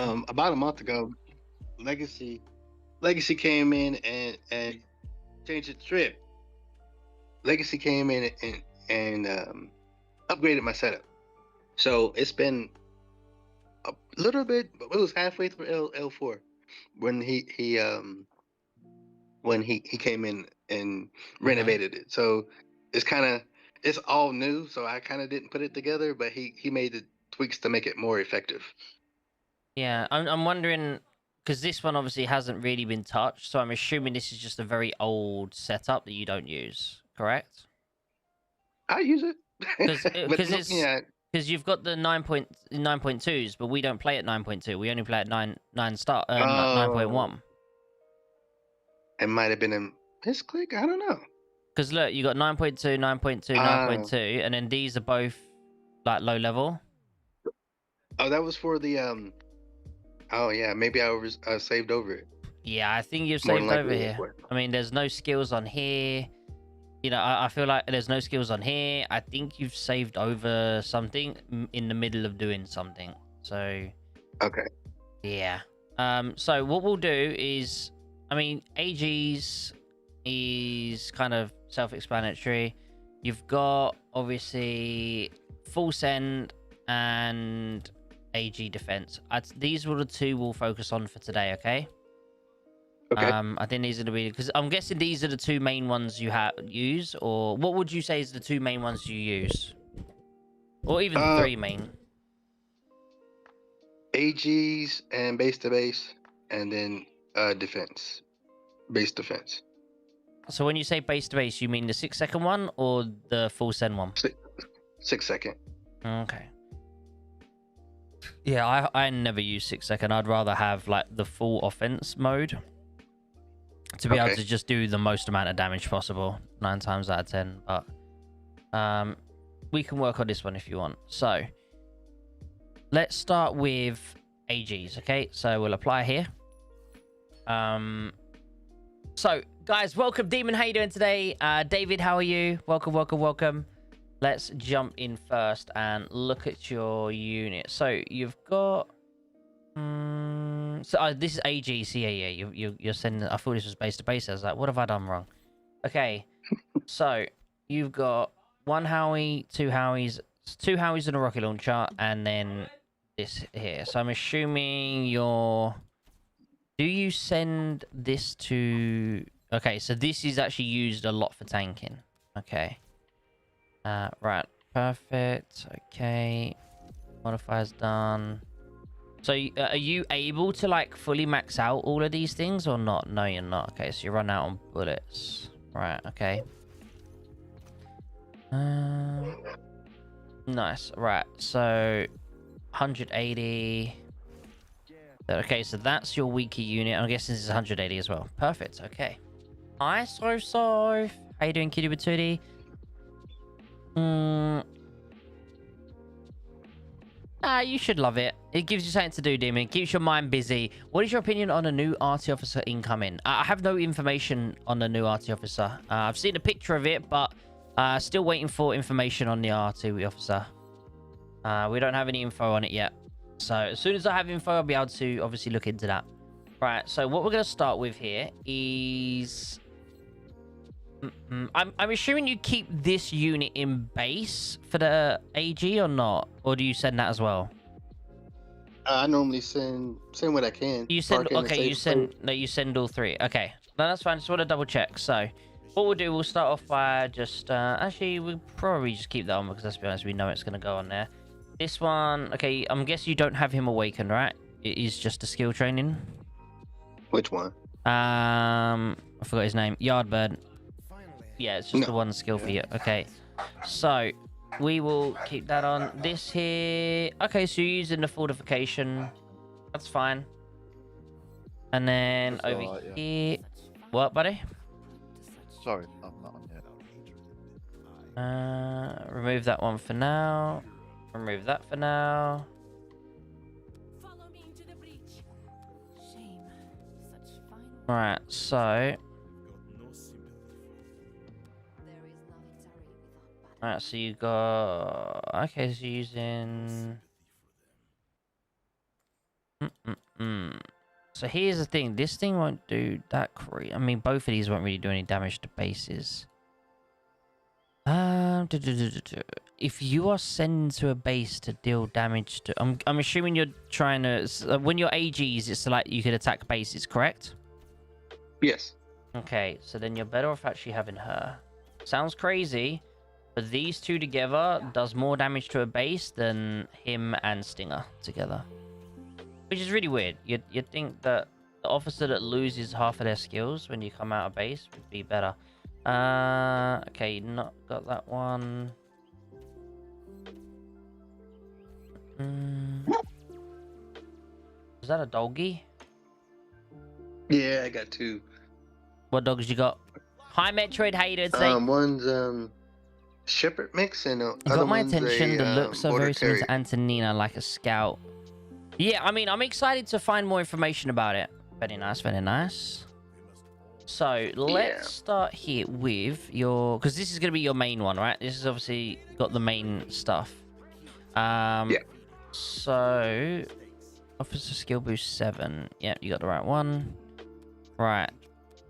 About a month ago, Legacy Legacy came in and changed its trip. Legacy came in and upgraded my setup. So it's been a little bit, but it was halfway through L4 when he came in and renovated it. So it's kind of it's all new. So I kind of didn't put it together, but he made the tweaks to make it more effective. Yeah, I'm wondering because this one obviously hasn't really been touched, so I'm assuming this is just a very old setup that you don't use, correct? I use it, Because but because no, it's yeah, because you've got the 9.2s, but we don't play at 9.2. We only play at 9.1. it might have been a misclick. I don't know. Because look, you got 9.2, 9.2, Uh, 9.2, and then these are both like low level. oh, that was for the Oh yeah, maybe I was saved over it. Yeah, I think you've More than saved over likely it here. was. I mean, there's no skills on here. You know, I feel like there's no skills on here. I think you've saved over something in the middle of doing something. So Okay. yeah. So what we'll do is, I mean, AG's is kind of self-explanatory. You've got obviously full send and AG defense. These were the two we'll focus on for today. Okay. Okay. I think these are the because I'm guessing these are the two main ones you use, or what would you say is the two main ones you use, or even the Uh, three main? AGs and base to base, and then defense, base defense. So when you say base to base, you mean the 6 second one or the full send one? Six, 6 second. Okay. Yeah, I never use 6 second. I'd rather have like the full offense mode to be able Okay. to just do the most amount of damage possible 9 times out of 10. But we can work on this one if you want. So let's start with AGs. Okay, so we'll apply here. So guys, welcome. Demon, how you doing today? David, how are you? Welcome, welcome, welcome. Let's jump in first and look at your unit. So you've got this is AG. So yeah, you're sending. I thought this was base to base. I was like, what have I done wrong? Okay, so you've got one Howie, two Howies, and a rocket launcher, and then this here. So I'm assuming you're. Do you send this to? Okay, so this is actually used a lot for tanking. Okay. Right. Perfect. Okay. Modifiers done. So are you able to like fully max out all of these things or not? No, you're not. Okay, so you run out on bullets. Right. Okay. Nice. Right. So 180. Okay, so that's your weaker unit. I'm guessing this is 180 as well. Perfect. Okay. Hi, so. How you doing, Kitty Batootie? You should love it. It gives you something to do, Demon. It keeps your mind busy. What is your opinion on a new RT officer incoming? I have no information on the new RT officer. I've seen a picture of it, but still waiting for information on the RT officer. We don't have any info on it yet. So as soon as I have info, I'll be able to obviously look into that. Right, so what we're going to start with here is... I'm assuming you keep this unit in base for the AG or not? Or do you send that as well? I normally send what I can. You send... Park in a Okay, safe you send... place. No, you send all three. Okay. No, that's fine. Just want to double check. So what we'll do, we'll start off by just... actually, we'll probably just keep that on because let's be honest, we know it's going to go on there. This one... Okay, I'm guessing you don't have him awakened, right? It is just a skill training. Which one? I forgot his name. Yardbird. Yeah, it's just the one skill for you. Okay. So, we will keep that on. This here... Okay, so you're using the fortification. That's fine. And then over here... What, buddy? Sorry, I'm not on yet. Remove that one for now. Remove that for now. Right, so... Alright, so you got... Okay, so you're using... So here's the thing. This thing won't do that great. I mean, both of these won't really do any damage to bases. If you are sending to a base to deal damage to... I'm assuming you're trying to... when you're AGs, it's like you could attack bases, correct? Yes. Okay, so then you're better off actually having her. Sounds crazy, but these two together does more damage to a base than him and Stinger together. Which is really weird. You'd think that the officer that loses half of their skills when you come out of base would be better. Okay, not got that one. Is that a doggy? Yeah, I got 2. What dogs you got? Hi Metroid, how you doing today? One's shepherd mix and You other got my one's attention. The a looks are border very similar to terrier. Antonina, like a scout. Yeah, I mean, I'm excited to find more information about it. Very nice, very nice. So let's start here with your, because this is going to be your main one, right? This is obviously got the main stuff. Yeah. So officer skill boost 7. Yeah, you got the right one. Right.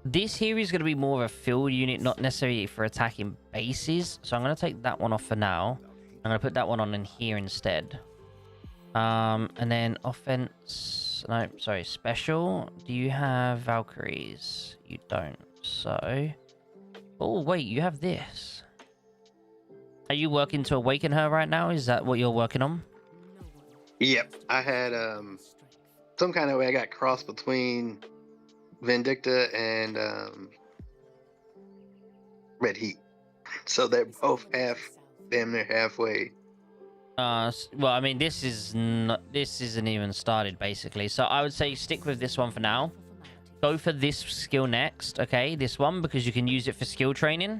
This here is going to be more of a field unit, not necessarily for attacking bases. So I'm going to take that one off for now. I'm going to put that one on in here instead. And then offense, no, sorry, special. Do you have Valkyries? You don't. So, oh wait, you have this. Are you working to awaken her right now? Is that what you're working on? Yep. I had some kind of way I got crossed between Vindicta and Red Heat. So they're both damn near halfway. Well, I mean, this isn't even started basically. So I would say stick with this one for now. Go for this skill next, okay? This one, because you can use it for skill training.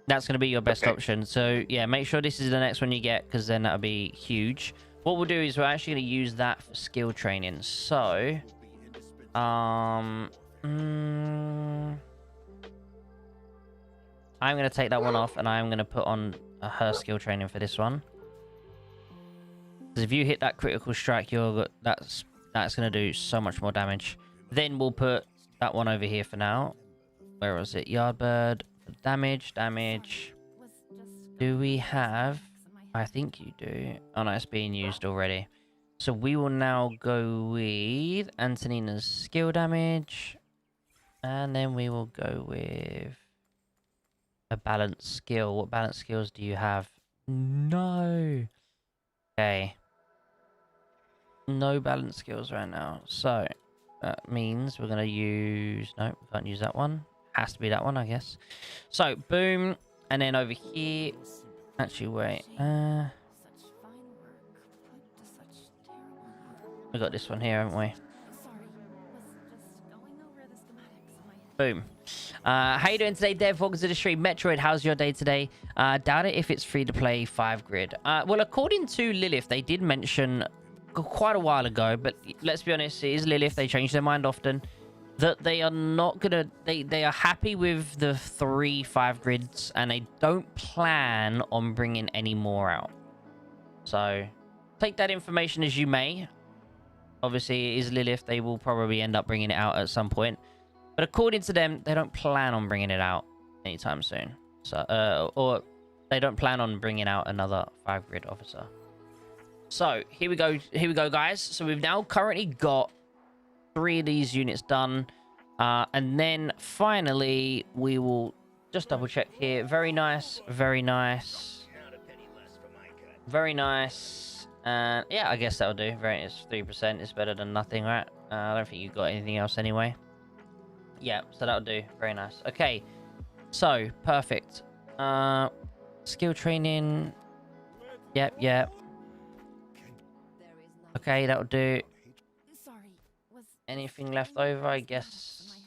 That's going to be your best option. So yeah, make sure this is the next one you get, because then that'll be huge. What we'll do is we're actually going to use that for skill training. So, I'm going to take that one off, and I'm going to put on her skill training for this one. Because if you hit that critical strike, that's going to do so much more damage. Then we'll put that one over here for now. Where was it? Yardbird. Damage. Do we have... I think you do. Oh no, it's being used already. So we will now go with Antonina's skill damage. And then we will go with a balanced skill. What balanced skills do you have? No. Okay. No balanced skills right now. So that means we're going to use... No, we can't use that one. Has to be that one, I guess. So, boom. And then over here... Actually, wait. We got this one here, haven't we? Boom. How you doing today, Dev? Welcome to the stream. Metroid, how's your day today? Doubt it if it's free to play 5 grid. Well, according to Lilith, they did mention quite a while ago, but let's be honest, it is Lilith. They change their mind often. That they are not gonna... They are happy with the 3 5 grids, and they don't plan on bringing any more out. So, take that information as you may. Obviously, it is Lilith. They will probably end up bringing it out at some point. But according to them, they don't plan on bringing it out anytime soon. So, or they don't plan on bringing out another 5 grid officer. So, here we go. Here we go, guys. So, we've now currently got 3 of these units done. And then, finally, we will just double check here. Very nice. Very nice. Very nice. And, yeah, I guess that'll do. It's 3%. It's better than nothing, right? I don't think you've got anything else anyway. Yeah, so that'll do. Very nice. Okay. So, perfect. Skill training. Yep. Okay, that'll do. Anything left over? I guess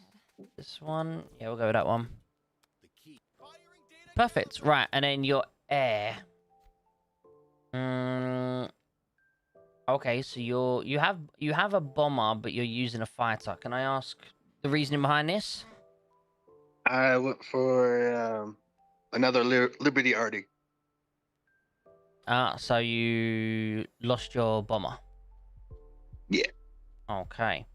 this one. Yeah, we'll go with that one. Perfect. Right, and then your air. Okay, so you have a bomber, but you're using a fighter. Can I ask the reasoning behind this? I went for another Liberty Artie. So you lost your bomber. Yeah. Okay.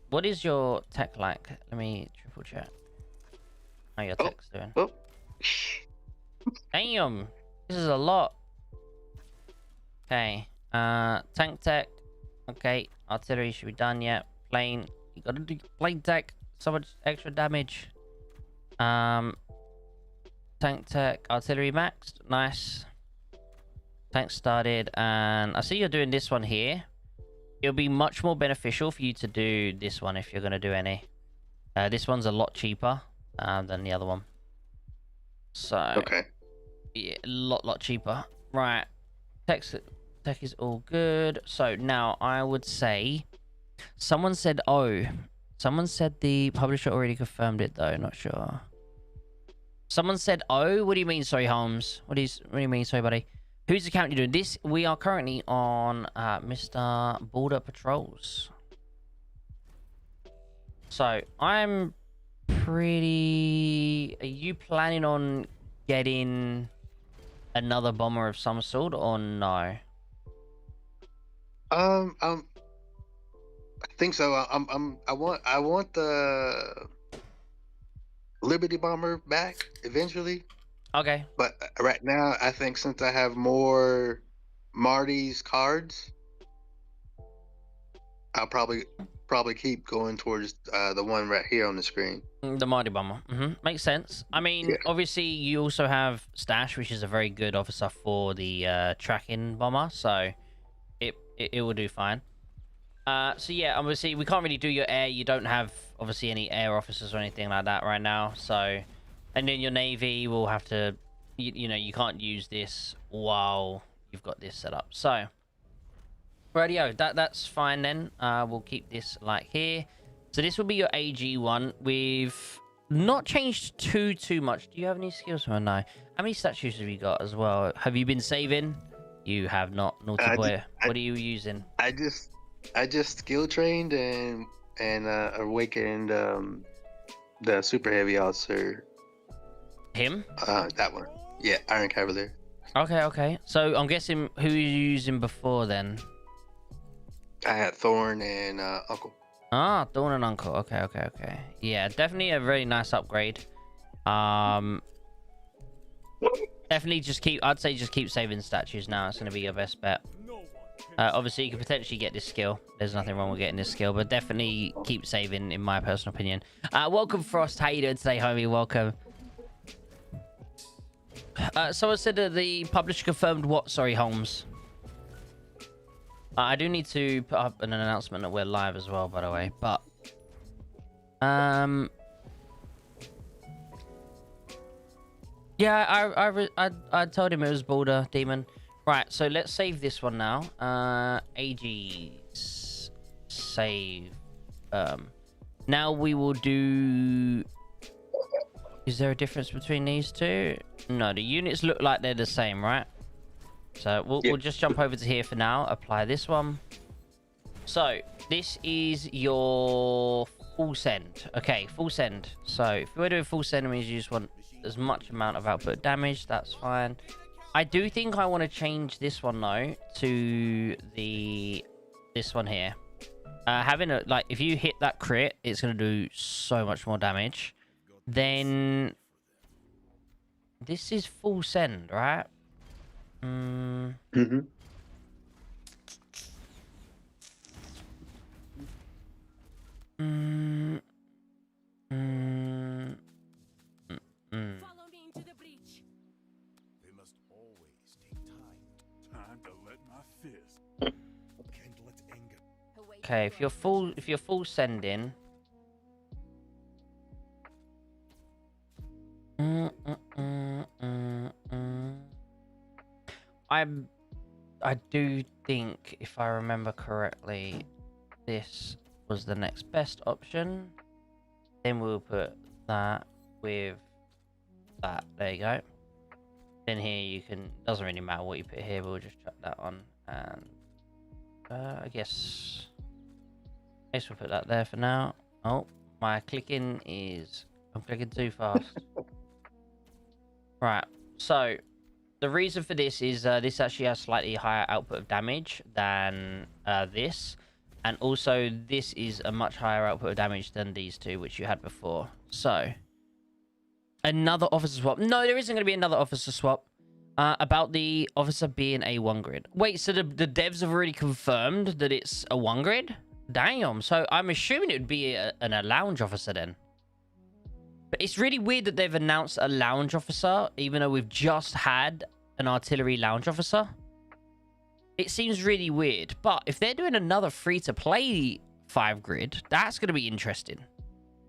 What is your tech like? Let me triple check. How your Oh, tech's doing? oh. Damn, this is a lot. Okay. Tank tech. Okay. Artillery should be done yet. Plane. You gotta do plane tech. So much extra damage. Tank tech. Artillery maxed. Nice. Tank started, and I see you're doing this one here. It'll be much more beneficial for you to do this one if you're gonna do any. This one's a lot cheaper than the other one. So Okay. yeah, a lot cheaper. Right. Tech is all good. So now I would say someone said someone said the publisher already confirmed it though, not sure. Someone said what do you mean, sorry, Holmes? What do you mean, sorry, buddy? Whose account you doing this? We are currently on Mr. Border Patrols. So I'm pretty... Are you planning on getting another bomber of some sort or no? I think so. I want the Liberty Bomber back eventually. Okay. But right now, I think since I have more Marty's cards, I'll probably keep going towards the one right here on the screen. The Mighty Bomber. Makes sense. I mean, Yeah. obviously, you also have Stash, which is a very good officer for the tracking bomber, so it will do fine. So yeah, obviously, we can't really do your air. You don't have, obviously, any air officers or anything like that right now, so... And then your Navy will have to... You know, you can't use this while you've got this set up, so... Radio, that's fine then. We'll keep this like here. So this will be your AG one. We've not changed too much. Do you have any skills from no? How many statues have you got as well? Have you been saving? You have not, naughty boy. What are you using? I just skill trained and awakened the super heavy officer. Him? That one. Yeah, Iron Cavalier. Okay. So I'm guessing who you using before then? I had Thorn and Uncle. Ah, Dawn and Uncle. Okay. Yeah, definitely a very nice upgrade. Definitely I'd say just keep saving statues now. It's going to be your best bet. Obviously, you can potentially get this skill. There's nothing wrong with getting this skill, but definitely keep saving, in my personal opinion. Welcome, Frost. How you doing today, homie? Welcome. Someone said that the publisher confirmed what? Sorry, Holmes. I do need to put up an announcement that we're live as well, by the way. But, yeah, I told him it was Border Demon. Right, so let's save this one now. AG's save. Now we will do... Is there a difference between these two? No, the units look like they're the same, right? So we'll just jump over to here for now. Apply this one. So this is your full send. Okay, full send. So if we're doing full send, it means you just want as much amount of output damage. That's fine. I do think I want to change this one though to this one here. Having a if you hit that crit, it's gonna do so much more damage. Then this is full send, right? Mm-hmm. Follow me into the breach. They must always take time to let my fist. Can't let anger. Okay, if you're full sending. I do think, if I remember correctly, this was the next best option. Then we'll put that with that. There you go. Then here you can, doesn't really matter what you put here, we'll just chuck that on. And I guess we'll put that there for now. Oh, my clicking is, I'm clicking too fast. Right, so the reason for this is this actually has slightly higher output of damage than this. And also, this is a much higher output of damage than these two, which you had before. So, another officer swap. No, there isn't going to be another officer swap. About the officer being a 1 grid. Wait, so the devs have already confirmed that it's a 1 grid? Damn. So, I'm assuming it would be a lounge officer then. But it's really weird that they've announced a lounge officer, even though we've just had an artillery lounge officer. It seems really weird. But if they're doing another free-to-play 5 grid, that's going to be interesting.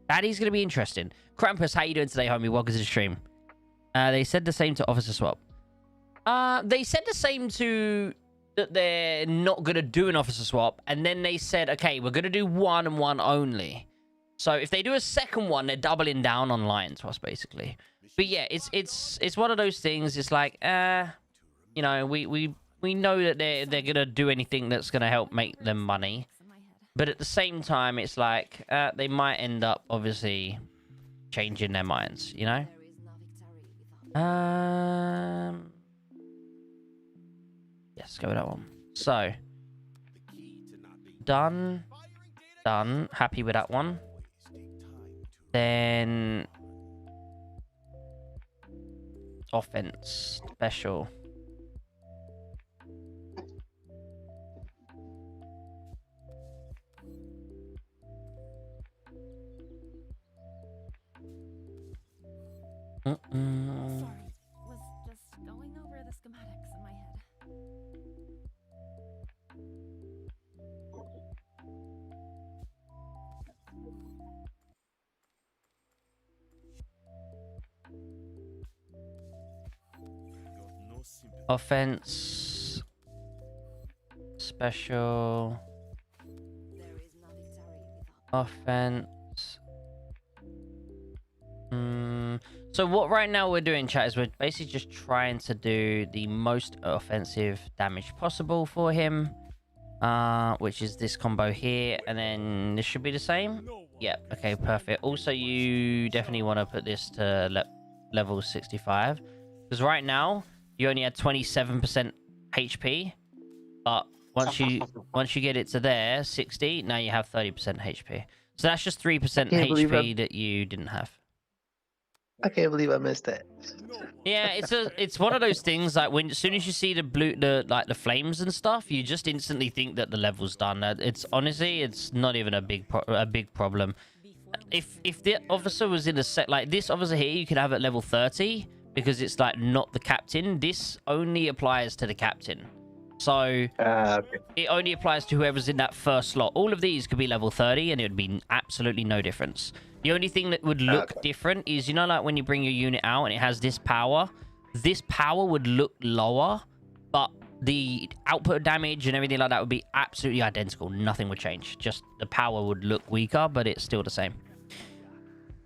That is going to be interesting. Krampus, how you doing today, homie? Welcome to the stream. They said the same to officer swap. They said the same to that they're not going to do an officer swap. And then they said, okay, we're going to do 1 and 1 only. So if they do a second one, they're doubling down on line to us, basically. But yeah, it's one of those things. It's like, you know, we know that they're gonna do anything that's gonna help make them money, but at the same time, it's like they might end up obviously changing their minds, you know. Yes, go with that one. So done. Happy with that one. Then offense special. Sorry, was just going over the schematics in my head. Got no sympathy. Offense special. There is no victory without Offense. So what right now we're doing, chat, is we're basically just trying to do the most offensive damage possible for him, which is this combo here, and then this should be the same. Yep. Okay, perfect. Also, you definitely want to put this to level 65, because right now you only had 27% HP, but once you get it to there 60, now you have 30% HP. So that's just 3% HP that you didn't have. I can't believe I missed that. Yeah, it's one of those things like as soon as you see the flames and stuff, you just instantly think that the level's done. It's honestly, it's not even a big problem. If the officer was in a set like this officer here, you could have at level 30 because it's like not the captain. This only applies to the captain, so Okay. it only applies to whoever's in that first slot. All of these could be level 30, and it would be absolutely no difference. The only thing that would look different is, you know, like when you bring your unit out and it has this power would look lower, but the output of damage and everything like that would be absolutely identical. Nothing would change. Just the power would look weaker, but it's still the same.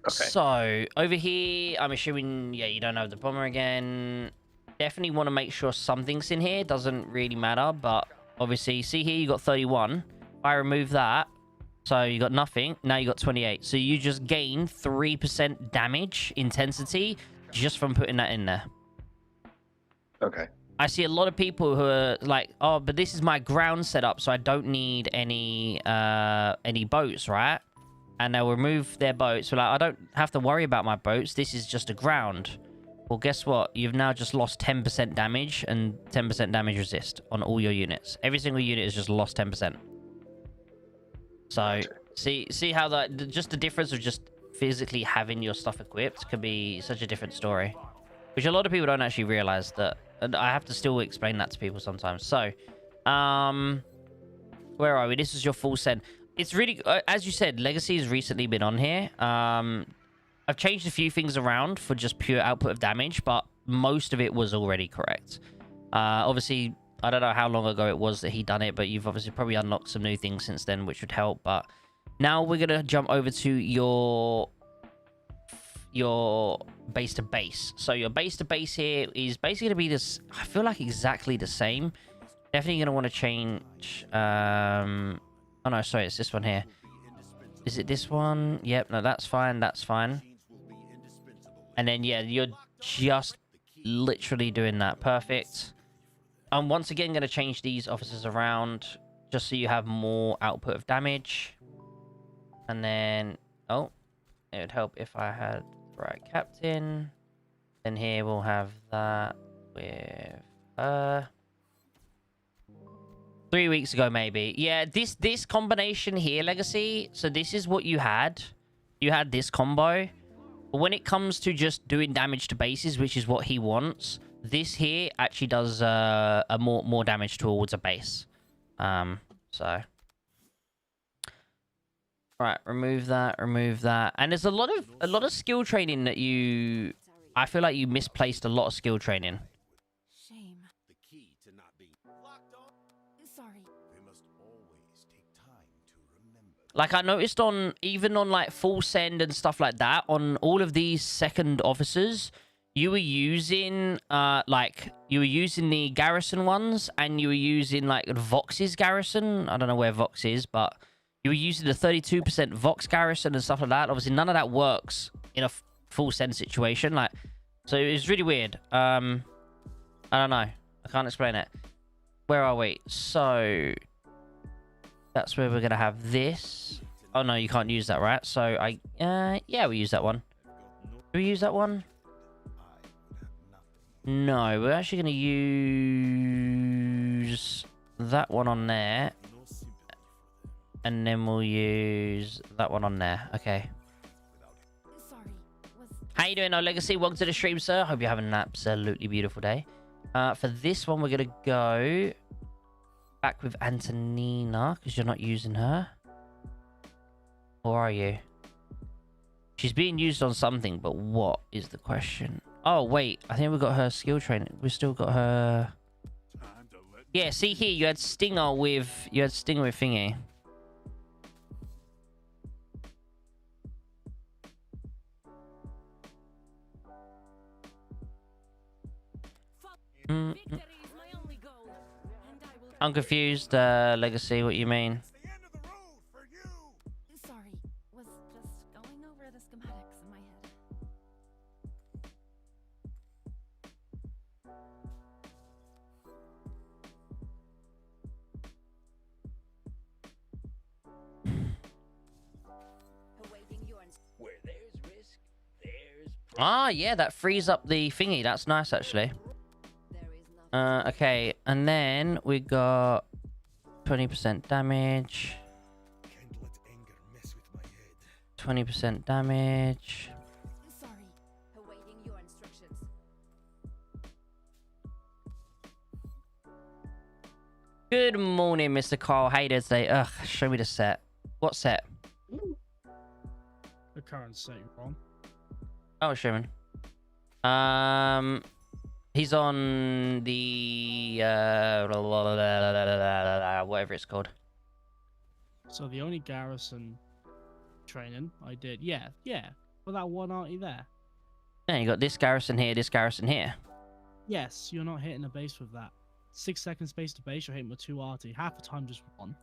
Okay. So over here, I'm assuming, yeah, you don't have the bomber again. Definitely want to make sure something's in here. Doesn't really matter, but obviously, see here, you got 31. If I remove that, so you got nothing. Now you got 28. So you just gain 3% damage intensity just from putting that in there. Okay. I see a lot of people who are like, oh, but this is my ground setup, so I don't need any boats, right? And they'll remove their boats. So like, I don't have to worry about my boats. This is just a ground. Well, guess what? You've now just lost 10% damage and 10% damage resist on all your units. Every single unit has just lost 10%. So see how that just the difference of just physically having your stuff equipped could be such a different story, which a lot of people don't actually realize that. And I have to still explain that to people sometimes. So, where are we? This is your full send. It's really, as you said, Legacy has recently been on here. I've changed a few things around for just pure output of damage, but most of it was already correct. Obviously, I don't know how long ago it was that he done it, but you've obviously probably unlocked some new things since then, which would help. But now we're going to jump over to your base to base. So your base to base here is basically going to be this, I feel like exactly the same. Definitely going to want to change. Oh no, sorry, it's this one here. Is it this one? Yep, no, that's fine. That's fine. And then, yeah, you're just literally doing that. Perfect. I'm once again going to change these officers around. just so you have more output of damage. And then, oh, it would help if I had the right captain. Then here we'll have that with 3 weeks ago, maybe. Yeah, this combination here, Legacy. So this is what you had. You had this combo. But when it comes to just doing damage to bases, which is what he wants, this here actually does a more damage towards a base. So right, remove that, and there's a lot of skill training that I feel like you misplaced a lot of skill training. Shame. The key to not being locked on. Sorry. They must always take time to remember. Like I noticed even on like full send and stuff like that, on all of these second officers, you were using the garrison ones, and you were using like Vox's garrison. I don't know where Vox is, but you were using the 32% Vox garrison and stuff like that. Obviously, none of that works in a full send situation. Like, so it was really weird. I don't know. I can't explain it. Where are we? So that's where we're gonna have this. Oh no, you can't use that, right? So yeah, we use that one. Do we use that one? No, we're actually going to use that one on there. And then we'll use that one on there. Okay. Sorry. How you doing, No Legacy? Welcome to the stream, sir. Hope you're having an absolutely beautiful day. For this one, we're going to go back with Antonina, because you're not using her. Or are you? She's being used on something, but what is the question? Oh, wait. I think we got her skill training. We still got her... Yeah, see here, you had Stinger with Thingy. I'm confused, Legacy, what you mean? Sorry. Was just going over the schematics in my head. Where there's risk, there's Ah, yeah, that frees up the thingy. That's nice, actually. Okay, and then we got 20% damage. Can't let anger mess with my head. 20% damage. Sorry. awaiting your instructions. Good morning, Mr. Carl. How you doing today? Ugh, show me the set. What set? The current set you're on. Oh, Sherman. He's on the whatever it's called. So the only garrison training I did, yeah, for that one arty there. Yeah, you got this garrison here, this garrison here. Yes, you're not hitting a base with that. 6 seconds base to base, you're hitting with 2 arty. Half the time just one.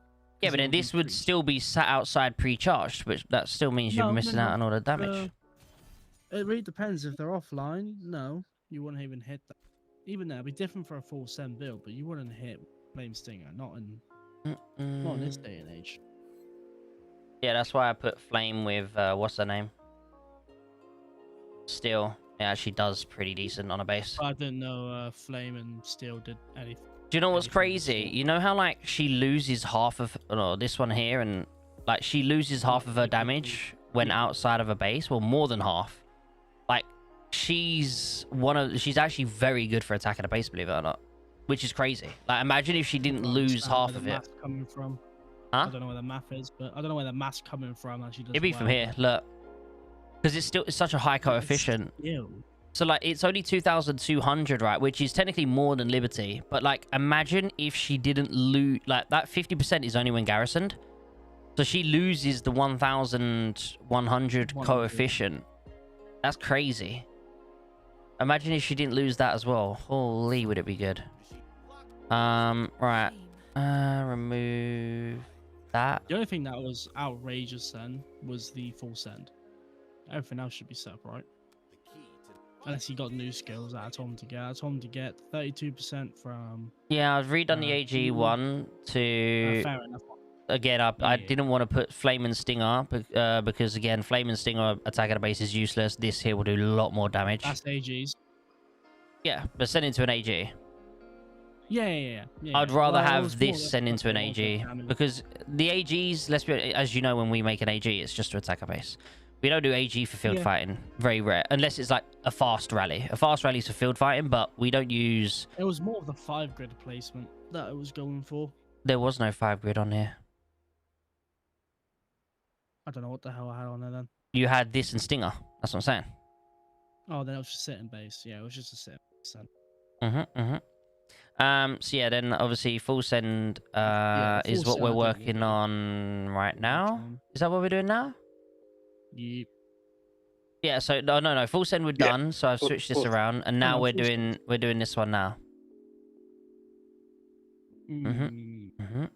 Yeah, but then this would still be sat outside pre-charged, which that still means you're missing out on all the damage. It really depends. If they're offline, no, you wouldn't even hit that. Even there, it'd be different for a full send build, but you wouldn't hit Flame Stinger, not in this day and age. Yeah, that's why I put Flame with what's her name? Steel. It actually does pretty decent on a base. I didn't know Flame and Steel did anything. Do you know what's anything crazy? You know how like she loses half of this one here, and like she loses half of her damage when outside of a base? Well, more than half. Like she's actually very good for attacking a base, believe it or not. Which is crazy. Like imagine if she didn't lose half of it. Coming from. Huh? I don't know where the math is, but I don't know where the math's coming from. Actually, It'd be from here, look. Because it's such a high coefficient. So like it's only 2,200, right? Which is technically more than Liberty. But like imagine if she didn't lose, like that 50% is only when garrisoned. So she loses the 1,100 coefficient. That's crazy. Imagine if she didn't lose that as well. Holy, would it be good? Right. Remove that. The only thing that was outrageous then was the full send. Everything else should be set up right. Unless he got new skills that I told him to get. I told him to get 32% from. Yeah, I've redone the AG one to. Fair enough. Again, I Yeah. didn't want to put Flame and Stinger because again, Flame and Stinger attack at a base is useless. This here will do a lot more damage. That's AGs. Yeah, but send into an AG. Yeah. I'd rather Well, it have was more this or send less into an like the AG damage. because the AGs, let's be as you know, when we make an AG, it's just to attack a base. We don't do AG for field Yeah. fighting. Very rare, unless it's like a fast rally. A fast rally is for field fighting, but we don't use. It was more of the 5 grid placement that I was going for. There was no 5 grid on here. I don't know what the hell I had on there then. You had this and Stinger. That's what I'm saying. Oh, then it was just sitting base. Yeah, it was just a sitting base then. So yeah, then obviously full send Yeah, the is full what send we're I don't working really on right now. on. Is that what we're doing now? Yep. Yeah. So no. Full send we're Yeah. done. So I've Full- switched this full- around, and now no, we're full send. doing this one now. Mm.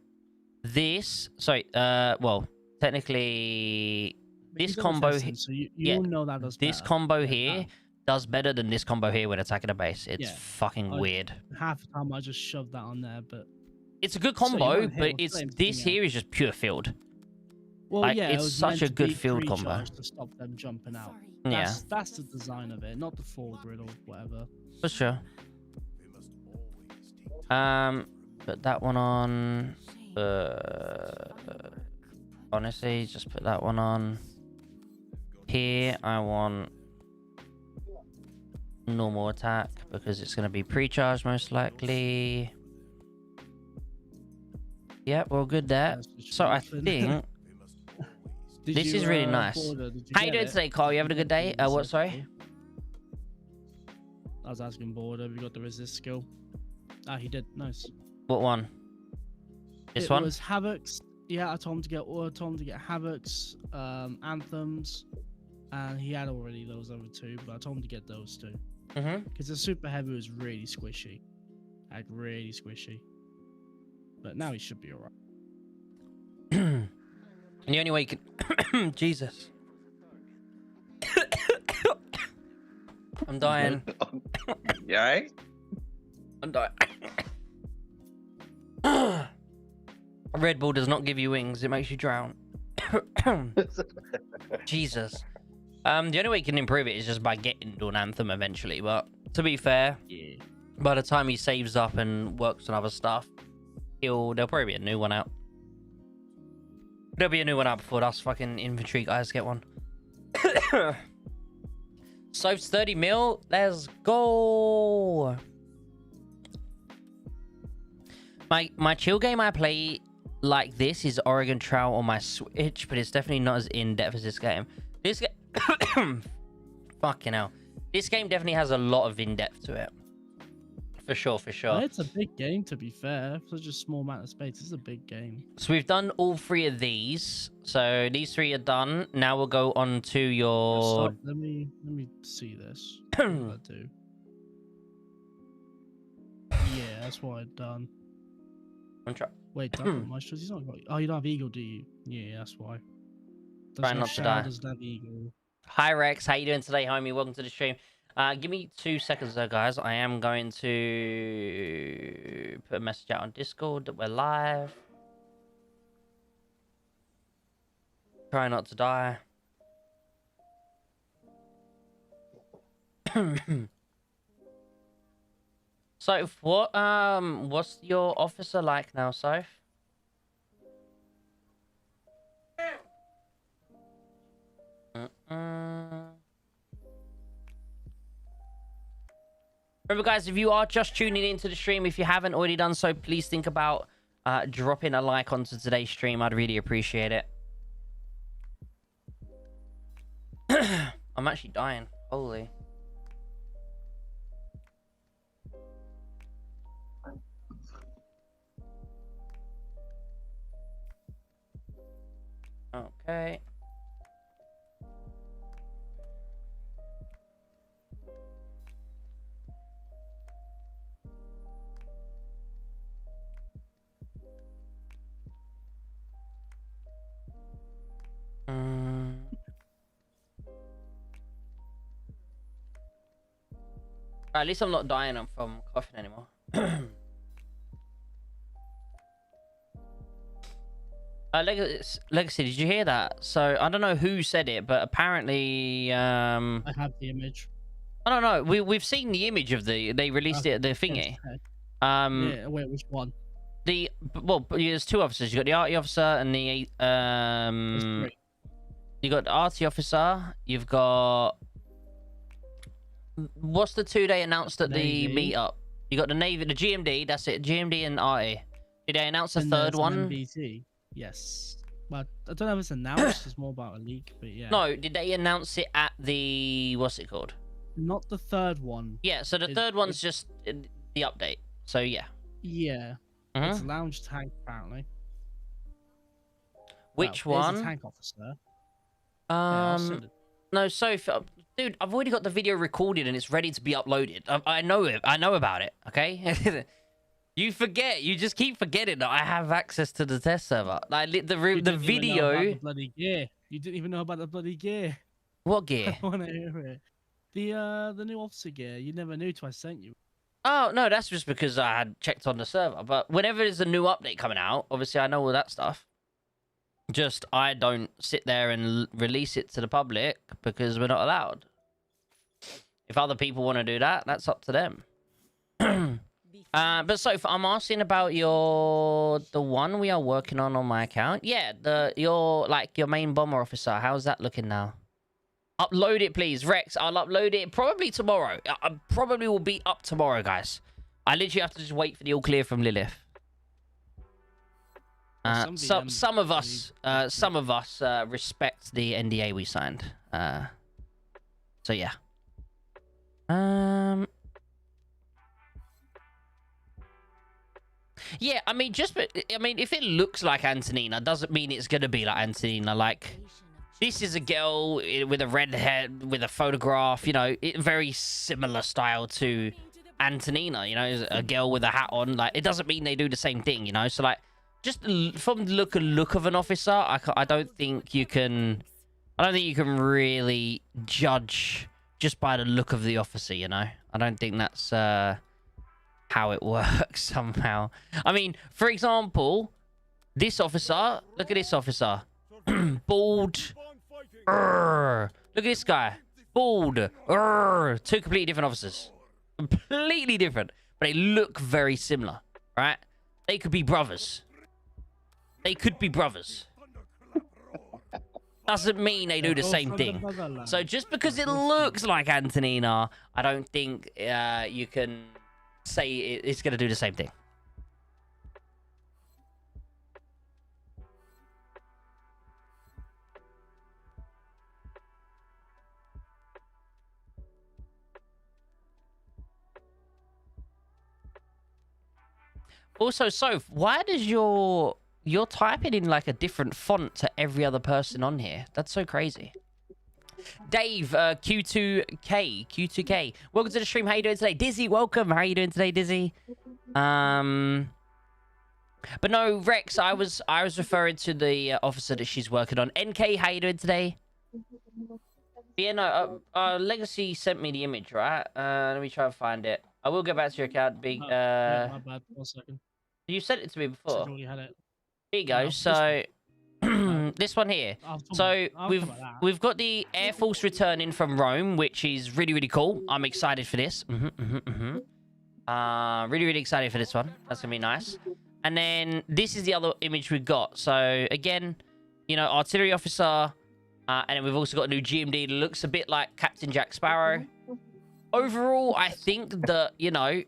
This well technically this You got combo testing, so you yeah, will know that does this better. combo Yeah, here does better than this combo here when attacking a base. It's Yeah. fucking I- weird. half the time I just shoved that on there, but It's a good So you combo, won't hit but with it's flame this stinger. here is just pure field. well, Like, yeah, it's it was such meant a to good be field combo. pre-charged to stop them jumping out. Sorry. Yeah, That's the design of it, not the full grid or whatever. for sure. Put that one on. Honestly, just put that one on. Here, I want normal attack because it's going to be pre-charged most likely. Yep, we're all good there. That's just So I nothing. think Did this is really nice. Border, did How you get doing it? today, Carl? You having a good day? What? Resist Sorry. skill? I was asking Border, have you got the resist skill? Ah, he did. Nice. What one? This It one? was Havocs. Yeah, I told him to get Havocs, Anthems, and he had already those other two, but I told him to get those two. Because the super heavy was really squishy. Like, really squishy. But now he should be alright. And the only way you can... Jesus. I'm dying. You alright? I'm dying. Red Bull does not give you wings. It makes you drown. Jesus. The only way you can improve it is just by getting to an anthem eventually. But to be fair, Yeah. by the time he saves up and works on other stuff, there'll probably be a new one out. There'll be a new one out before us fucking infantry guys get one. Soap's 30 mil. Let's go. My chill game I play like this is Oregon Trail on my Switch, but it's definitely not as in-depth as this game. This game... Fucking hell. This game definitely has a lot of in-depth to it. For sure, for sure. It's a big game, to be fair. For such a small amount of space, it's a big game. So we've done all three of these. So these three are done. Now we'll go on to your... Stop. Let me see this. What did I do? Yeah, that's what I've done. Wait, that one, my he's not got... Oh, you don't have eagle, do you? Yeah, that's why. Try not to die. Doesn't have eagle. Hi Rex, how you doing today, homie? Welcome to the stream. Give me 2 seconds though, guys. I am going to put a message out on Discord that we're live. Try not to die. So, what's your officer like now, Soph? Remember, guys, if you are just tuning into the stream, if you haven't already done so, please think about dropping a like onto today's stream. I'd really appreciate it. I'm actually dying. Holy. Okay. At least I'm not dying from coughing anymore. Legacy, did you hear that? So I don't know who said it, but apparently, I have the image. I don't know. We've seen the image of they released it, the thingy. Yeah, wait, which one? There's two officers. You got the arty officer and the There's three. You got the arty officer. You've got what's the two they announced at the meetup? You got the Navy, the GMD. That's it. GMD and arty. Did they announce a third one? MBT. Yes, but I don't know if it's announced. It's more about a leak, but yeah. No, did they announce it at the what's it called? Not the third one. Yeah, so the third one's just the update. So yeah. Yeah. It's lounge tank apparently. Which well, one? It's a tank officer. No, so dude, I've already got the video recorded and it's ready to be uploaded. I know it. I know about it. Okay. You forget. You just keep forgetting that I have access to the test server. Like the video. The bloody gear. You didn't even know about the bloody gear. What gear? I want to hear it. The new officer gear. You never knew till I sent you. Oh no, that's just because I had checked on the server. But whenever there's a new update coming out, obviously I know all that stuff. Just I don't sit there and release it to the public because we're not allowed. If other people want to do that, that's up to them. But so I'm asking about the one we are working on my account. Yeah, your main bomber officer. How's that looking now? Upload it, please, Rex. I'll upload it probably tomorrow. I probably will be up tomorrow, guys. I literally have to just wait for the all clear from Lilith. Some of us respect the NDA we signed. So yeah. Yeah, I mean, if it looks like Antonina, doesn't mean it's gonna be like Antonina. Like, this is a girl with a red head, with a photograph. You know, very similar style to Antonina. You know, a girl with a hat on. Like, it doesn't mean they do the same thing. You know, so like, just from the look of an officer, I don't think you can. I don't think you can really judge just by the look of the officer. You know, I don't think that's how it works somehow. I mean, for example, this officer, look at this officer. Bald. Look at this guy. Bald. Two completely different officers. Completely different. But they look very similar, right? They could be brothers. They could be brothers. Doesn't mean they do the same thing. So just because it looks like Antonina, I don't think you can say it's going to do the same thing. Also, Soph, why does you're typing in like a different font to every other person on here? That's so crazy. Dave, Q2K, welcome to the stream. How you doing today? Dizzy, welcome. How are you doing today, Dizzy? But no, Rex, I was referring to the officer that she's working on. NK, how you doing today? Yeah, no, Legacy sent me the image, right? Let me try and find it. I will go back to your account. Big. My bad. 1 second. You sent it to me before. I already had it. Here you go. No, so this one here. So we've got the Air Force returning from Rome, which is really, really cool. I'm excited for this. Really, really excited for this one. That's gonna be nice. And then this is the other image we've got. So again, you know, artillery officer, and then we've also got a new GMD that looks a bit like Captain Jack Sparrow. Overall, I think that, you know,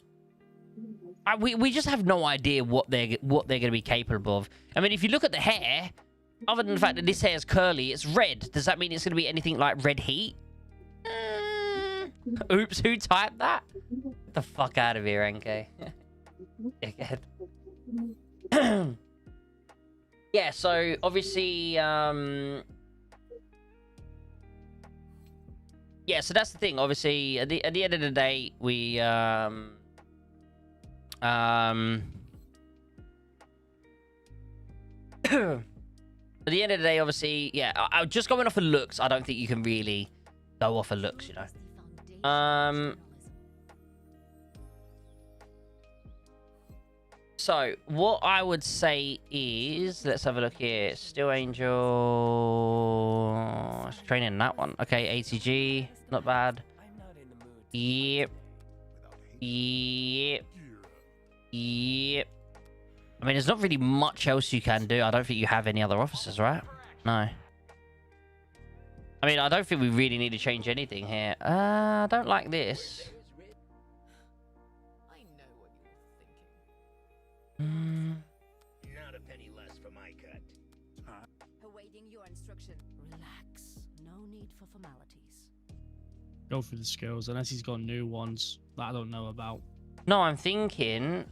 we just have no idea what they're going to be capable of. I mean, if you look at the hair, other than the fact that this hair is curly, it's red. Does that mean it's going to be anything like Red Heat? Oops, who typed that? Get the fuck out of here, NK. Dickhead. Yeah, so obviously, yeah, so that's the thing. Obviously, at the end of the day, we at the end of the day, obviously, yeah, I just going off of looks. I don't think you can really go off of looks, you know. So, what I would say is, let's have a look here. Steel Angel. It's training that one. Okay, ATG. Not bad. Yep. Yep. Yep. I mean, there's not really much else you can do. I don't think you have any other officers, right? No. I mean, I don't think we really need to change anything here. I don't like this. Not a penny less for my cut. Awaiting your instruction. Relax. No need for formalities. Go through the skills, unless he's got new ones that I don't know about. No, I'm thinking...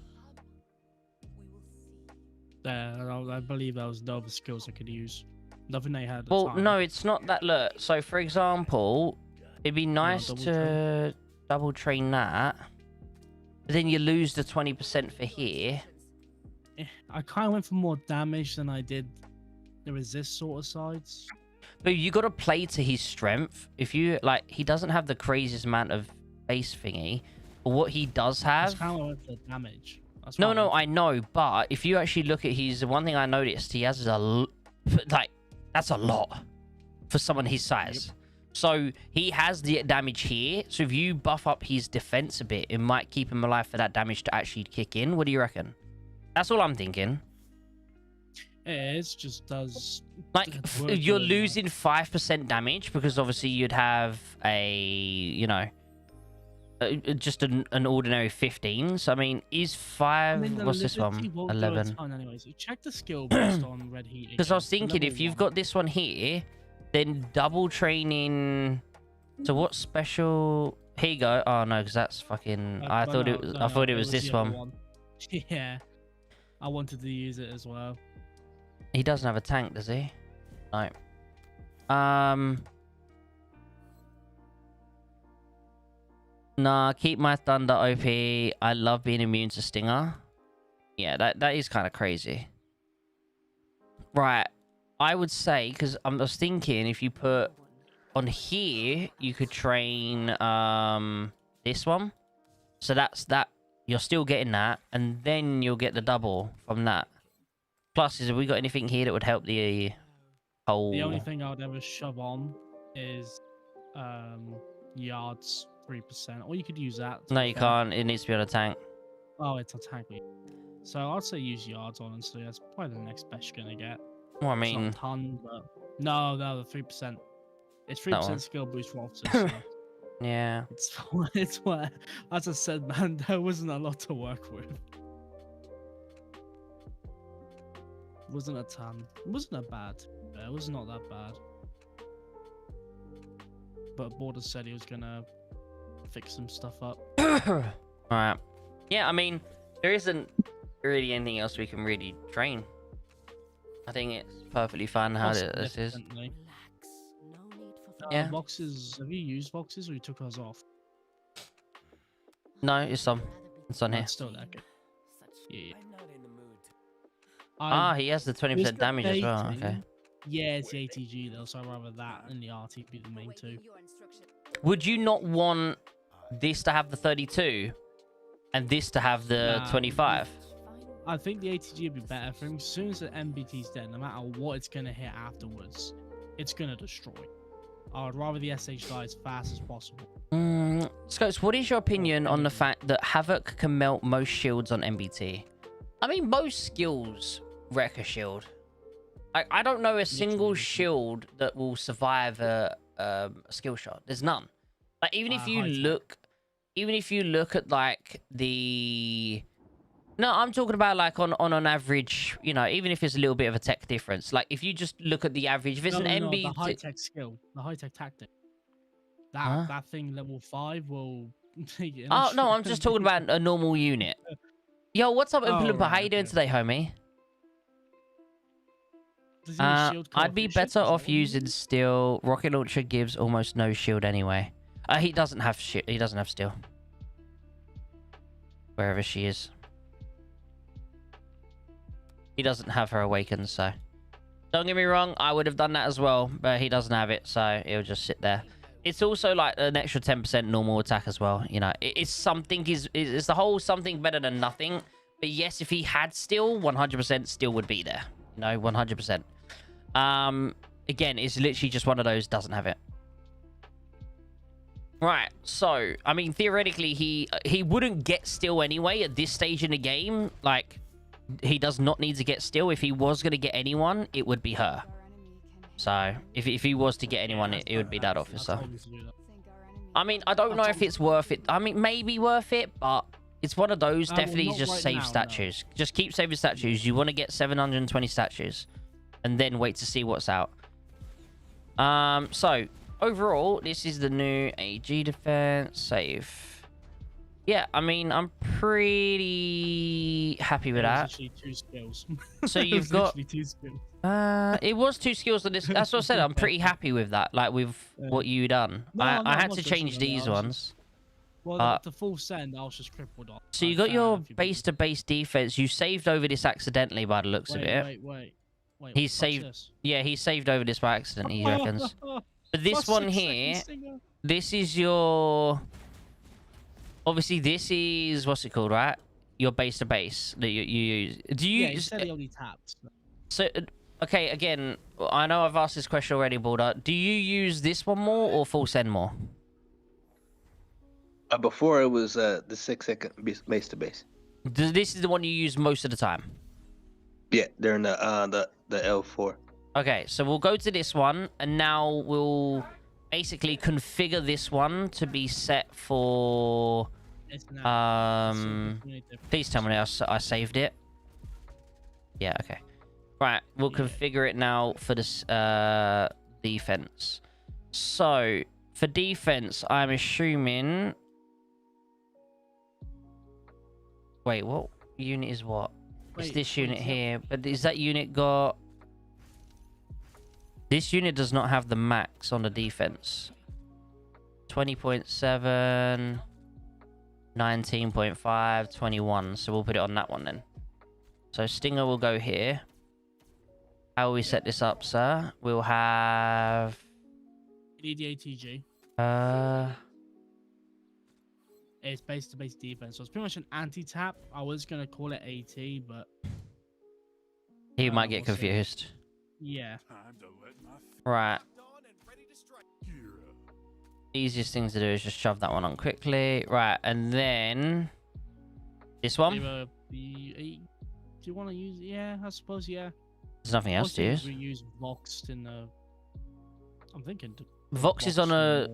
I believe there was no other skills I could use. Nothing they had at the Well, time. no, it's not that. Look, so for example, it'd be nice to double train that. But then you lose the 20% for here. I kind of went for more damage than I did the resist sort of sides. But you got to play to his strength. If you like, he doesn't have the craziest amount of base thingy, but what he does have. That's kind of went for damage. That's No, why no, I know, but if you actually look at his, one thing I noticed, he has like that's a lot for someone his size. Yep. So he has the damage here. So if you buff up his defense a bit, it might keep him alive for that damage to actually kick in. What do you reckon? That's all I'm thinking. It just does. Like you're losing 5% damage because obviously you'd have a, you know, just an ordinary 15. So I mean, is 5? I mean, what's this one? 11. Anyways, so check the skill based on red heat. Because I was thinking, if you've got this one here, then double training. So what special? Here you go. Oh no, because that's fucking. I thought it was. I thought it was this one. Yeah, I wanted to use it as well. He doesn't have a tank, does he? No. Nah, keep my Thunder OP. I love being immune to Stinger. Yeah, that is kind of crazy. Right. I would say, because I was thinking, if you put on here, you could train this one. So that's that. You're still getting that, and then you'll get the double from that. Plus, have we got anything here that would help the whole... The only thing I would ever shove on is yards 3%, or you could use that. No, you can't. It needs to be on a tank. Oh, it's a tank. So I'd say use yards, honestly. That's probably the next best you're going to get. Well, I mean... It's not a ton, but... No, the 3%. It's 3% skill boost for officers. So yeah. It's what... As I said, man, there wasn't a lot to work with. It wasn't a ton. It wasn't that bad. It was not that bad. But Border said he was going to fix some stuff up. Alright. Yeah, I mean, there isn't really anything else we can really train. I think it's perfectly fine how this is. Yeah. Boxes. Have you used boxes or you took us off? No, it's on. It's on here. It's still there. Yeah. He has the 20% damage as well. Okay. Yeah, it's the ATG though, so I'd rather that and the RT be the main two. Would you not want this to have the 32 and this to have the 25? I think the ATG would be better for him. As soon as the MBT's dead, no matter what it's going to hit afterwards, it's going to destroy. I would rather the SH die as fast as possible. Scopes, what is your opinion on the fact that Havoc can melt most shields on MBT? I mean, most skills wreck a shield. I don't know a single shield that will survive a skill shot. There's none. Like even if you look at like the... No, I'm talking about like on an average, you know, even if it's a little bit of a tech difference. Like if you just look at the average, if it's an MB... the high-tech skill, the high-tech tactic. That thing level 5 will... Oh, no, I'm just talking about a normal unit. Yo, what's up, Oompa Loompa? How you doing today, homie? I'd be better off using steel. Rocket launcher gives almost no shield anyway. He doesn't have shit. He doesn't have steel. Wherever she is. He doesn't have her awakened, so... Don't get me wrong, I would have done that as well, but he doesn't have it, so it'll just sit there. It's also like an extra 10% normal attack as well, you know. It's something, it's the whole something better than nothing, But yes, if he had steel, 100% steel would be there. No, 100%. Again, it's literally just one of those, doesn't have it. Right, so, I mean, theoretically, he wouldn't get steel anyway at this stage in the game. Like, he does not need to get steel. If he was going to get anyone, it would be her. So, if he was to get anyone, it would be that officer. I mean, I don't know if it's worth it. I mean, maybe worth it, but it's one of those. Definitely just right save now, statues. No. Just keep saving statues. You want to get 720 statues. And then wait to see what's out. So, overall, this is the new AG defense. Save. Yeah, I mean, I'm pretty happy with that. Actually 2 skills. So you've got... 2 skills. It was 2 skills on this. That's what I said. I'm pretty happy with that. Like with what you done. No, I had to change these ones. Well, the full send, I was just crippled on. So you got your base-to-base defense. You saved over this accidentally by the looks of it. Wait. He's saved. This? Yeah, he saved over this by accident. He reckons. But this one here, this is your. Obviously, this is what's it called, right? Your base-to-base that you use. Do you? Yeah, you said he only tapped. So, okay, again, I know I've asked this question already, Balder. Do you use this one more or full send more? Before it was the 6-second base to base. This is the one you use most of the time. Yeah, during the L4. Okay, so we'll go to this one, and now we'll basically configure this one to be set for. Please tell me I saved it. Yeah. Okay. Right, we'll configure it now for this defense. So for defense, I'm assuming. Wait, what unit is what? It's this unit here, but is that unit got? This unit does not have the max on the defense. 20.7, 19.5, 21. So we'll put it on that one then. So Stinger will go here. How will we set this up, sir? We'll have... ATG. It's base-to-base defense. So it's pretty much an anti-tap. I was going to call it AT, but... He might get confused. Yeah. Right. Easiest thing to do is just shove that one on quickly. Right, and then... This one? Do you want to use... Yeah, I suppose, yeah. There's nothing else to use. We use Vox in the... I'm thinking... Vox is on a...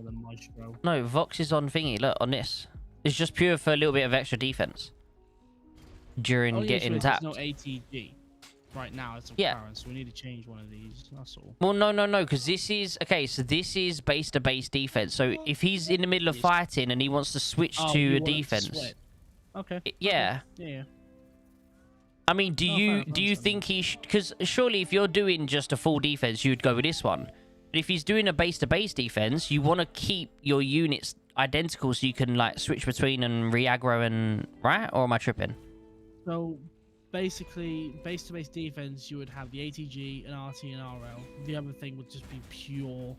No, Vox is on thingy. Look, on this. It's just pure for a little bit of extra defense. During getting tapped. There's no ATG. Right now, it's apparent, so we need to change one of these. That's all. Well, no, because this is... Okay, so this is base-to-base defense. So if he's in the middle of fighting and he wants to switch to a defense... Okay. Yeah. Okay. Yeah. I mean, do you think he... Because surely if you're doing just a full defense, you'd go with this one. But if he's doing a base-to-base defense, you want to keep your units identical so you can, like, switch between and re-aggro and... Right? Or am I tripping? So... Basically, base-to-base defense, you would have the ATG, an RT, and RL. The other thing would just be pure,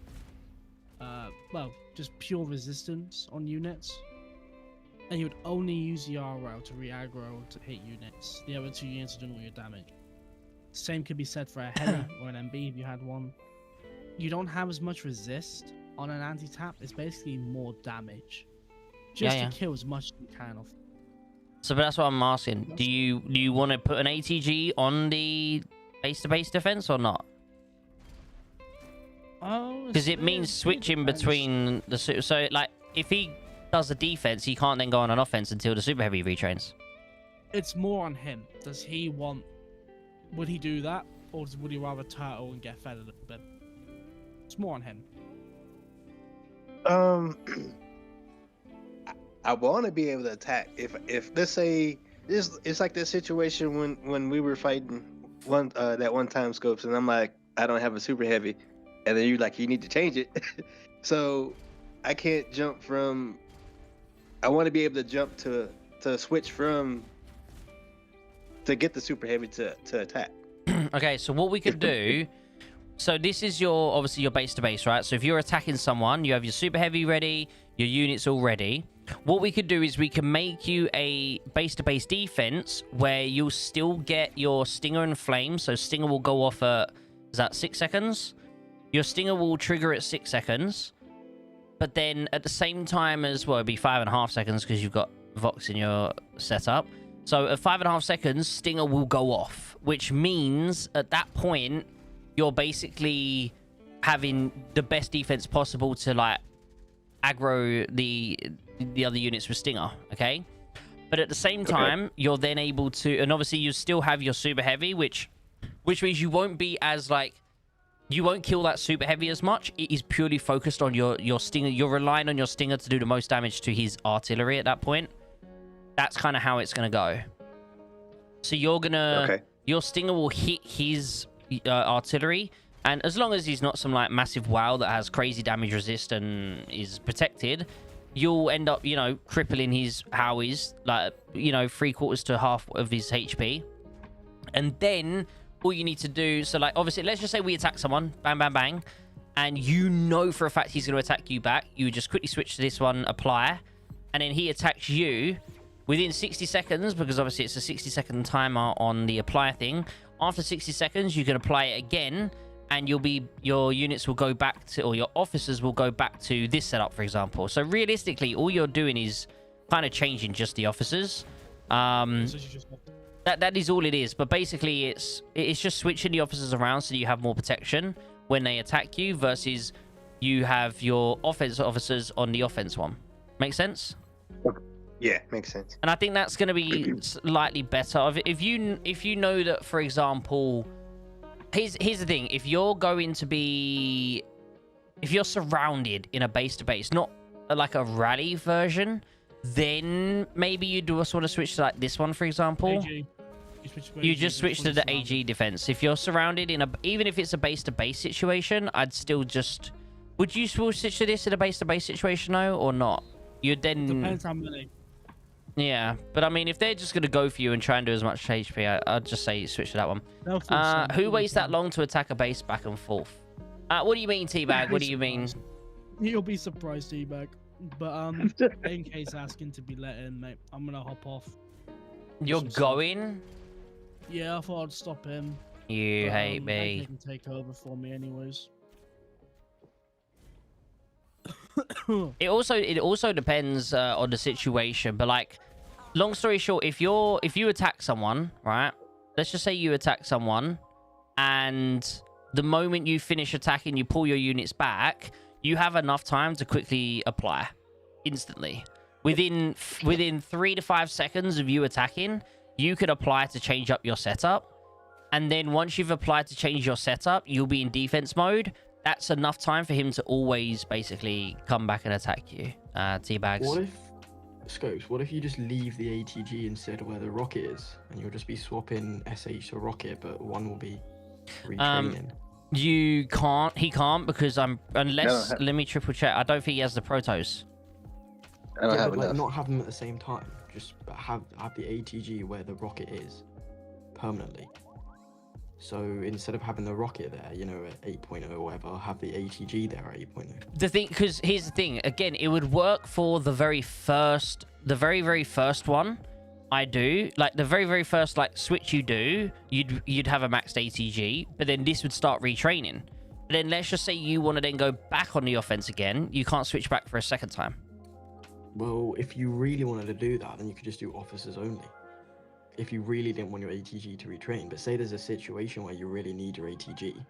just pure resistance on units. And you would only use the RL to re-aggro to hit units. The other 2 units are doing all your damage. Same could be said for a Heli or an MB if you had one. You don't have as much resist on an anti-tap. It's basically more damage. Just to kill as much as you can off. So that's what I'm asking. Do you want to put an ATG on the base-to-base defense or not? Oh, because it means switching between the... So, like, if he does a defense, he can't then go on an offense until the Super Heavy retrains. It's more on him. Does he want... Would he do that? Or would he rather turtle and get fed a little bit? It's more on him. I want to be able to attack. If let's say it's like this situation when we were fighting that one time scopes, and I'm like, I don't have a super heavy, and then you're like, you need to change it. So I can't jump from. I want to be able to jump to switch from to get the super heavy to attack. Okay, so what we could do. So this is obviously your base to base, right? So if you're attacking someone, you have your super heavy ready, your units all ready. What we could do is we can make you a base-to-base defense where you'll still get your Stinger and Flame. So Stinger will go off at, is that 6 seconds? Your Stinger will trigger at 6 seconds. But then at the same time as, well, it'd be 5.5 seconds because you've got Vox in your setup. So at 5.5 seconds, Stinger will go off, which means at that point, you're basically having the best defense possible to, like, aggro the other units with Stinger, okay? But at the same time, you're then able to, and obviously you still have your super heavy, which means you won't be as, like, you won't kill that super heavy as much. It is purely focused on your Stinger. You're relying on your Stinger to do the most damage to his artillery at that point. That's kind of how it's going to go. So you're going to, your Stinger will hit his artillery, and as long as he's not some, like, massive wow that has crazy damage resist and is protected, you'll end up, you know, crippling his Howies, like, you know, 3/4 to half of his HP. And then all you need to do, so, like, obviously, let's just say we attack someone, bang, bang, bang, and you know for a fact he's going to attack you back. You just quickly switch to this one, apply, and then he attacks you within 60 seconds, because obviously it's a 60-second timer on the apply thing. After 60 seconds, you can apply it again, and your units will go back to, or your officers will go back to this setup, for example. So realistically, all you're doing is kind of changing just the officers. That is all it is. But basically, it's just switching the officers around so you have more protection when they attack you, versus you have your offense officers on the offense one. Make sense? Yeah, makes sense. And I think that's going to be slightly better. If you know that, for example, here's the thing: if you're surrounded in a base-to-base, not like a rally version, then maybe you do also want to switch to, like, this one, for example. AG. You just switch to the AG defense. If you're surrounded in even if it's a base-to-base situation, I'd still just. Would you switch to this in a base-to-base situation, though, or not? You'd then. Depends how many. Yeah, but I mean, if they're just going to go for you and try and do as much HP, I'd just say switch to that one. Who waits that long to attack a base back and forth? What do you mean, Teabag? What do you mean? You'll be surprised, Teabag. But in case asking to be let in, mate, I'm gonna hop off. You're going? Yeah, I thought I'd stop him. You hate me. He can take over for me, anyways. It also depends on the situation, but, like, long story short, if you attack someone, right? Let's just say you attack someone, and the moment you finish attacking, you pull your units back. You have enough time to quickly apply, instantly. Within 3 to 5 seconds of you attacking, you could apply to change up your setup, and then once you've applied to change your setup, you'll be in defense mode. That's enough time for him to always basically come back and attack you. Teabags. What if, Scopes, what if you just leave the ATG instead of where the rocket is, and you'll just be swapping SH to rocket, but one will be retraining? You can't. He can't, because unless let me triple check. I don't think he has the protos. I don't have but, like, enough. not have them at the same time. Just have the ATG where the rocket is permanently. So instead of having the rocket there, you know, at 8.0 or whatever, have the ATG there at 8.0. The thing, because here's the thing. Again, it would work for the very very first one. I do, like, the very first, like, switch you do, you'd have a maxed ATG, but then this would start retraining. But then let's just say you want to then go back on the offense again. You can't switch back for a second time. Well, if you really wanted to do that, then you could just do officers only. If you really didn't want your ATG to retrain, but say there's a situation where you really need your ATG,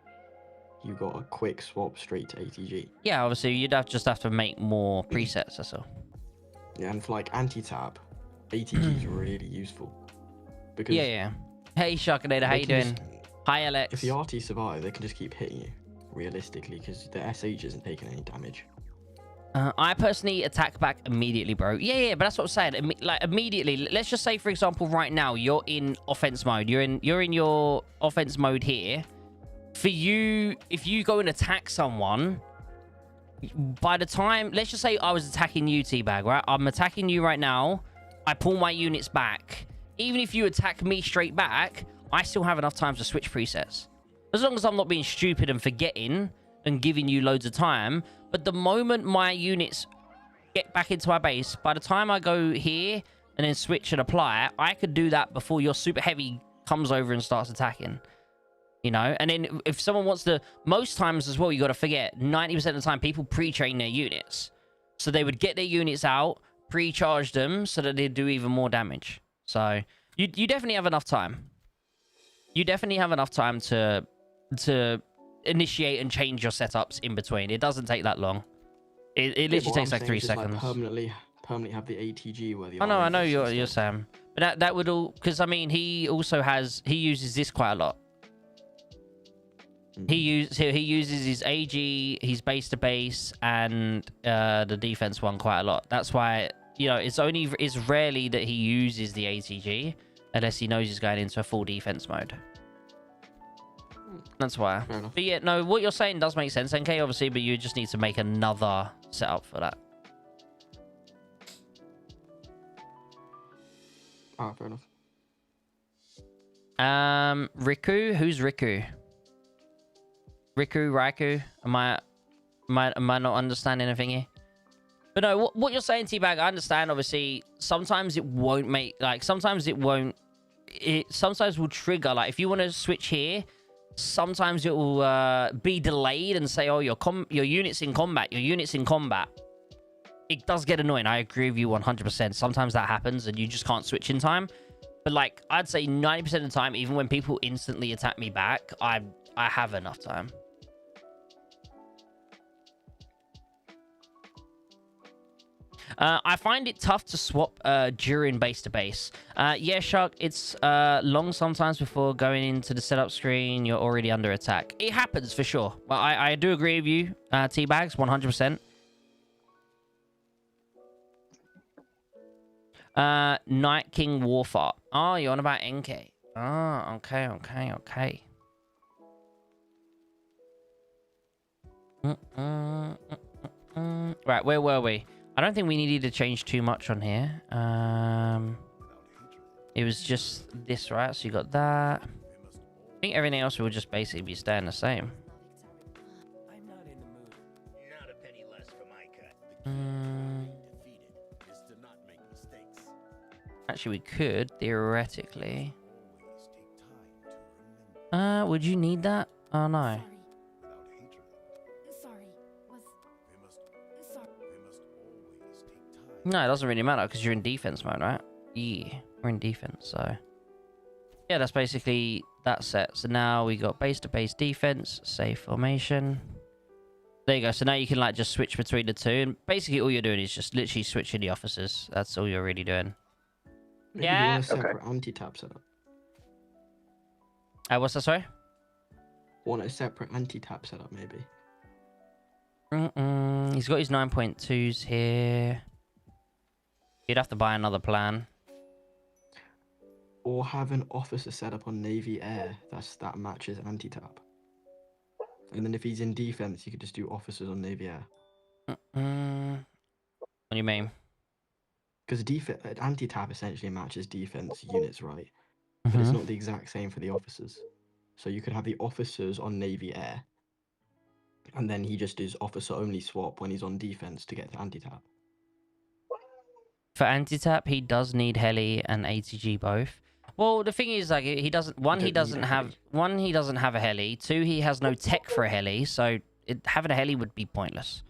you got a quick swap straight to ATG. Yeah, obviously you'd just have to make more presets or so. Yeah, and for, like, anti-tab, ATG is really useful. Because yeah. Hey, Sharkinator, how you doing? Hi, Alex. If the RT survive, they can just keep hitting you, realistically, because the SH isn't taking any damage. I personally attack back immediately, bro. Yeah, but that's what I'm saying. Like, immediately. Let's just say, for example, right now you're in offense mode. You're in your offense mode here. For you, if you go and attack someone, by the time, let's just say I was attacking you, Teabag, right? I'm attacking you right now. I pull my units back. Even if you attack me straight back, I still have enough time to switch presets. As long as I'm not being stupid and forgetting and giving you loads of time. But the moment my units get back into my base. By the time I go here and then switch and apply, I could do that before your super heavy comes over and starts attacking. You know, and then if someone wants to, most times as well, you got to forget, 90% of the time, people pre-train their units. So they would get their units out, pre-charge them, so that they'd do even more damage. So you definitely have enough time. You definitely have enough time to initiate and change your setups in between. It doesn't take that long. It literally takes like 3 seconds. Like permanently have the ATG where the. I know you're Sam, but that would all, because I mean he uses this quite a lot. He uses his AG, his base to base, and the defense one quite a lot. That's why, you know, it's rarely that he uses the ATG unless he knows he's going into a full defense mode. That's why. But yeah, no, what you're saying does make sense, NK, obviously, but you just need to make another setup for that. Fair enough. Riku, who's Riku? Raikou, am I not understanding anything here? But no, what you're saying, T-Bag, I understand. Obviously, sometimes it won't make, like, sometimes it won't. It sometimes will trigger, like, if you want to switch here, sometimes it will be delayed and say, oh, your unit's in combat. Your unit's in combat. It does get annoying. I agree with you 100%. Sometimes that happens and you just can't switch in time. But like, I'd say 90% of the time, even when people instantly attack me back, I have enough time. I find it tough to swap during base to base. Yeah, Shark, it's long sometimes before going into the setup screen. You're already under attack. It happens for sure. But I do agree with you, T-Bags, 100%. Night King Warpath. Oh, you're on about NK. Oh, okay. Right, where were we? I don't think we needed to change too much on here. It was just this, right? So you got that. I think everything else will just basically be staying the same. I'm not in the mood. Not a penny less for my cut. Actually, we could theoretically. Would you need that? Oh no. No, it doesn't really matter because you're in defense mode, right? Yeah, we're in defense, so yeah, that's basically that set. So now we got base to base defense, safe formation. There you go. So now you can like just switch between the two, and basically all you're doing is just literally switching the officers. That's all you're really doing. Maybe Yeah. You want a separate anti-tap setup. What's that? Sorry. Want a separate anti-tap setup, maybe. He's got his 9.2s here. You'd have to buy another plan. Or have an officer set up on Navy Air that matches anti-tap. And then if he's in defense, you could just do officers on Navy Air. What do you mean? Because anti-tap essentially matches defense units, right? But it's not the exact same for the officers. So you could have the officers on Navy Air, and then he just does officer-only swap when he's on defense to get to anti-tap. For anti-tap, he does need heli and ATG both. Well, the thing is, like, he doesn't have a heli. 2, he has no tech for a heli, so having a heli would be pointless.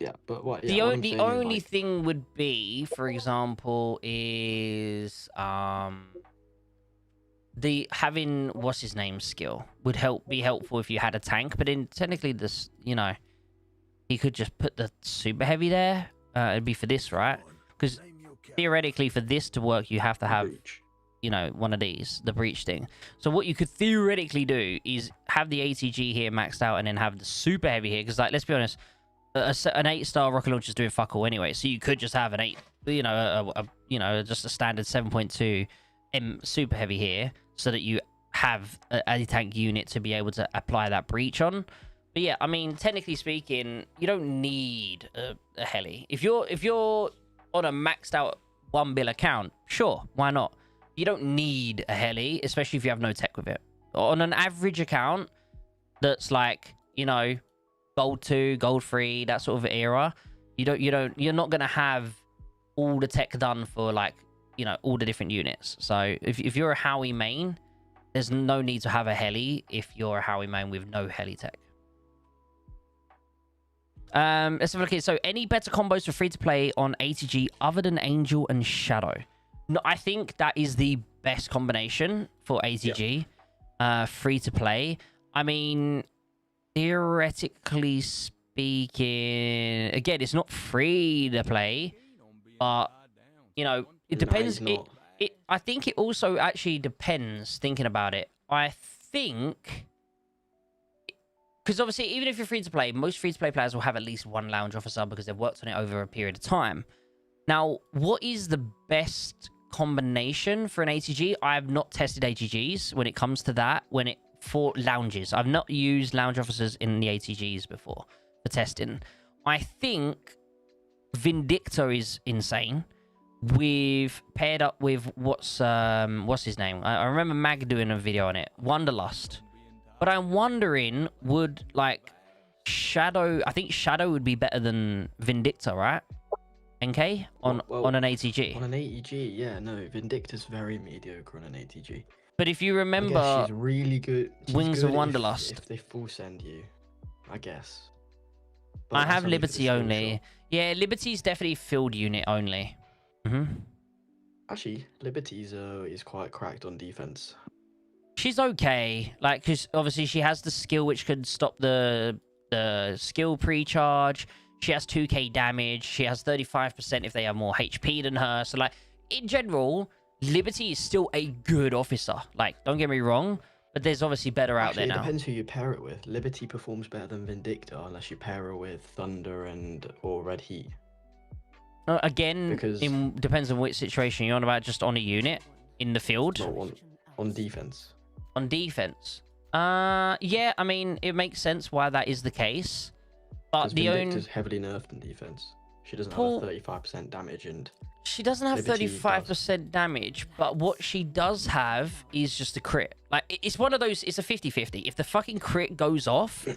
Yeah, but what? The Yeah, only thing would be, for example, is the having what's his name skill would be helpful if you had a tank. But then technically, this, you know, he could just put the super heavy there. It'd be for this, right? Because theoretically, for this to work, you have to have, you know, one of these, the breach thing. So what you could theoretically do is have the ATG here maxed out and then have the super heavy here. Because, like, let's be honest, an 8-star rocket launcher is doing fuck all anyway. So you could just have an 8, you know, just a standard 7.2 super heavy here, so that you have an anti-tank unit to be able to apply that breach on. But yeah, I mean, technically speaking, you don't need a heli. If you're on a maxed out 1 bill account, sure, why not? You don't need a heli, especially if you have no tech with it. On an average account that's like, you know, gold 2, gold 3, that sort of era, You're not gonna have all the tech done for like, you know, all the different units. So if you're a Howie main, there's no need to have a heli if you're a Howie main with no heli tech. Let's have a look here. So any better combos for free to play on ATG other than Angel and Shadow? No, I think that is the best combination for ATG. Free to play. I mean, theoretically speaking, again, it's not free to play, but you know, it depends. I think it also actually depends, thinking about it. I think, because obviously, even if you're free to play, most free to play players will have at least one lounge officer because they've worked on it over a period of time. Now, what is the best combination for an ATG? I have not tested ATGs when it comes to that. For lounges, I've not used lounge officers in the ATGs before for testing. I think Vindicta is insane. We've paired up with what's his name? I remember Mag doing a video on it, Wanderlust. But I'm wondering, would like Shadow? I think Shadow would be better than Vindicta, right? NK on an ATG. On an ATG, yeah, no, Vindicta's very mediocre on an ATG. But if you remember, she's really good. She's Wings good of Wanderlust. If they full send you, I guess. But I have Liberty only. Yeah, Liberty's definitely field unit only. Actually, Liberty's is quite cracked on defense. She's okay, like, because obviously she has the skill which could stop the skill pre-charge. She has 2k damage. She has 35% if they have more HP than her. So, like, in general, Liberty is still a good officer. Like, don't get me wrong, but there's obviously better out there now. It depends who you pair it with. Liberty performs better than Vindicta unless you pair her with Thunder or Red Heat. Again, it depends on which situation you're on about. Just on a unit in the field. No, on defense. On defense. Yeah, I mean, it makes sense why that is the case. But Vindicta's heavily nerfed in defense. She doesn't have a 35% damage, and she doesn't have 35% damage, but what she does have is just a crit. Like, it's one of those, it's a 50-50. If the fucking crit goes off,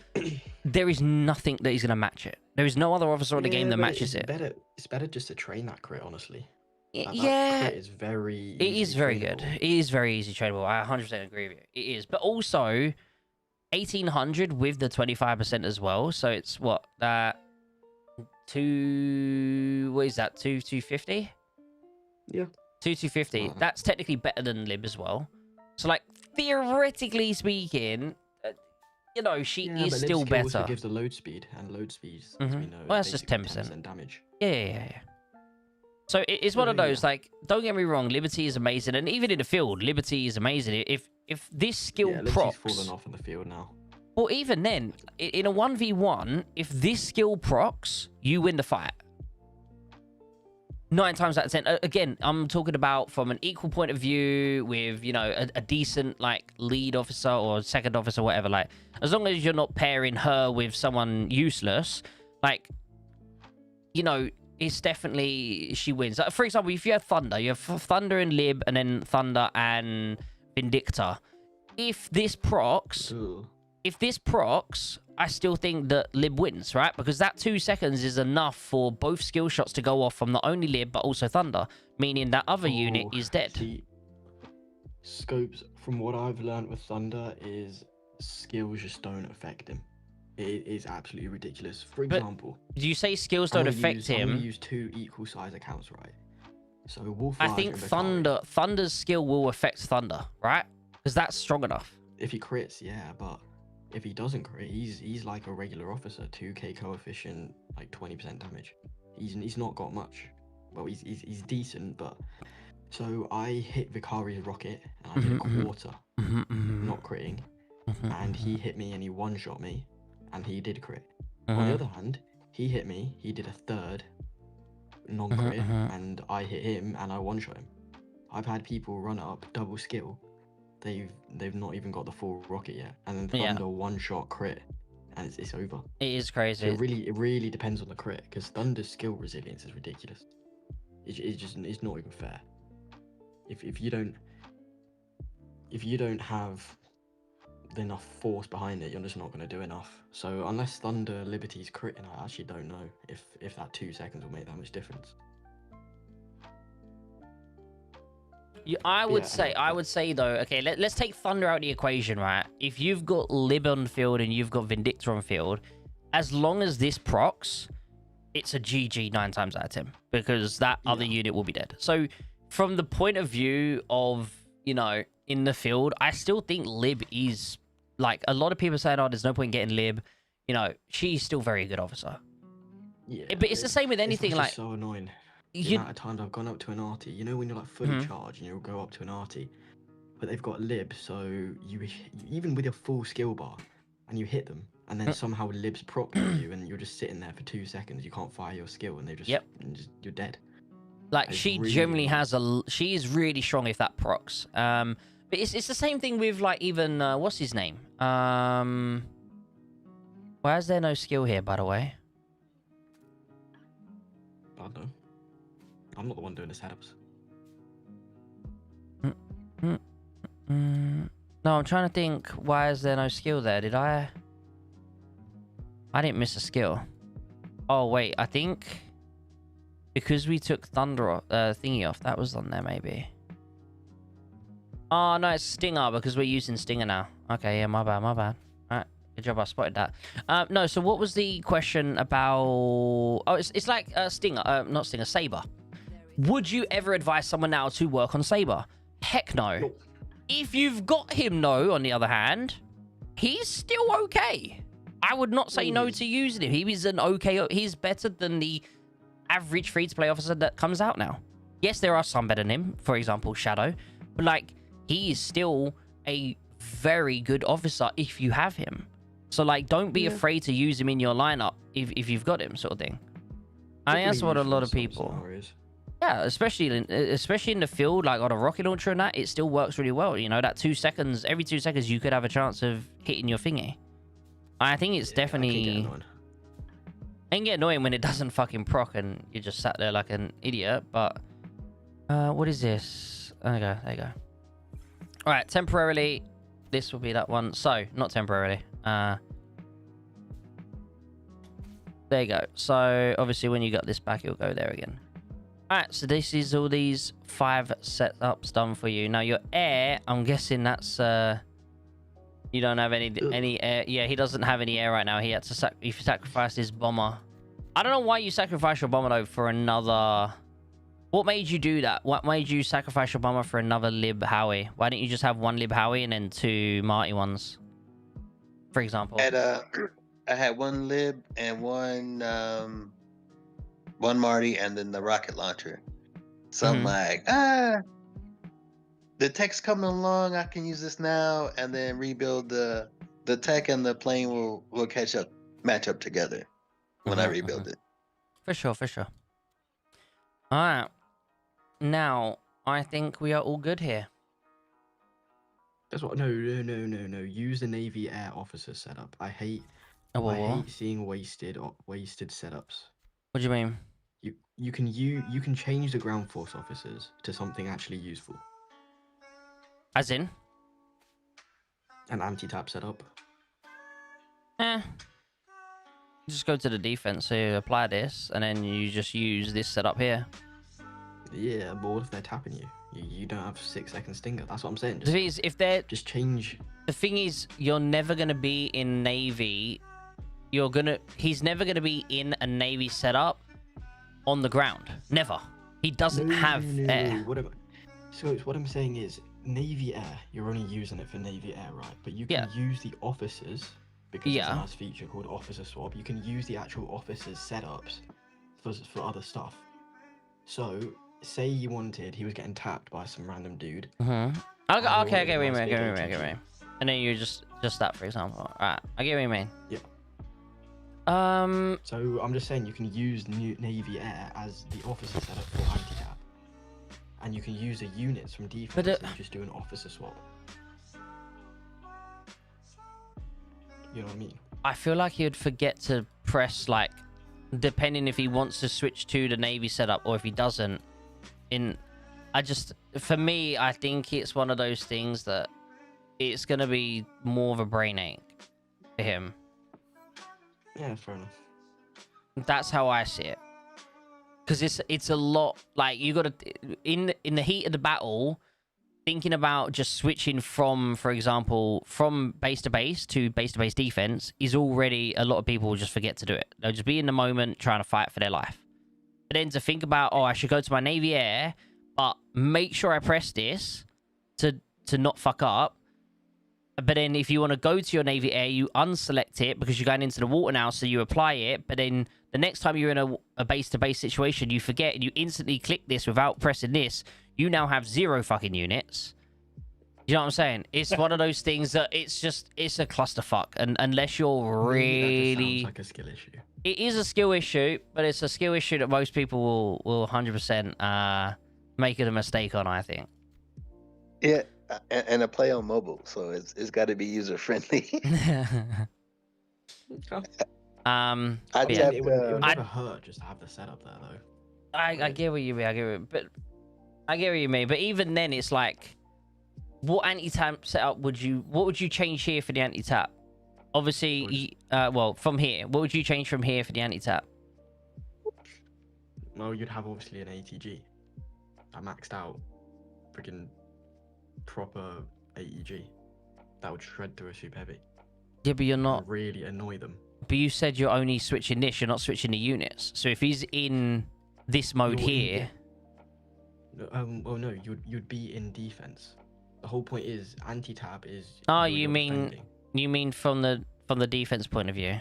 there is nothing that is going to match it. There is no other officer in the game that matches it. It's better just to train that crit, honestly. Yeah. That crit is very It is very good. It is very easy trainable. I 100% agree with you. It is. But also, 1800 with the 25% as well. So it's what? What is that? 250? Yeah. 250. That's technically better than Lib as well. So, like, theoretically speaking, you know, she is still better. Also gives the load speed, and load speed, as we know, well, that's just 10% damage. Yeah. So it's one of those, like, don't get me wrong, Liberty is amazing, and even in the field, Liberty is amazing. If this skill procs, Liberty's fallen off in the field now. Well, even then, in a 1v1, if this skill procs, you win the fight. 9 times out of 10. Again, I'm talking about from an equal point of view with, you know, a decent, like, lead officer or second officer, whatever. Like, as long as you're not pairing her with someone useless, like, you know, it's definitely, she wins. Like, for example, if you have Thunder, you have Thunder and Lib, and then Thunder and Vindicta. If this procs, I still think that Lib wins, right? Because that 2 seconds is enough for both skill shots to go off from not only Lib, but also Thunder, meaning that other unit is dead. See, Scopes, from what I've learned with Thunder, is skills just don't affect him. It is absolutely ridiculous. For example, do you say skills don't affect him? I'm gonna use 2 equal size accounts, right? So Wolf. I think Thunder's skill will affect Thunder, right? Because that's strong enough. If he crits, yeah, but if he doesn't crit, he's like a regular officer, 2k coefficient, like 20% damage. He's not got much. Well, he's decent, but so I hit Vicari's rocket and I did a quarter, not critting, and he hit me and he one-shot me, and he did crit. On the other hand, he hit me, he did a third non-crit, and I hit him and I one-shot him. I've had people run up double skill. They've not even got the full rocket yet, and then Thunder one-shot crit, and it's over. It is crazy. So it really depends on the crit, because Thunder's skill resilience is ridiculous. It's not even fair. If you don't have enough force behind it, you're just not going to do enough. So unless Thunder Liberty's critting, I actually don't know if that 2 seconds will make that much difference. I would say though, okay, let's take Thunder out of the equation, right? If you've got Lib on field and you've got Vindicta on field, as long as this procs, it's a GG 9 times out of 10, because that other unit will be dead. So from the point of view of, you know, in the field, I still think Lib is, like, a lot of people saying, oh, there's no point getting Lib. You know, she's still very good officer. Yeah, but it's the same with anything. It's like, so annoying. The amount of times I've gone up to an arty, you know, when you're like fully charged and you'll go up to an arty, but they've got Lib, so you even with your full skill bar, and you hit them, and then somehow Lib's proc you, and you're just sitting there for 2 seconds, you can't fire your skill, and they just, you're dead. Like, she really generally has she is really strong if that procs. But it's the same thing with, like, even what's his name? Why is there no skill here, by the way? I don't know. I'm not the one doing the setups. No, I'm trying to think. Why is there no skill there? Did I didn't miss a skill. Oh wait, I think because we took Thunder thingy off, that was on there maybe. Oh no, it's Stinger because we're using Stinger now. Okay, yeah, my bad. Alright, good job, I spotted that. No, so what was the question about? Oh, it's like Stinger, not Stinger, Saber. Would you ever advise someone now to work on Saber? Heck no. Nope. If you've got him, no, on the other hand, he's still okay. I would not say no to using him. He was an okay... He's better than the average free-to-play officer that comes out now. Yes, there are some better than him. For example, Shadow. But, like, he is still a very good officer if you have him. So, like, don't be afraid to use him in your lineup if you've got him, sort of thing. I think that's what a lot of people... Yeah, especially in the field, like on a rocket launcher and that, it still works really well. You know, that 2 seconds, every 2 seconds, you could have a chance of hitting your thingy. I think it's definitely... It can get annoying when it doesn't fucking proc and you just sat there like an idiot, but... what is this? Okay, there you go. Alright, temporarily, this will be that one. So, not temporarily. There you go. So, obviously, when you got this back, it'll go there again. Alright, so this is all these 5 setups done for you. Now, your air, I'm guessing that's... You don't have any air. Yeah, he doesn't have any air right now. He had to he sacrificed his bomber. I don't know why you sacrificed your bomber, though, for another... What made you do that? What made you sacrifice your bomber for another Lib Howie? Why didn't you just have 1 Lib Howie and then 2 Marty ones? For example. I had 1 Lib and 1 Marty and then the rocket launcher. So I'm like, the tech's coming along, I can use this now and then rebuild the tech and the plane will match up together when I rebuild it. For sure. Alright. Now, I think we are all good here. That's what. No. Use the Navy Air Officer setup. I hate seeing wasted setups. What do you mean? You can change the ground force officers to something actually useful. As in? An anti-tap setup. Just go to the defense, so you apply this, and then you just use this setup here. Yeah, but what if they're tapping you? You don't have 6 second stinger. That's what I'm saying. The thing is, if they're... Just change... The thing is, you're never going to be in Navy. He's never going to be in a Navy setup on the ground. Never. He doesn't have air. Whatever. So what I'm saying is, Navy Air, you're only using it for Navy Air, right? But you can use the officers, because there's a nice feature called Officer Swap. You can use the actual officers' setups for other stuff. So, say you wanted, he was getting tapped by some random dude. Okay, I get what you mean. And then you just that, for example. Alright, I get what you mean. Yeah. So, I'm just saying you can use Navy Air as the officer setup for anti-tap. And you can use the units from defense and just do an officer swap. You know what I mean? I feel like he'd forget to press, like, depending if he wants to switch to the Navy setup or if he doesn't. For me, I think it's one of those things that it's gonna be more of a brain ache for him. Yeah, fair enough. That's how I see it. Because it's a lot. Like, you gotta in the heat of the battle, thinking about just switching from, for example, from base to base defense is already, a lot of people will just forget to do it. They'll just be in the moment trying to fight for their life. But then to think about, oh, I should go to my Navy Air, but make sure I press this to not fuck up. But then if you want to go to your Navy Air, you unselect it because you're going into the water now, so you apply it. But then the next time you're in a base-to-base situation, you forget and you instantly click this without pressing this. You now have 0 fucking units. You know what I'm saying? It's one of those things that it's a clusterfuck. And unless you're really... That just sounds like a skill issue. It is a skill issue, but it's a skill issue that most people will 100% make it a mistake on, I think. Yeah, and I play on mobile, so it's got to be user friendly. I I yeah. tapped, It would I- never hurt just to have the setup there, though. I get what you mean. I get what you mean. But even then, it's like, what anti-tap setup would you change here for the anti-tap? Obviously, well, from here, what would you change from here for the anti-tap? Well, you'd have obviously an ATG. I maxed out freaking proper AEG. That would shred through a super heavy. Yeah, but you're It not. would really annoy them. But you said you're only switching this. You're not switching the units. So if he's in this mode You're in here, well, no, you'd be in defense. The whole point is anti-tab is. Oh, you're you mean defending. you mean from the defense point of view?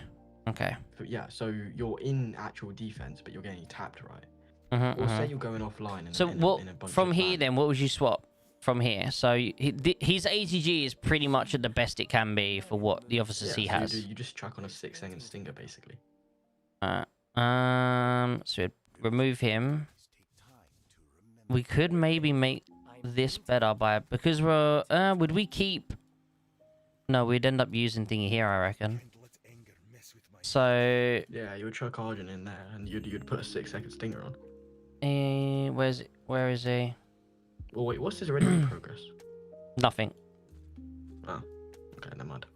Okay. Yeah, so you're in actual defense, but you're getting tapped, right? Mhm, Or mhm. say you're going offline. So what in a bunch from of here clans. then? What would you swap from here? So his ATG is pretty much at the best it can be for what the officers Yeah, he so has. you just chuck on a 6-second stinger, basically. So we'd remove him. We could maybe make this better because we're would we keep? No, we'd end up using thingy here, I reckon. So Yeah, you would chuck Argent in there, and you'd put a 6-second stinger on. where is he? Oh wait, what's his already in progress? Nothing. Oh, okay, never mind.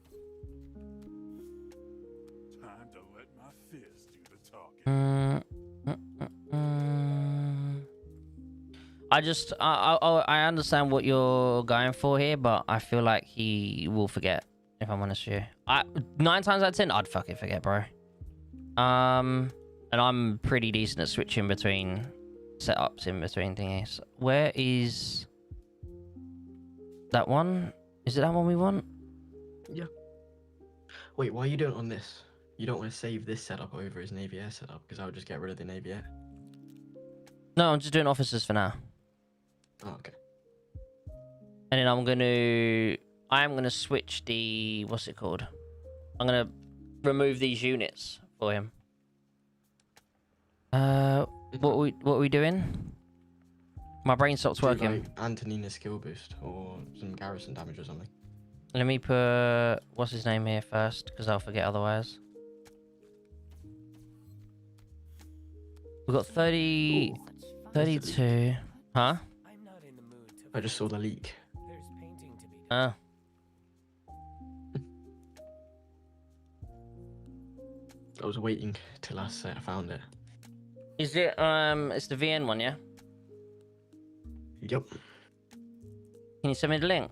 Time to let my fist do the talking. I understand what you're going for here, but I feel like he will forget. If I'm honest with you, 9 times out of 10, I'd fucking forget, bro. And I'm pretty decent at switching between setups in between thingies. Where is that one? Is it that one we want? Yeah. Wait, why are you doing it on this? You don't want to save this setup over his Navy Air setup, because I would just get rid of the Navy Air. No, I'm just doing officers for now. Oh, okay. And then I'm gonna switch the, what's it called? I'm gonna remove these units for him. What are we doing? My brain stops Do, working. like, Antonina's skill boost, or some garrison damage or something. Let me put, what's his name here first, because I'll forget otherwise. We've got 30, Ooh, 32. Huh? I'm not in the mood to. I just saw the leak. There's painting to be done. Oh. I was waiting till I found it. Is it, it's the VN one, yeah? Yep. Can you send me the link?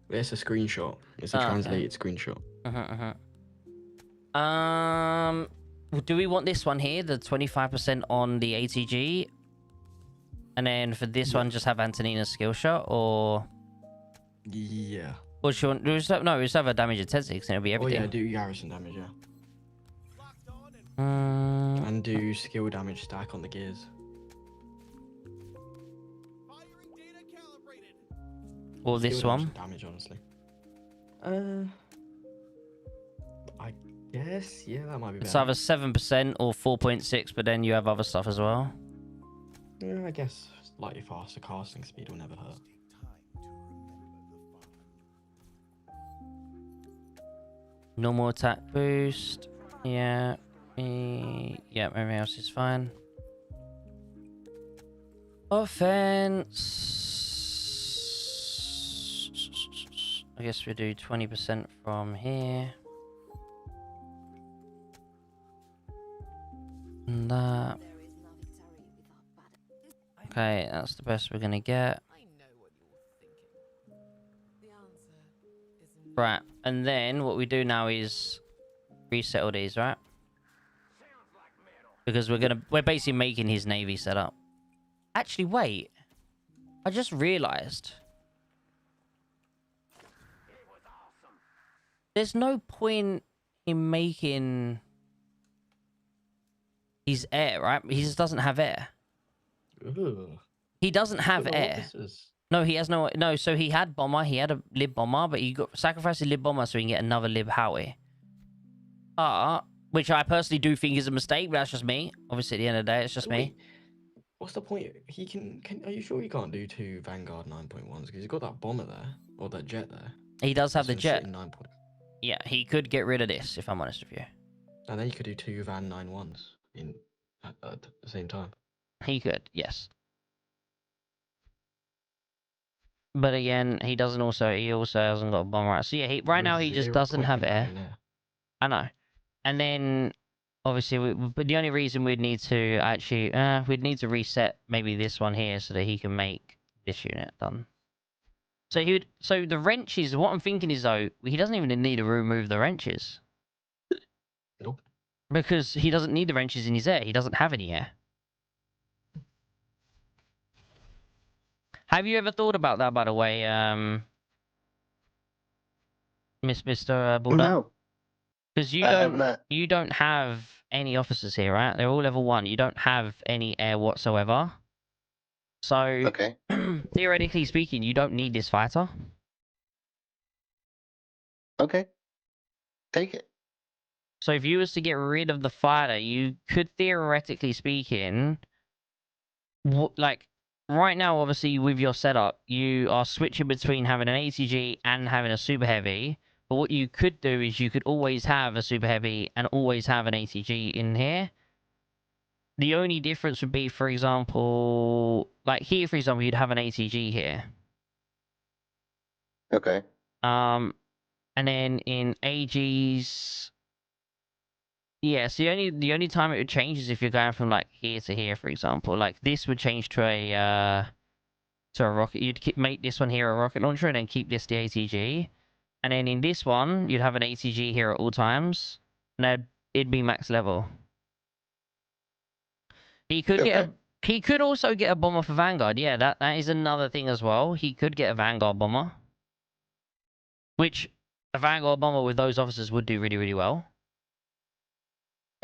It's a screenshot. It's a Okay. translated screenshot. Do we want this one here, the 25% on the ATG? And then for this one, just have Antonina's skill shot, or Yeah. what do you want? No, we just have a damage intensity, because it'll be Oh everything. yeah, do garrison damage, yeah. Mm, And do skill damage stack on the gears. or this Skill one. Damage, honestly. I guess, yeah, that might be It's better. either 7% or 4.6, but then you have other stuff as well. Yeah, I guess slightly faster casting speed will never hurt. Normal attack boost. Yeah. Yeah, everything else is fine. Offense. I guess we do 20% from here. And that. Okay, that's the best we're gonna get. Right, and then what we do now is reset all these, right? Because we're basically making his navy set up. Actually, wait. I just realized. There's no point in making his air, right? He just doesn't have air. Ugh. He doesn't have Look at the air. officers. No, he has no. So he had bomber. He had a lib bomber, but he got sacrificed a lib bomber so he can get another lib Howie. Which I personally do think is a mistake, but that's just me. Obviously, at the end of the day, it's just me. Wait, what's the point? He can. Are you sure he can't do 2 Vanguard 9.1s? Because he's got that bomber there or that jet there. He does have the That's jet. sitting 9 point. Yeah, he could get rid of this if I'm honest with you. And then you could do 2 Van 9.1s in at the same time. He could, yes. But again, he also hasn't got a bomber right. So yeah, right now he just doesn't have air. I know. And then obviously, but the only reason we'd need to actually, we'd need to reset maybe this one here so that he can make this unit done. So so the wrenches. What I'm thinking is though, he doesn't even need to remove the wrenches. Nope. Because he doesn't need the wrenches in his air. He doesn't have any air. Have you ever thought about that, by the way, Mr. Bulldog? No. Because you don't have any officers here, right? They're all level 1. You don't have any air whatsoever. So, Okay. theoretically speaking, you don't need this fighter. Okay. Take it. So if you was to get rid of the fighter, you could theoretically speaking, like right now, obviously with your setup, you are switching between having an ATG and having a super heavy. But what you could do is you could always have a super heavy and always have an ATG in here. The only difference would be, for example, like here, for example, you'd have an ATG here. Okay. And then in AGs, yeah. So the only time it would change is if you're going from like here to here, for example. Like this would change to a rocket. You'd make this one here a rocket launcher, and then keep this the ATG. And then in this one, you'd have an ATG here at all times, and it'd be max level. He could also get a bomber for Vanguard. Yeah, that is another thing as well. He could get a Vanguard bomber, which a Vanguard bomber with those officers would do really, really well.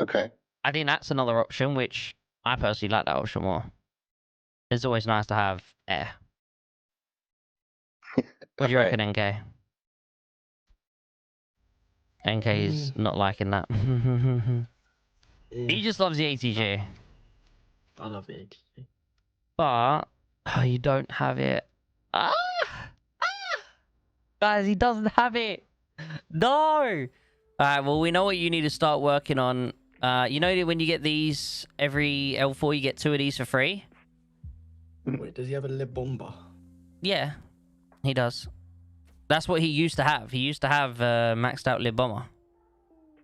Okay. I think that's another option, which I personally like that option more. It's always nice to have air. What do you reckon, NK? NK's not liking that. He just loves the ATG. I love the ATG. But you don't have it. Guys, he doesn't have it. No. Alright, well, we know what you need to start working on. You know that when you get these, every L4, you get 2 of these for free? Wait, does he have a lib bomber? Yeah, he does. That's what he used to have. He used to have maxed out lib bomber.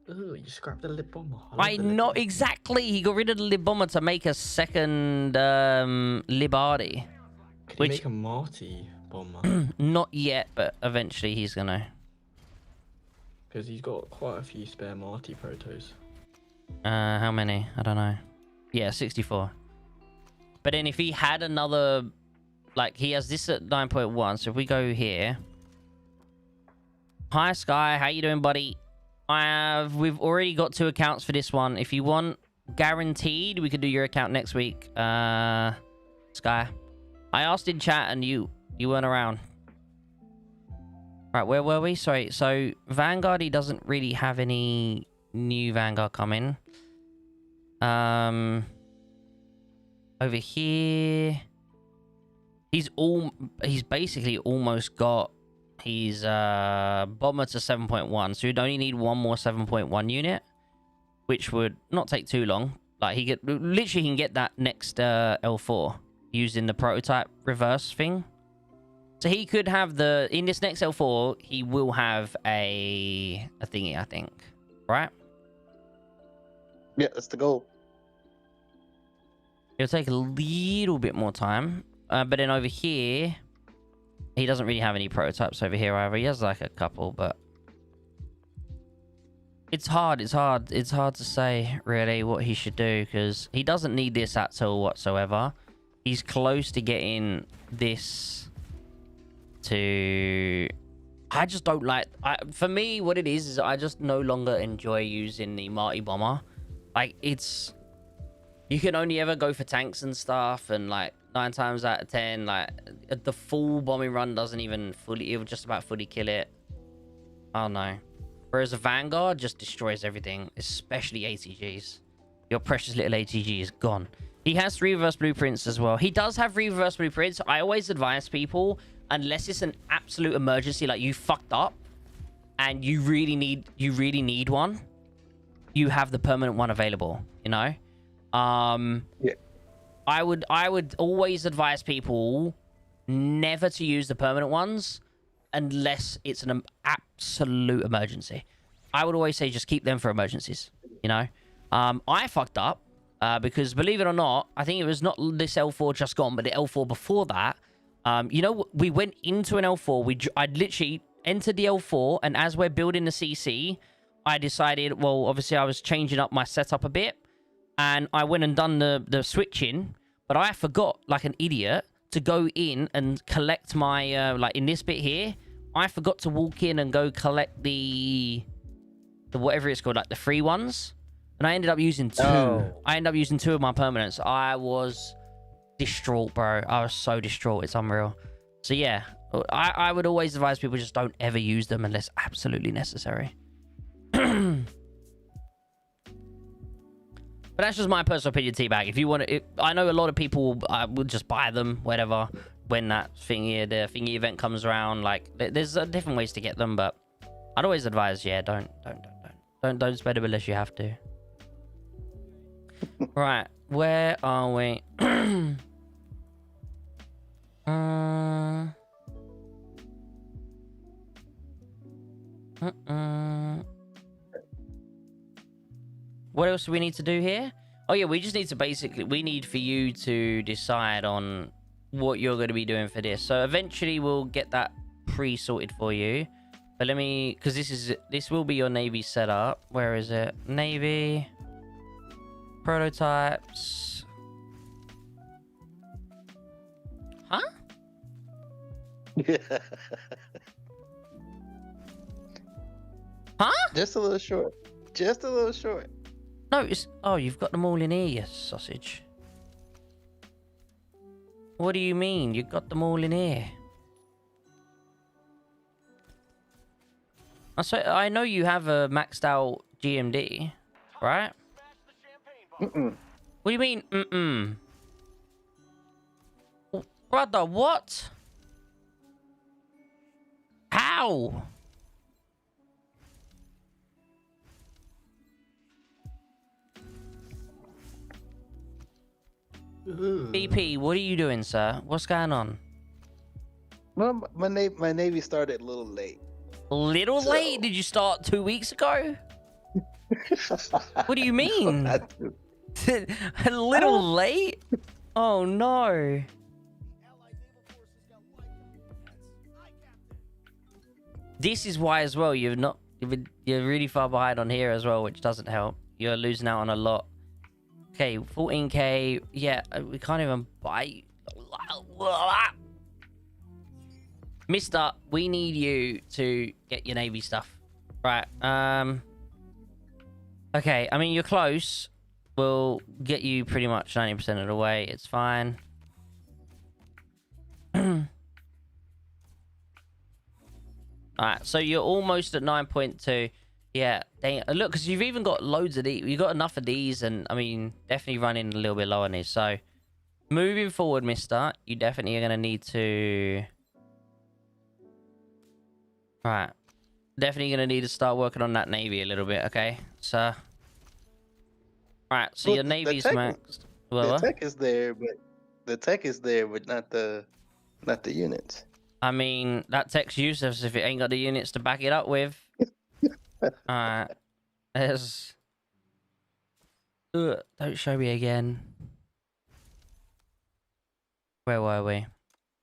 Oh, you scrapped the lib bomber. I know, exactly. He got rid of the lib bomber to make a second Libardi. Can you make a Marty bomber? Not yet, but eventually he's gonna. Because he's got quite a few spare Marty protos. How many? I don't know. Yeah, 64. But then if he had another, like he has this at 9.1. So if we go here. Hi Sky, how you doing, buddy? We've already got 2 accounts for this one. If you want guaranteed, we could do your account next week. Sky, I asked in chat and you weren't around. Right, where were we? Sorry. So Vanguard, he doesn't really have any new Vanguard coming. Over here, he's basically almost got his bomber to 7.1, so you'd only need one more 7.1 unit, which would not take too long. Like he can get that next L4 using the prototype reverse thing. So he could have in this next L4, he will have a thingy, I think. Right? Yeah, that's the goal. It'll take a little bit more time. But then over here, he doesn't really have any prototypes over here either. He has like a couple, but it's hard to say really what he should do, because he doesn't need this at all whatsoever. He's close to getting this to... I just don't like... for me, what it is I just no longer enjoy using the Marty Bomber. Like, it's... You can only ever go for tanks and stuff, and like 9 times out of 10, like the full bombing run doesn't even fully... It will just about fully kill it. I don't know. Whereas a Vanguard just destroys everything, especially ATGs. Your precious little ATG is gone. He has 3 reverse blueprints as well. He does have 3 reverse blueprints. I always advise people, unless it's an absolute emergency, like you fucked up and you really need one, you have the permanent one available, you know? Yeah. I would always advise people never to use the permanent ones unless it's an absolute emergency. I would always say just keep them for emergencies, you know? I fucked up because, believe it or not, I think it was not this L4 just gone, but the L4 before that. You know, we went into an L4. I literally entered the L4, and as we're building the CC, I decided, well, obviously I was changing up my setup a bit, and I went and done the switching, but I forgot, like an idiot, to go in and collect my, like in this bit here, I forgot to walk in and go collect the whatever it's called, like the free ones. And I ended up using 2. Oh. I ended up using 2 of my permanents. I was distraught, bro. I was so distraught. It's unreal. So yeah, I would always advise people just don't ever use them unless absolutely necessary. But that's just my personal opinion, Teabag. If you want to... I know a lot of people will just buy them, whatever, when that thingy, the thingy event comes around. Like, there's different ways to get them, but I'd always advise, yeah, don't spend them unless you have to. Right, where are we? What else do we need to do here? Oh yeah, we just need to we need for you to decide on what you're going to be doing for this. So eventually we'll get that pre-sorted for you. But let me, because this will be your Navy setup. Where is it? Navy. Prototypes. Huh? Huh? Just a little short. Just a little short. No, it's... Oh, you've got them all in here, you sausage. What do you mean? You got them all in here. I know you have a maxed out GMD, right? Mm-mm. What do you mean, mm-mm? Brother, what? How? BP, what are you doing, sir? What's going on? Well, my Navy started a little late. Little late? Did you start 2 weeks ago? What do you mean? A little late? Oh no. This is why as well you're really far behind on here as well, which doesn't help. You're losing out on a lot. Okay, 14k. Yeah, we can't even buy. Mister, we need you to get your Navy stuff. Right. Okay, I mean, you're close. We'll get you pretty much 90% of the way. It's fine. Alright, so you're almost at 9.2. Yeah, dang it. Look, because you've even got loads of these. You've got enough of these, and, I mean, definitely running a little bit low on these. So, moving forward, mister, you definitely are going to need to... Right. Definitely going to need to start working on that Navy a little bit, okay? So... Right, so your Navy's maxed. The tech is there, but not the units. I mean, that tech's useless if it ain't got the units to back it up with. Alright. There's... Ugh, don't show me again. Where were we?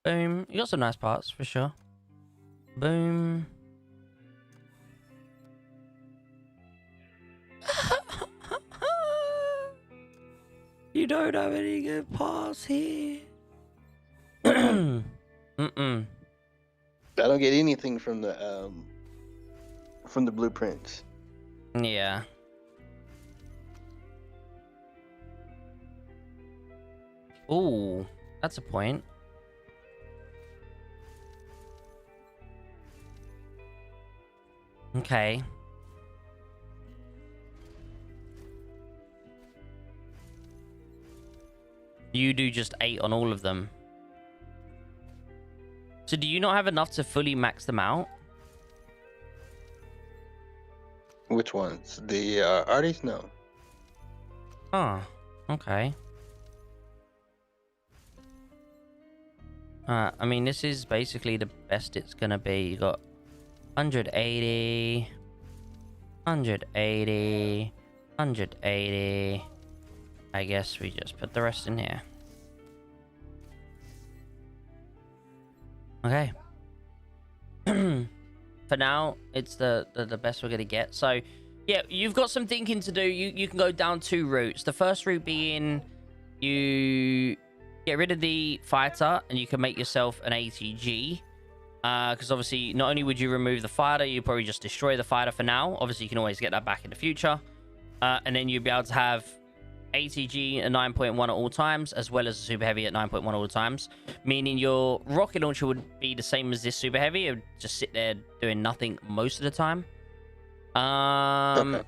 Boom. You got some nice parts, for sure. Boom. You don't have any good parts here. Mm-mm. I don't get anything from the blueprints. Yeah. Ooh, that's a point. Okay. You do just 8 on all of them. So do you not have enough to fully max them out? Which ones? The artists? No. Oh, okay. I mean, this is basically the best it's gonna be. You got 180, 180, 180. I guess we just put the rest in here. Okay. For now, it's the best we're gonna get. So, yeah, you've got some thinking to do. You can go down 2 routes. The first route being you get rid of the fighter and you can make yourself an ATG. Because obviously, not only would you remove the fighter, you probably just destroy the fighter for now. Obviously, you can always get that back in the future. And then you'll be able to have ATG at 9.1 at all times, as well as a Super Heavy at 9.1 all times. Meaning your rocket launcher would be the same as this Super Heavy. It would just sit there doing nothing most of the time. Okay.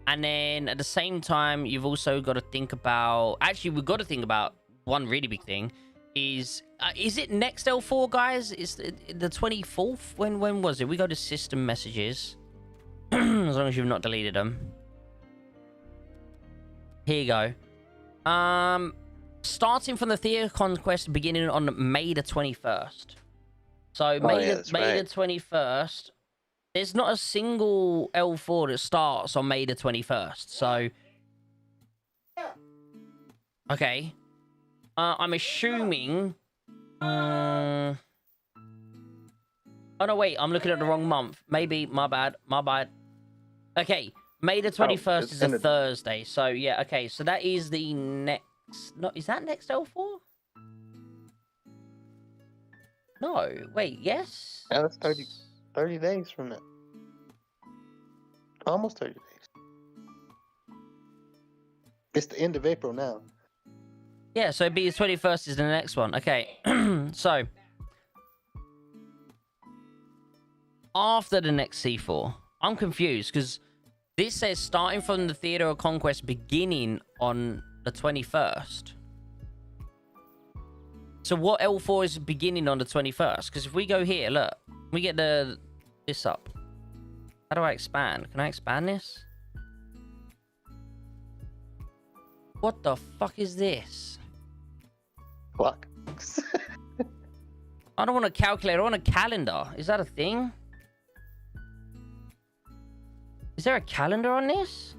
And then at the same time, you've also got to think about... Actually, we've got to think about one really big thing. Is it next L4, guys? Is the 24th? When was it? We go to system messages. As long as you've not deleted them. Here you go. Starting from the Theater Conquest beginning on May the 21st. So May the 21st. There's not a single L4 that starts on May the 21st. So okay. I'm assuming... Oh, no, wait. I'm looking at the wrong month. Maybe. My bad. My bad. Okay. May the 21st is a Thursday. So, yeah. Okay. So, that is the next... No, is that next L4? No. Wait. Yes? Yeah, that's 30 days from now. Almost 30 days. It's the end of April now. Yeah, so it'd be the 21st is the next one. Okay, so after the next C4, I'm confused because this says starting from the Theater of Conquest beginning on the 21st. So what L4 is beginning on the 21st? Because if we go here, look, we get this up. How do I expand? Can I expand this? What the fuck is this? Fuck. I don't want a calculator. I want a calendar. Is that a thing? Is there a calendar on this?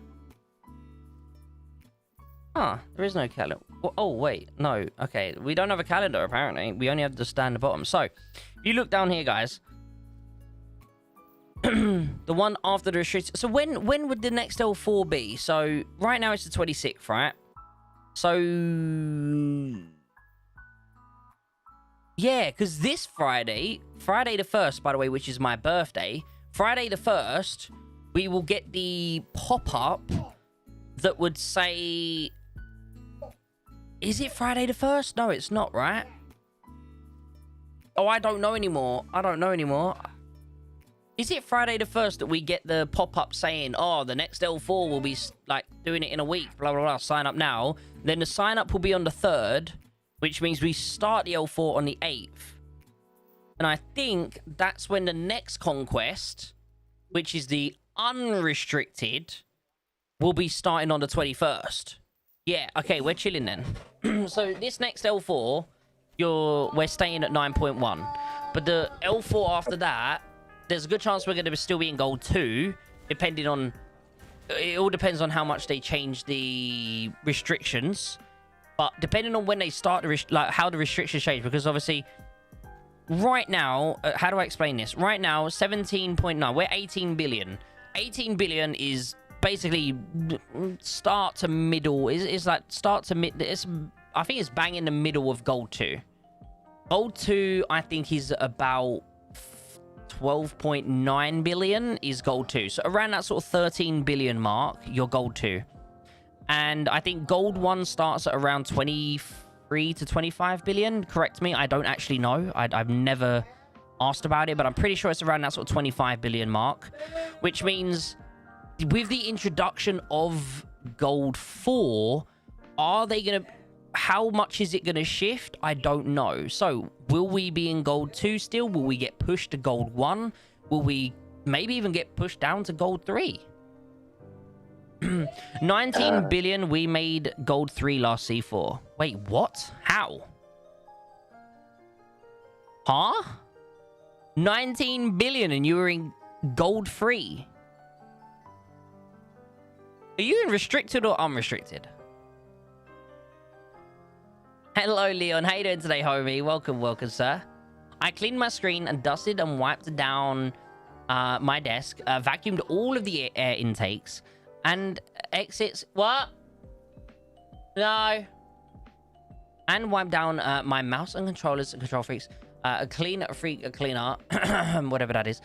Huh. There is no calendar. Oh, wait. No. Okay. We don't have a calendar, apparently. We only have the standard bottom. So, if you look down here, guys. The one after the restricted... So, when would the next L4 be? So, right now it's the 26th, right? So... Yeah, because this Friday the 1st, by the way, which is my birthday, Friday the 1st, we will get the pop-up that would say... Is it Friday the 1st? No, it's not, right? Oh, I don't know anymore. Is it Friday the 1st that we get the pop-up saying, oh, the next L4 will be, like, doing it in a week, blah, blah, blah, sign up now. Then the sign-up will be on the 3rd. Which means we start the L4 on the 8th. And I think that's when the next conquest, which is the unrestricted, will be starting on the 21st. Yeah, okay, we're chilling then. So this next L4, we're staying at 9.1. But the L4 after that, there's a good chance we're going to still be in gold 2, depending on... It all depends on how much they change the restrictions. But depending on when they start, how the restrictions change. Because obviously, right now... how do I explain this? Right now, 17.9. We're 18 billion. 18 billion is basically start to middle. It's like start to mid... I think it's bang in the middle of gold 2. Gold 2, I think, is about 12.9 billion is gold 2. So around that sort of 13 billion mark, you're gold 2. And I think gold 1 starts at around 23 to 25 billion. Correct me, I don't actually know. I've never asked about it, but I'm pretty sure it's around that sort of 25 billion mark. Which means with the introduction of gold 4, are they going to... How much is it going to shift? I don't know. So, will we be in gold 2 still? Will we get pushed to gold 1? Will we maybe even get pushed down to gold 3? 19 billion, we made gold 3 last C4. Wait, what? How? Huh? 19 billion and you were in gold 3. Are you in restricted or unrestricted? Hello, Leon. How you doing today, homie? Welcome, welcome, sir. I cleaned my screen and dusted and wiped down my desk, vacuumed all of the air intakes, and exits... What? No. And wiped down my mouse and controllers and control freaks. A cleaner, whatever that is,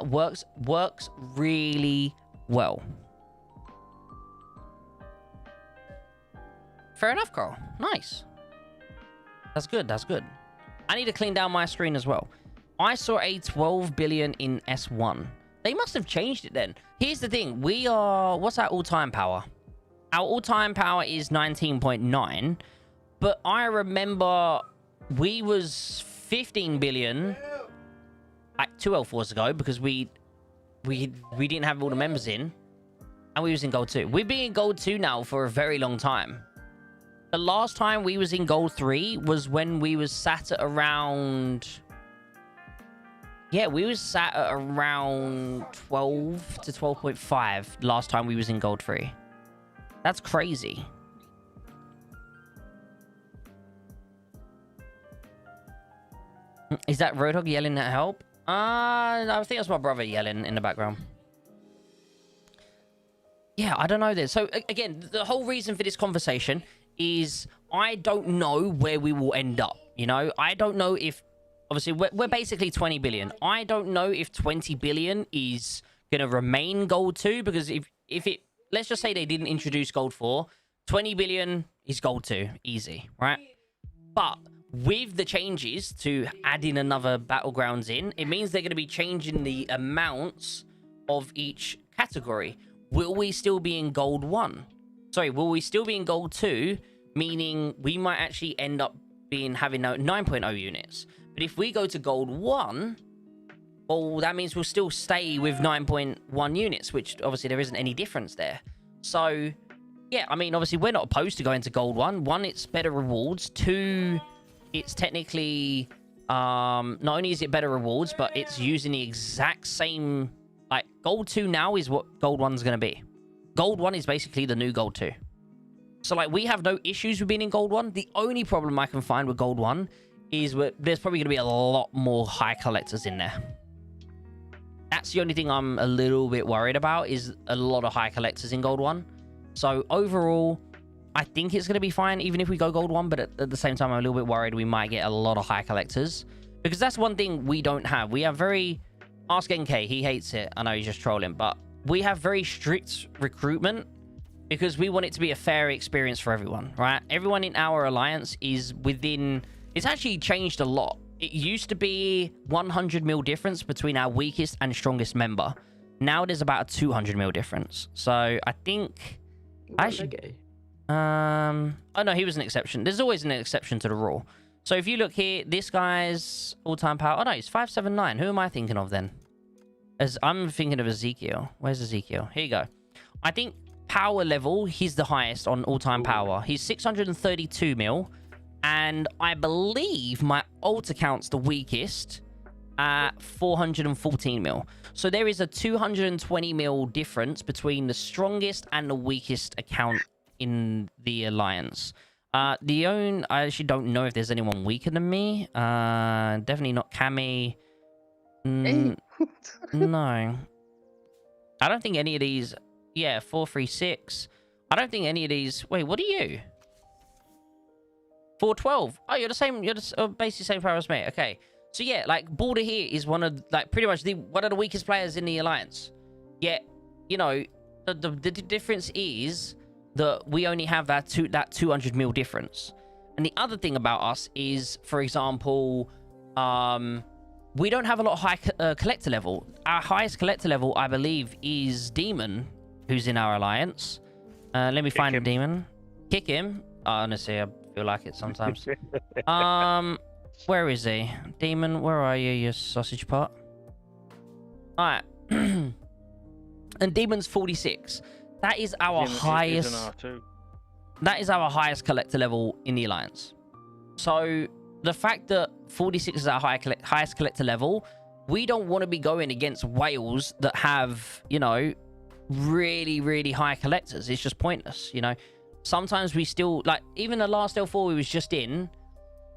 works really well. Fair enough, Carl. Nice. That's good, that's good. I need to clean down my screen as well. I saw a 12 billion in S1. They must have changed it then. Here's the thing. We are... What's our all-time power? Our all-time power is 19.9. But I remember we was 15 billion like 2 L4s ago because we didn't have all the members in. And we was in gold 2. We've been in gold 2 now for a very long time. The last time we was in gold 3 was when we was sat at around... Yeah, we was sat at around 12 to 12.5 last time we was in gold 3. That's crazy. Is that Roadhog yelling at help? I think that's my brother yelling in the background. Yeah, I don't know this. So, again, the whole reason for this conversation is I don't know where we will end up, you know? I don't know if... Obviously, we're basically 20 billion. I don't know if 20 billion is going to remain gold 2, because if it... Let's just say they didn't introduce gold 4. 20 billion is gold 2. Easy, right? But with the changes to adding another battlegrounds in, it means they're going to be changing the amounts of each category. Will we still be in gold 1? Sorry, will we still be in gold 2? Meaning we might actually end up having 9.0 units. But if we go to gold 1, well, that means we'll still stay with 9.1 units, which obviously there isn't any difference there. So, yeah, I mean, obviously we're not opposed to going to gold 1. 1, it's better rewards. 2, it's technically, not only is it better rewards, but it's using the exact same, like, gold 2 now is what gold 1's going to be. Gold 1 is basically the new gold 2. So, like, we have no issues with being in gold 1. The only problem I can find with gold 1 is there's probably going to be a lot more high collectors in there. That's the only thing I'm a little bit worried about, is a lot of high collectors in gold 1. So, overall, I think it's going to be fine, even if we go gold 1. But at the same time, I'm a little bit worried we might get a lot of high collectors. Because that's one thing we don't have. We have very... Ask NK, he hates it. I know he's just trolling, but... We have very strict recruitment because we want it to be a fair experience for everyone, right? Everyone in our alliance is within... It's actually changed a lot. It used to be 100 mil difference between our weakest and strongest member. Now there's about a 200 mil difference. So I think... Actually, oh no, he was an exception. There's always an exception to the rule. So if you look here, this guy's all-time power... Oh no, he's 579. Who am I thinking of then? As I'm thinking of Ezekiel. Where's Ezekiel? Here you go. I think power level, he's the highest on all-time power. He's 632 mil. And I believe my ult account's the weakest. at 414 mil. So there is a 220 mil difference between the strongest and the weakest account in the alliance. I actually don't know if there's anyone weaker than me. Definitely not Cammy. No. I don't think any of these... Yeah, 436. I don't think any of these... Wait, what are you? 412. Oh, you're the same... You're basically the same power as me. Okay. So yeah, like, Border here is one of... Like, pretty much one of the weakest players in the Alliance. Yet, you know, the difference is that we only have that 200 mil difference. And the other thing about us is, for example... we don't have a lot of high collector level. Our highest collector level, I believe, is Demon, who's in our alliance. Let me find a Demon. Kick him. Oh, honestly, I feel like it sometimes. Where is he? Demon, where are you, you sausage pot? Alright. And Demon's 46. That is our highest... That is our highest collector level in the alliance. So... The fact that 46 is our highest collector level, we don't want to be going against whales that have, you know, really, really high collectors. It's just pointless, you know. Sometimes we still, like, even the last L4 we was just in,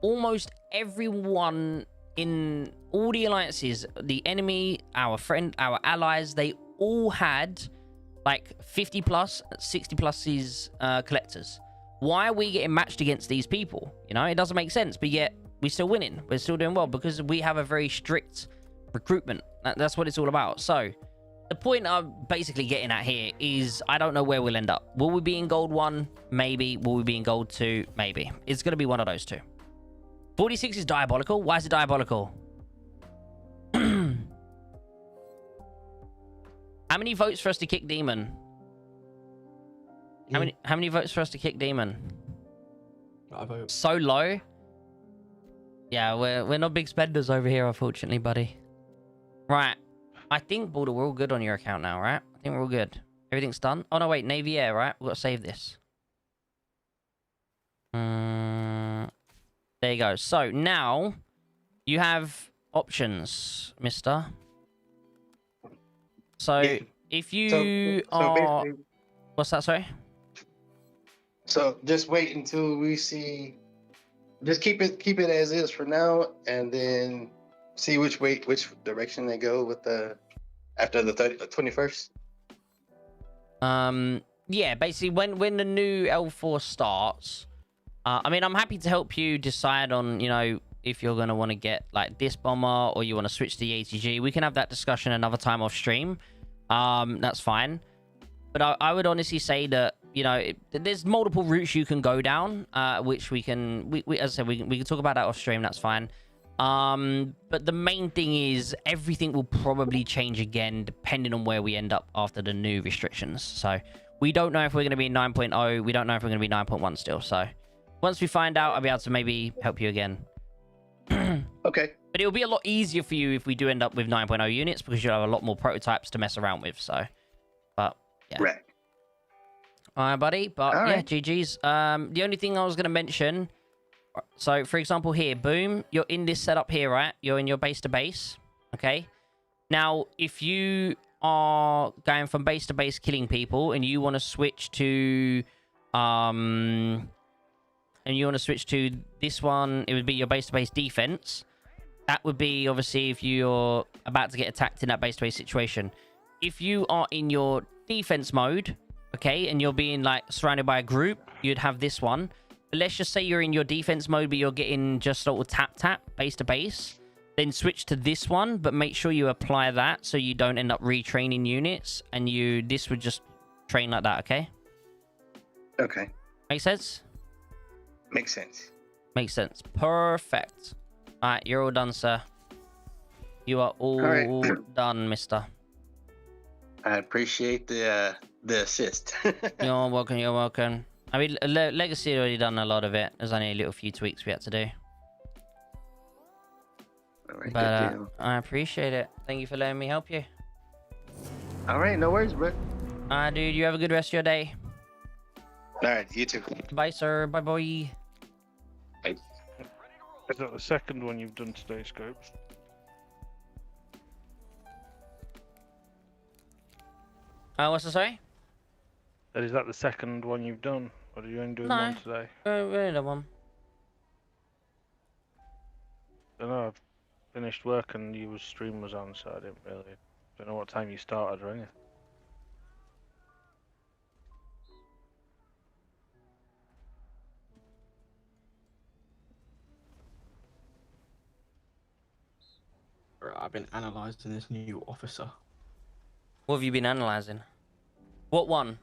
almost everyone in all the alliances, the enemy, our friend, our allies, they all had, like, 50 plus, 60 plus collectors. Why are we getting matched against these people? You know, it doesn't make sense, but yet we're still winning. We're still doing well because we have a very strict recruitment. That's what it's all about. So the point I'm basically getting at here is I don't know where we'll end up. Will we be in gold 1? Maybe. Will we be in gold 2? Maybe. It's going to be one of those two. 46 is diabolical. Why is it diabolical? How many votes for us to kick Demon? How many votes for us to kick Demon? I vote. So low. Yeah, we're not big spenders over here, unfortunately, buddy. Right. I think, Balder, we're all good on your account now, right? I think we're all good. Everything's done. Oh, no, wait. Navy Air, right? We've got to save this. There you go. So, now, you have options, mister. So, Yeah. if you are... What's that, sorry? So just wait until we see. Just keep it as is for now, and then see which direction they go with the after the 21st. Yeah, basically when the new L4 starts, I mean, I'm happy to help you decide on, you know, if you're gonna want to get like this bomber or you want to switch to the ATG. We can have that discussion another time off stream. That's fine. But I would honestly say that, you know, there's multiple routes you can go down, which we as I said, we can talk about that off stream. That's fine. But the main thing is everything will probably change again depending on where we end up after the new restrictions. So we don't know if we're going to be in 9.0. We don't know if we're going to be 9.1 still. So once we find out, I'll be able to maybe help you again. Okay. But it'll be a lot easier for you if we do end up with 9.0 units because you'll have a lot more prototypes to mess around with. So, but yeah. Right. All right, buddy. But all yeah, right. GG's. The only thing I was going to mention, so for example here, boom, you're in this setup here, right? You're in your base to base. Okay. Now, if you are going from base to base killing people and you want to switch to, this one, it would be your base to base defense. That would be obviously if you're about to get attacked in that base to base situation. If you are in your defense mode, okay, and you're being like surrounded by a group, you'd have this one. But let's just say you're in your defense mode, but you're getting just a little tap base to base. Then switch to this one, but make sure you apply that so you don't end up retraining units, and this would just train like that, okay? Okay. Make sense? Makes sense. Makes sense. Perfect. All right, you're all done, sir. You are all done, mister. I appreciate the assist. You're welcome. You're welcome. I mean, Legacy had already done a lot of it. There's only a little few tweaks we had to do. All right, But good deal. I appreciate it. Thank you for letting me help you. All right, no worries, bro. Dude, you have a good rest of your day. All right, you too. Bye, sir. Bye, boy. Bye. Is that the second one you've done today, Scopes? All right, good deal. All right, cool. Yep. What's the sorry? Is that the second one you've done? Or are you only doing No. one today? We only done one. I don't know, I've finished work and your stream was on, so I don't know what time you started or anything. I've been analysing this new officer. What have you been analysing? What one?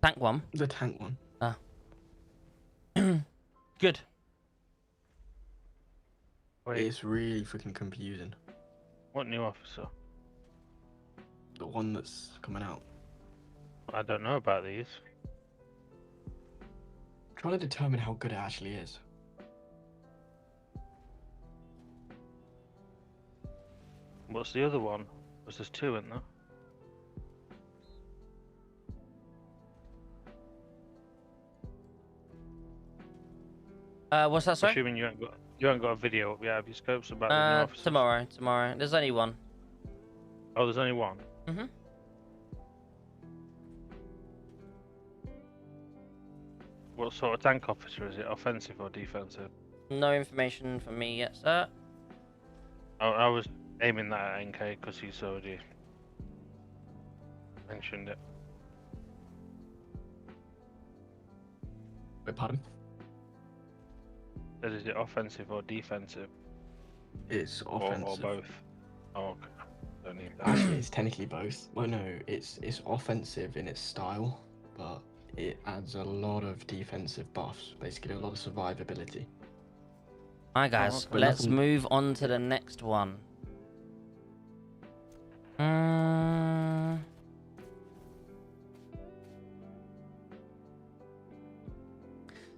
Tank one? The tank one. Ah. Good. Wait, It's really freaking confusing. what new officer? The one that's coming out. I don't know about these. Trying to determine how good it actually is. What's the other one? Was there's two in there? What's that, sorry? Assuming you haven't got a video up yet. Have you scopes about the new officers? Tomorrow. There's only one. Oh, there's only one. Mhm. What sort of tank officer is it? Offensive or defensive? No information from me yet, sir. I was aiming that at NK because he's already mentioned it. Wait, pardon? Is it offensive or defensive? It's Or offensive. both? Oh, okay. Don't need that. Actually, it's technically both. Well, no, it's offensive in its style, but it adds a lot of defensive buffs. Basically, a lot of survivability. Alright, guys, okay. let's move on to the next one.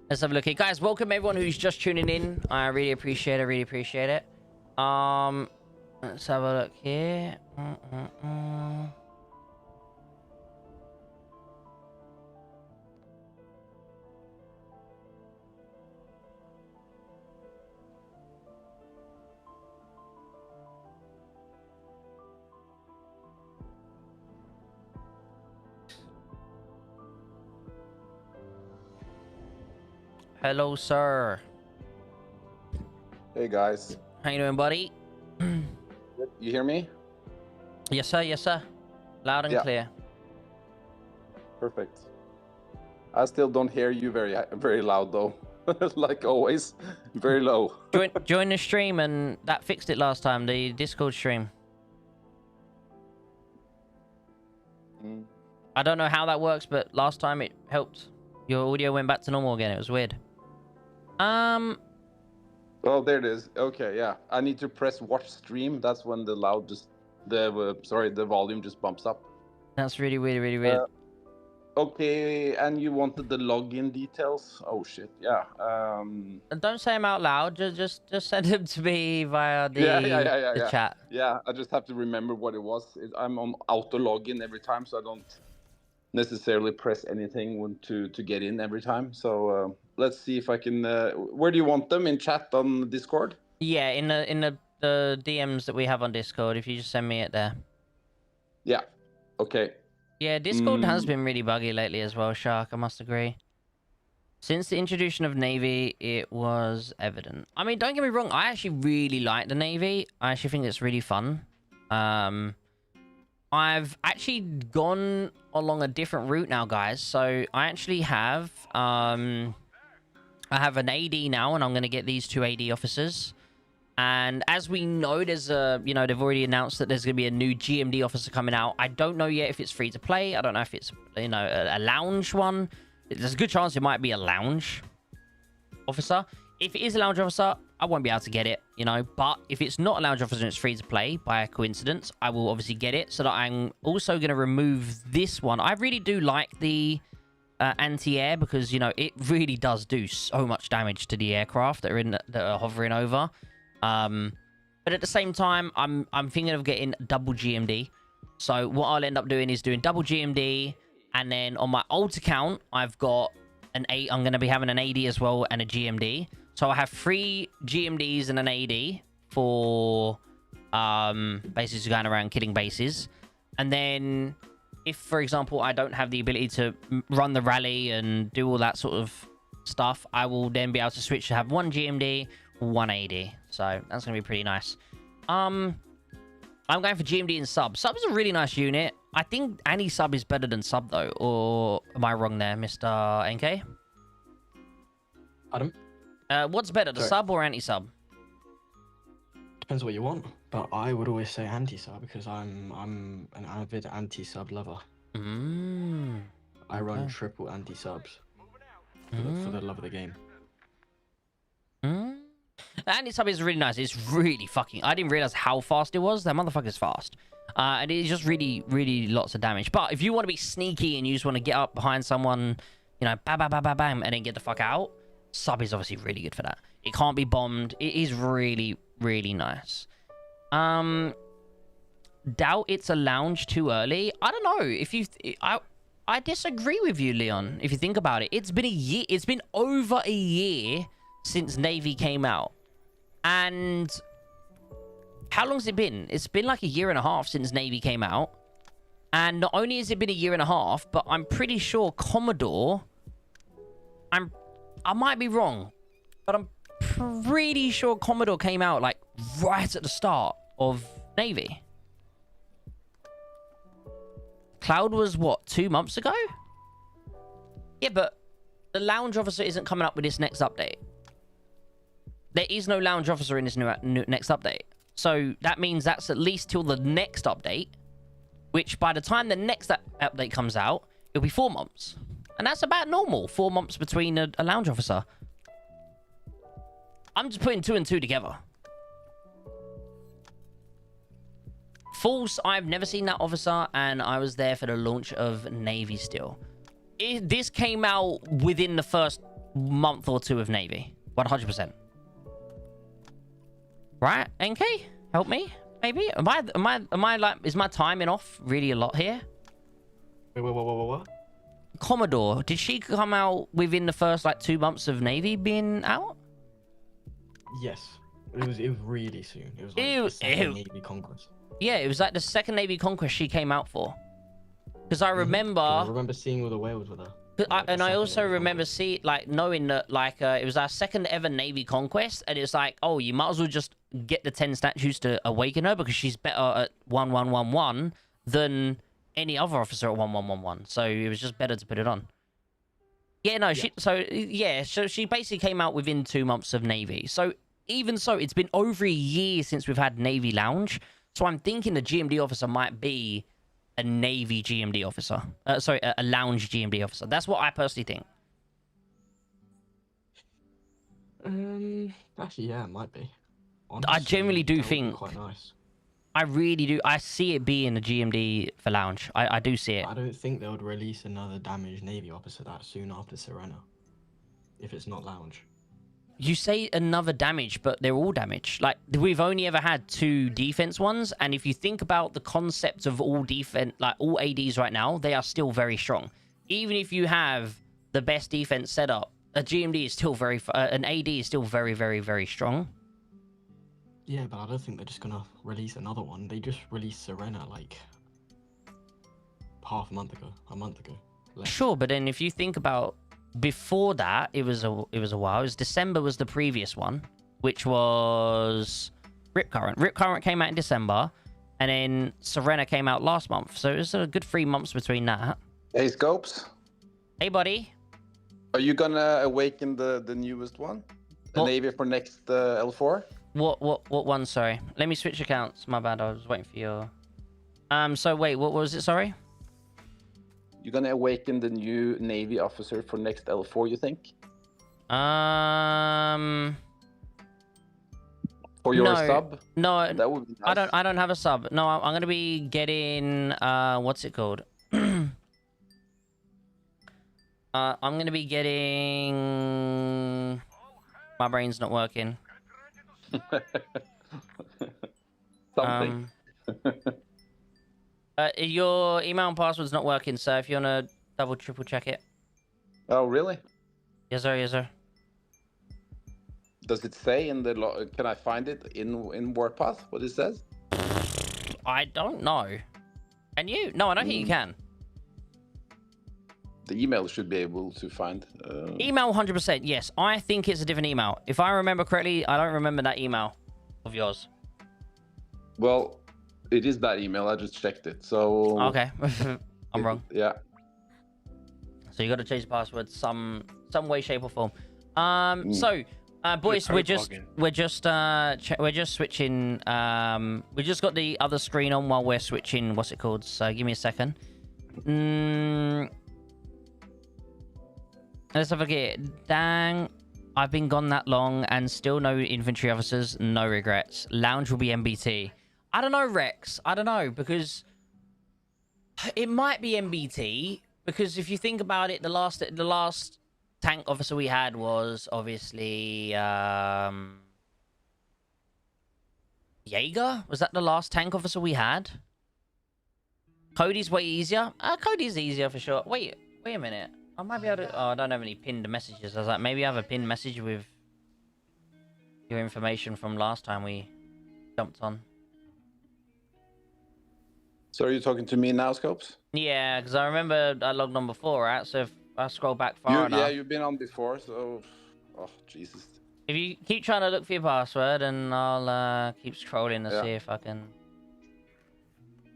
Let's have a look here. Guys, welcome everyone who's just tuning in. I really appreciate it. Let's have a look here. Hello, sir. Hey guys, How you doing, buddy? you hear me? Yes, sir. Loud and Yeah. clear. Perfect. I still don't hear you very loud though, like always, very low. Join the stream, and that fixed it last time, the Discord stream. Mm. I don't know how that works, but last time it helped. Your audio went back to normal again. It was weird. Oh, there it is. Okay, yeah. I need to press watch stream. That's when the the volume just bumps up. That's really weird. Okay, and you wanted the login details? Oh shit, yeah. And don't say them out loud. Just send them to me via the, the chat. Yeah, I just have to remember what it was. I'm on auto login every time, so I don't necessarily press anything to get in every time. So let's see if I can. Where do you want them? In chat on Discord? Yeah, in the DMs that we have on Discord. If you just send me it there. Yeah. Okay. Yeah, Discord has been really buggy lately as well, Shark. I must agree. Since the introduction of Navy, it was evident. I mean, don't get me wrong. I actually really like the Navy. I actually think it's really fun. I've actually gone along a different route now, guys. So I actually have I have an AD now, and I'm going to get these 2 AD officers. And as we know, there's a, they've already announced that there's going to be a new GMD officer coming out. I don't know yet if it's free to play. I don't know if it's, a lounge one. There's a good chance it might be a lounge officer. If it is a lounge officer, I won't be able to get it, But if it's not a lounge officer and it's free to play by coincidence, I will obviously get it. So that I'm also going to remove this one. I really do like the anti-air because, it really does do so much damage to the aircraft that are hovering over. But at the same time, I'm thinking of getting double GMD. So what I'll end up doing is doing double GMD, and then on my alt account, I've got I'm going to be having an AD as well and a GMD. So I have 3 GMDs and an AD for basically going around killing bases, and then if, for example, I don't have the ability to run the rally and do all that sort of stuff, I will then be able to switch to have one GMD, one AD. So that's going to be pretty nice. I'm going for GMD and sub. Sub is a really nice unit. I think anti-sub is better than sub, though. Or am I wrong there, Mr. NK? Adam? What's better, the sub or anti-sub? Depends what you want, but I would always say anti-sub because I'm an avid anti-sub lover. I run triple anti-subs for the love of the game. Anti-sub is really nice. It's really fucking... I didn't realize how fast it was. That motherfucker's fast. And it's just really, really lots of damage. But if you want to be sneaky and you just want to get up behind someone, you know, bam, bam, bam, bam, bam, and then get the fuck out, sub is obviously really good for that. It can't be bombed. It is really, really nice. Doubt it's a lounge too early. I don't know. If you... I disagree with you, Leon, if you think about it. It's been a year. It's been over a year since Navy came out. And how long has it been? It's been like a year and a half since Navy came out. And not only has it been a year and a half, but I'm pretty sure Commodore... I might be wrong, but I'm pretty sure Commodore came out like right at the start of Navy. Cloud was what, 2 months ago? Yeah, but the lounge officer isn't coming up with this next update. There is no lounge officer in this next update. So that means that's at least till the next update, which by the time the next update comes out, it'll be 4 months. And that's about normal, 4 months between a lounge officer. I'm just putting 2 and 2 together. False, I've never seen that officer, and I was there for the launch of Navy still. This came out within the first month or 2 of Navy. 100%. Right, NK? Help me, maybe? Am I like, is my timing off really a lot here? Wait, what? Commodore, did she come out within the first like 2 months of Navy being out? Yes. It was really soon. It was like the second Navy Conquest. Yeah, it was like the second Navy Conquest she came out for. Because I remember... I remember seeing all the whales with her. I also remember knowing that like it was our second ever Navy Conquest, and it's like, oh, you might as well just get the 10 statues to awaken her because she's better at 1111 than any other officer at 1111. So it was just better to put it on. Yeah, no, so she basically came out within 2 months of Navy. So even so, it's been over a year since we've had Navy Lounge. So I'm thinking the GMD officer might be a Navy GMD officer. Sorry, a Lounge GMD officer. That's what I personally think. Actually, yeah, it might be. Honestly, I genuinely do think... Quite nice. I really do. I see it being a GMD for Lounge. I do see it. I don't think they would release another damaged Navy officer that soon after Serena. If it's not Lounge. You say another damage, but they're all damaged. Like, we've only ever had 2 defense ones, and if you think about the concept of all defense, like all ADs right now, they are still very strong. Even if you have the best defense setup, a GMD is still an AD is still very, very, very strong. Yeah, but I don't think they're just gonna release another one. They just released Serena like a month ago. Less. Sure, but then if you think about before that, it was a while. It was December was the previous one, which was Rip Current. Rip Current came out in December, and then Serena came out last month. So it was a good 3 months between that. Hey, Scopes. Hey, buddy. Are you gonna awaken the newest one? The Navy for next L4? What one? Sorry. Let me switch accounts. My bad. I was waiting for your... So wait, what was it? Sorry? You're gonna awaken the new Navy officer for next L4, you think? For your sub? No, that would be nice. I don't have a sub. No, I'm gonna be getting what's it called? I'm gonna be getting... My brain's not working. Something. Your email and password's not working, so if you wanna triple check it. Oh, really? Yes, sir. Yes, sir. Does it say in the can I find it in Warpath what it says? I don't know. Can you? No, I don't think you can. the email should be able to find. Email 100%. Yes, I think it's a different email. If I remember correctly, I don't remember that email of yours. Well, it is that email. I just checked it. So Okay, I'm wrong. Yeah. So you got to change the password some way, shape, or form. So boys, we're just switching. We just got the other screen on while we're switching. What's it called? So give me a second. Let's have a look. Dang, I've been gone that long and still no infantry officers. No regrets. Lounge will be MBT. I don't know, Rex. I don't know, because it might be MBT. Because if you think about it, the last tank officer we had was obviously Jaeger. Was that the last tank officer we had? Cody's way easier. Cody's easier for sure. Wait a minute. I might be able to. Oh, I don't have any pinned messages. I was like, maybe I have a pinned message with your information from last time we jumped on. So are you talking to me now, Scopes? Yeah, because I remember I logged on before, right? So if I scroll back far enough... Yeah, you've been on before, so... Oh, Jesus. If you keep trying to look for your password, and I'll keep scrolling to see if I can...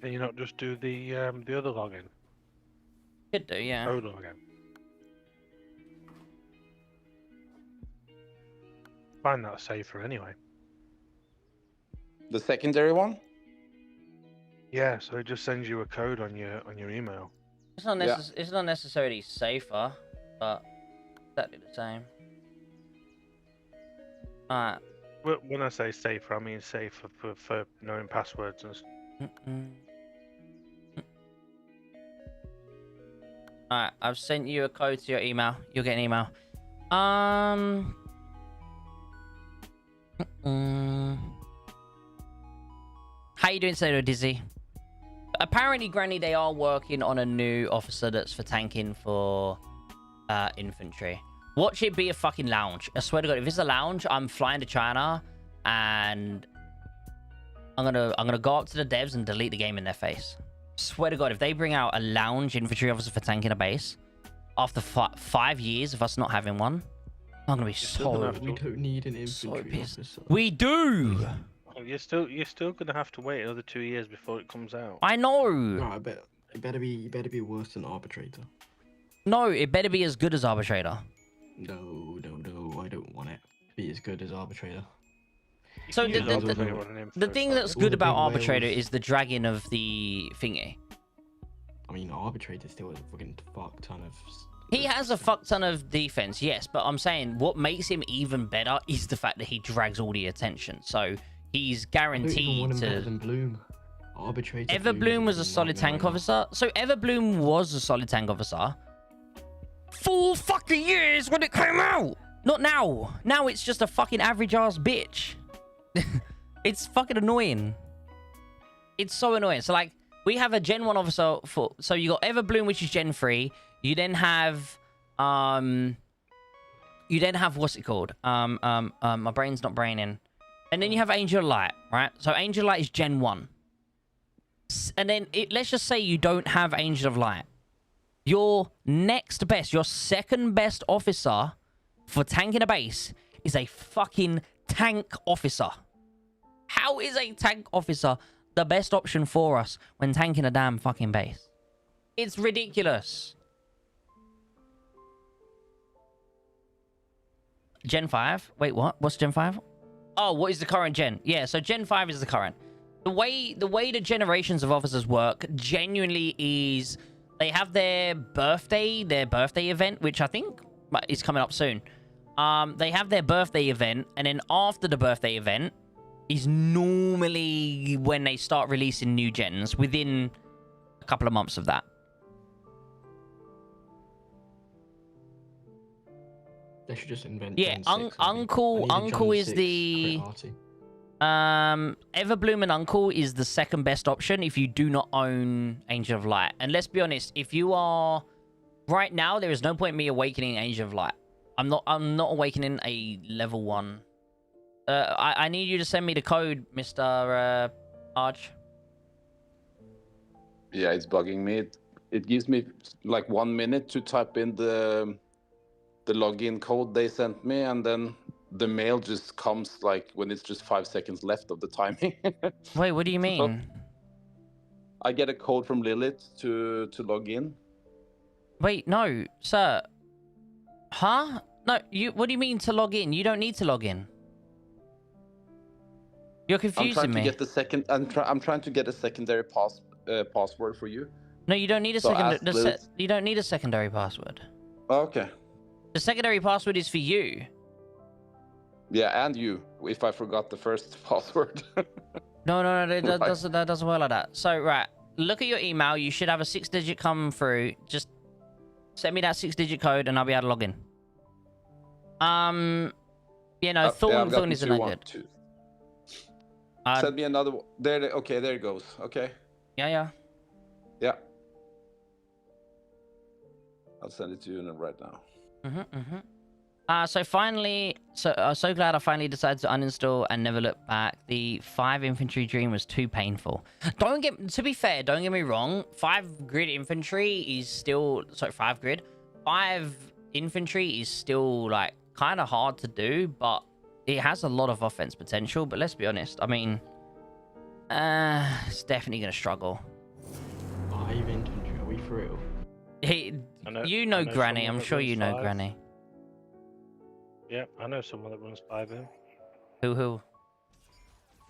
Can you not just do the other login? Could do, yeah. Code login. Find that safer anyway. The secondary one? Yeah, so it just sends you a code on your email. It's not it's not necessarily safer, but exactly the same. Alright. When I say safer, I mean safer for knowing passwords and stuff. Alright, I've sent you a code to your email. You'll get an email. How you doing today, Dizzy? Apparently, Granny, they are working on a new officer that's for tanking for infantry. Watch it be a fucking lounge. I swear to God, if it's a lounge, I'm flying to China and I'm gonna go up to the devs and delete the game in their face. Swear to God, if they bring out a lounge infantry officer for tanking a base after 5 years of us not having one, I'm gonna be so... We don't need an infantry officer. We do! You're still gonna have to wait another 2 years before it comes out. I know. No, I bet it better be worse than Arbitrator. No, it better be as good as Arbitrator. No, I don't want it to be as good as Arbitrator. So the thing that's good about Arbitrator is the dragging of the thingy. I mean, Arbitrator still has a fucking fuck ton of... He has a fuck ton of defense, yes, but I'm saying what makes him even better is the fact that he drags all the attention. So he's guaranteed to... better than Bloom. Arbitrator. Everbloom was a solid tank officer. So Everbloom was a solid tank officer 4 fucking years when it came out. Not now. Now it's just a fucking average ass bitch. It's fucking annoying. It's so annoying. So like we have a Gen 1 officer for... So you got Everbloom, which is Gen 3. You then have what's it called? My brain's not braining. And then you have Angel Light, right? So Angel Light is Gen 1. And then let's just say you don't have Angel of Light. Your next best, your second best officer for tanking a base is a fucking tank officer. How is a tank officer the best option for us when tanking a damn fucking base? It's ridiculous. Gen 5? Wait, what? What's Gen 5? Oh, what is the current gen? Yeah, so Gen 5 is the current. The way the generations of officers work genuinely is they have their birthday event, which I think is coming up soon. They have their birthday event, and then after the birthday event is normally when they start releasing new gens within a couple of months of that. They should just invent. Yeah, Uncle is the Everbloom and Uncle is the second best option if you do not own Angel of Light. And let's be honest, if you are right now, there is no point in me awakening Angel of Light. I'm not awakening a level 1. I need you to send me the code, Mr. Arch. Yeah, it's bugging me. it gives me like 1 minute to type in the login code they sent me, and then the mail just comes like when it's just 5 seconds left of the timing. Wait, what do you mean? I get a code from Lilith to log in. Wait, no, sir. Huh? No, what do you mean to log in? You don't need to log in. You're confusing me. I'm trying to get a secondary password for you. No, you don't need a you don't need a secondary password. Okay. The secondary password is for you. Yeah, and you. If I forgot the first password. No, that doesn't work like that. So, right, look at your email. You should have a 6-digit come through. Just send me that 6-digit code, and I'll be able to log in. Thorn isn't that good. Send me another one. Okay, there it goes. Okay. Yeah. I'll send it to you right now. So finally, so glad I finally decided to uninstall and never look back. The 5 infantry dream was too painful. To be fair, don't get me wrong. 5 grid infantry is still 5 grid. 5 infantry is still like kind of hard to do, but it has a lot of offense potential. But let's be honest. I mean, it's definitely gonna struggle. 5 infantry. Are we for real? You know Granny. I'm sure you know Granny. Yeah, I know someone that runs 5 in. Who?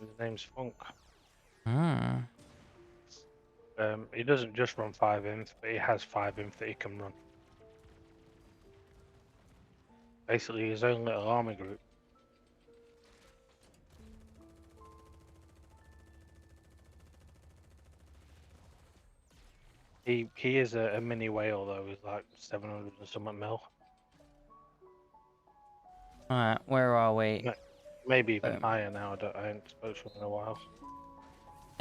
His name's Funk. Hmm. He doesn't just run 5 inf, but he has 5 inf that he can run. Basically, his own little army group. He is a mini whale though, with like 700 and something mil. Alright, where are we? Maybe even higher now. I haven't spoken to him in a while.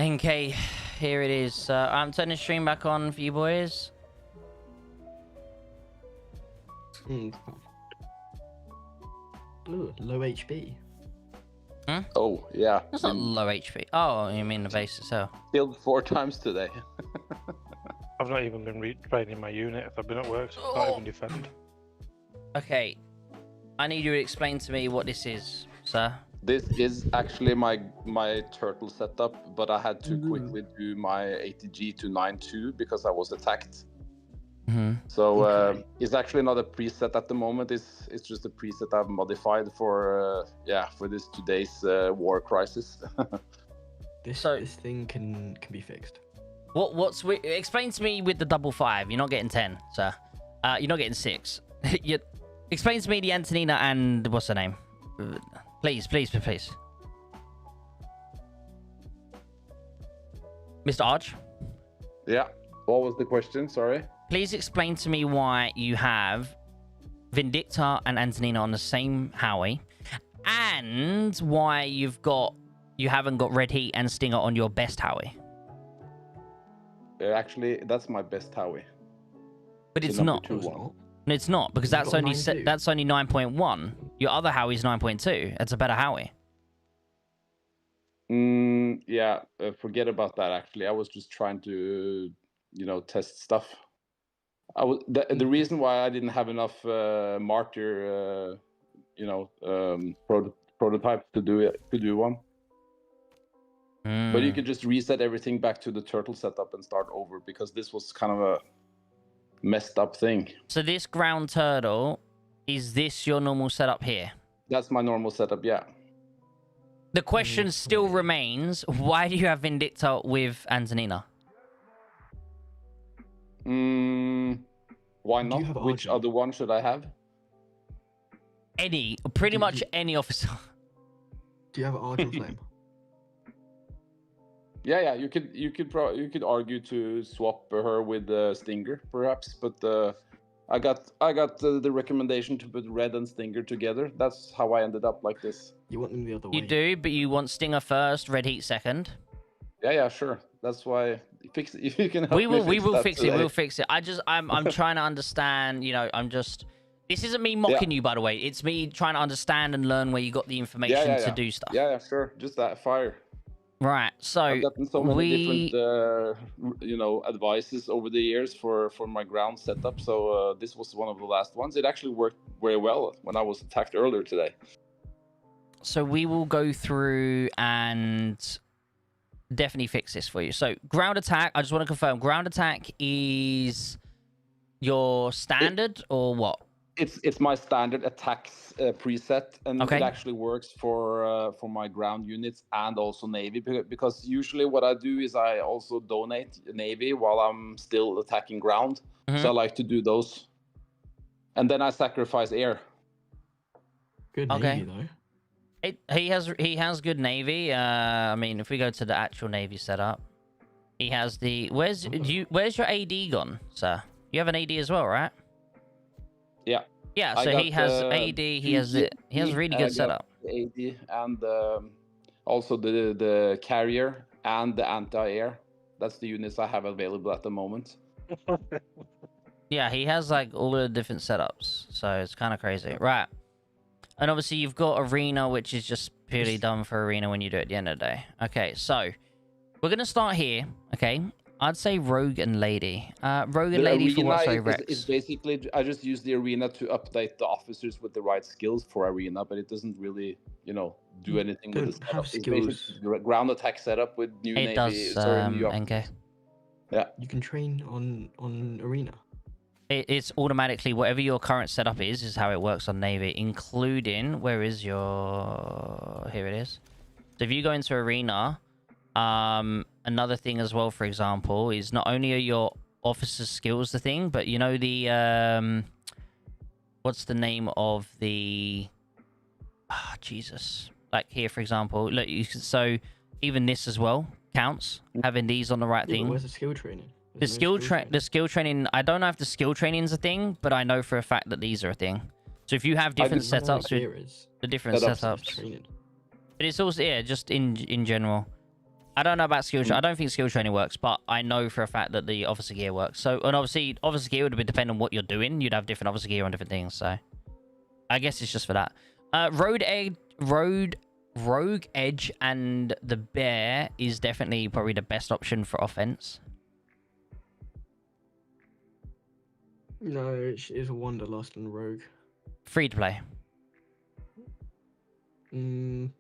NK, here it is. I'm turning the stream back on for you boys. Ooh, low HP. Oh, yeah. That's not low HP. Oh, you mean the base itself? Killed 4 times today. I've not even been retraining my unit if I've been at work, so I can't even defend. Okay. I need you to explain to me what this is, sir. This is actually my turtle setup, but I had to quickly do my ATG to 9.2 because I was attacked. So it's actually not a preset at the moment. It's just a preset I've modified for this today's war crisis. This thing can be fixed. Explain to me with the 5. You're not getting 10, sir. You're not getting 6. Explain to me the Antonina and what's her name? Please. Mr. Arch? Yeah. What was the question? Sorry. Please explain to me why you have Vindicta and Antonina on the same Howie, and why you haven't got Red Heat and Stinger on your best Howie. Actually, that's my best Howie. But it's not. It's not, because that's only 9.1. Your other Howie's 9.2. That's a better Howie. Yeah, forget about that. Actually, I was just trying to, test stuff. The reason why I didn't have enough martyr, prototypes to do one. But you could just reset everything back to the turtle setup and start over, because this was kind of a messed up thing. So this ground turtle, is this your normal setup here? That's my normal setup, yeah. The question still remains, why do you have Vindicta with Antonina? Why not? Which other one should I have? Pretty much any officer. Do you have Argent Flame? Yeah. You could argue to swap her with Stinger, perhaps, but I got the recommendation to put Red and Stinger together. That's how I ended up like this. You want them the other way. You do, but you want Stinger first, Red Heat second. Yeah, sure. That's why fix it. If you can help we will fix it. today. We'll fix it. I'm trying to understand. This isn't me mocking you, by the way. It's me trying to understand and learn where you got the information to do stuff. Yeah, sure. Just that fire. Right. So I've gotten so many different, advices over the years for my ground setup. So this was one of the last ones. It actually worked very well when I was attacked earlier today. So we will go through and definitely fix this for you. So ground attack, I just want to confirm, ground attack is your standard or what? It's my standard attacks preset, and Okay. it actually works for my ground units and also navy, because usually what I do is I also donate navy while I'm still attacking ground. So I like to do those, and then I sacrifice air. Good navy though. He has good navy. I mean, if we go to the actual navy setup, he has the where's your AD gone, sir? You have an AD as well, right? Yeah. Yeah. So he has AD. He has really good setup. AD and also the carrier and the anti-air. That's the units I have available at the moment. Yeah, he has like all the different setups, so it's kind of crazy, right? And obviously you've got arena, which is just purely done for arena when you do it at the end of the day. Okay, so we're gonna start here. Okay, I'd say rogue and lady. Rogue and lady for what? Sorry, Rex. Is basically I just use the arena to update the officers with the right skills for arena, but it doesn't really, do anything with the setup. It's basically ground attack setup with new navy. It does, new NK. Yeah. You can train on arena. It's automatically whatever your current setup is how it works on navy, including where is your here it is. So if you go into arena, another thing as well, for example, is not only are your officer skills the thing, but you know the what's the name of the Jesus, like here for example, look, so even this as well counts, having these on the right thing. Where's the skill training? The skill training, I don't know if the skill training is a thing, but I know for a fact that these are a thing. So if you have different setups with the different setups, but it's also just in general. I don't know about skill training. I don't think skill training works, but I know for a fact that the officer gear works. So, and obviously officer gear would depend on what you're doing. You'd have different officer gear on different things. So I guess it's just for that. Rogue Edge and the Bear is definitely probably the best option for offense. No, it's a Wanderlust and Rogue. Free to play. Mm.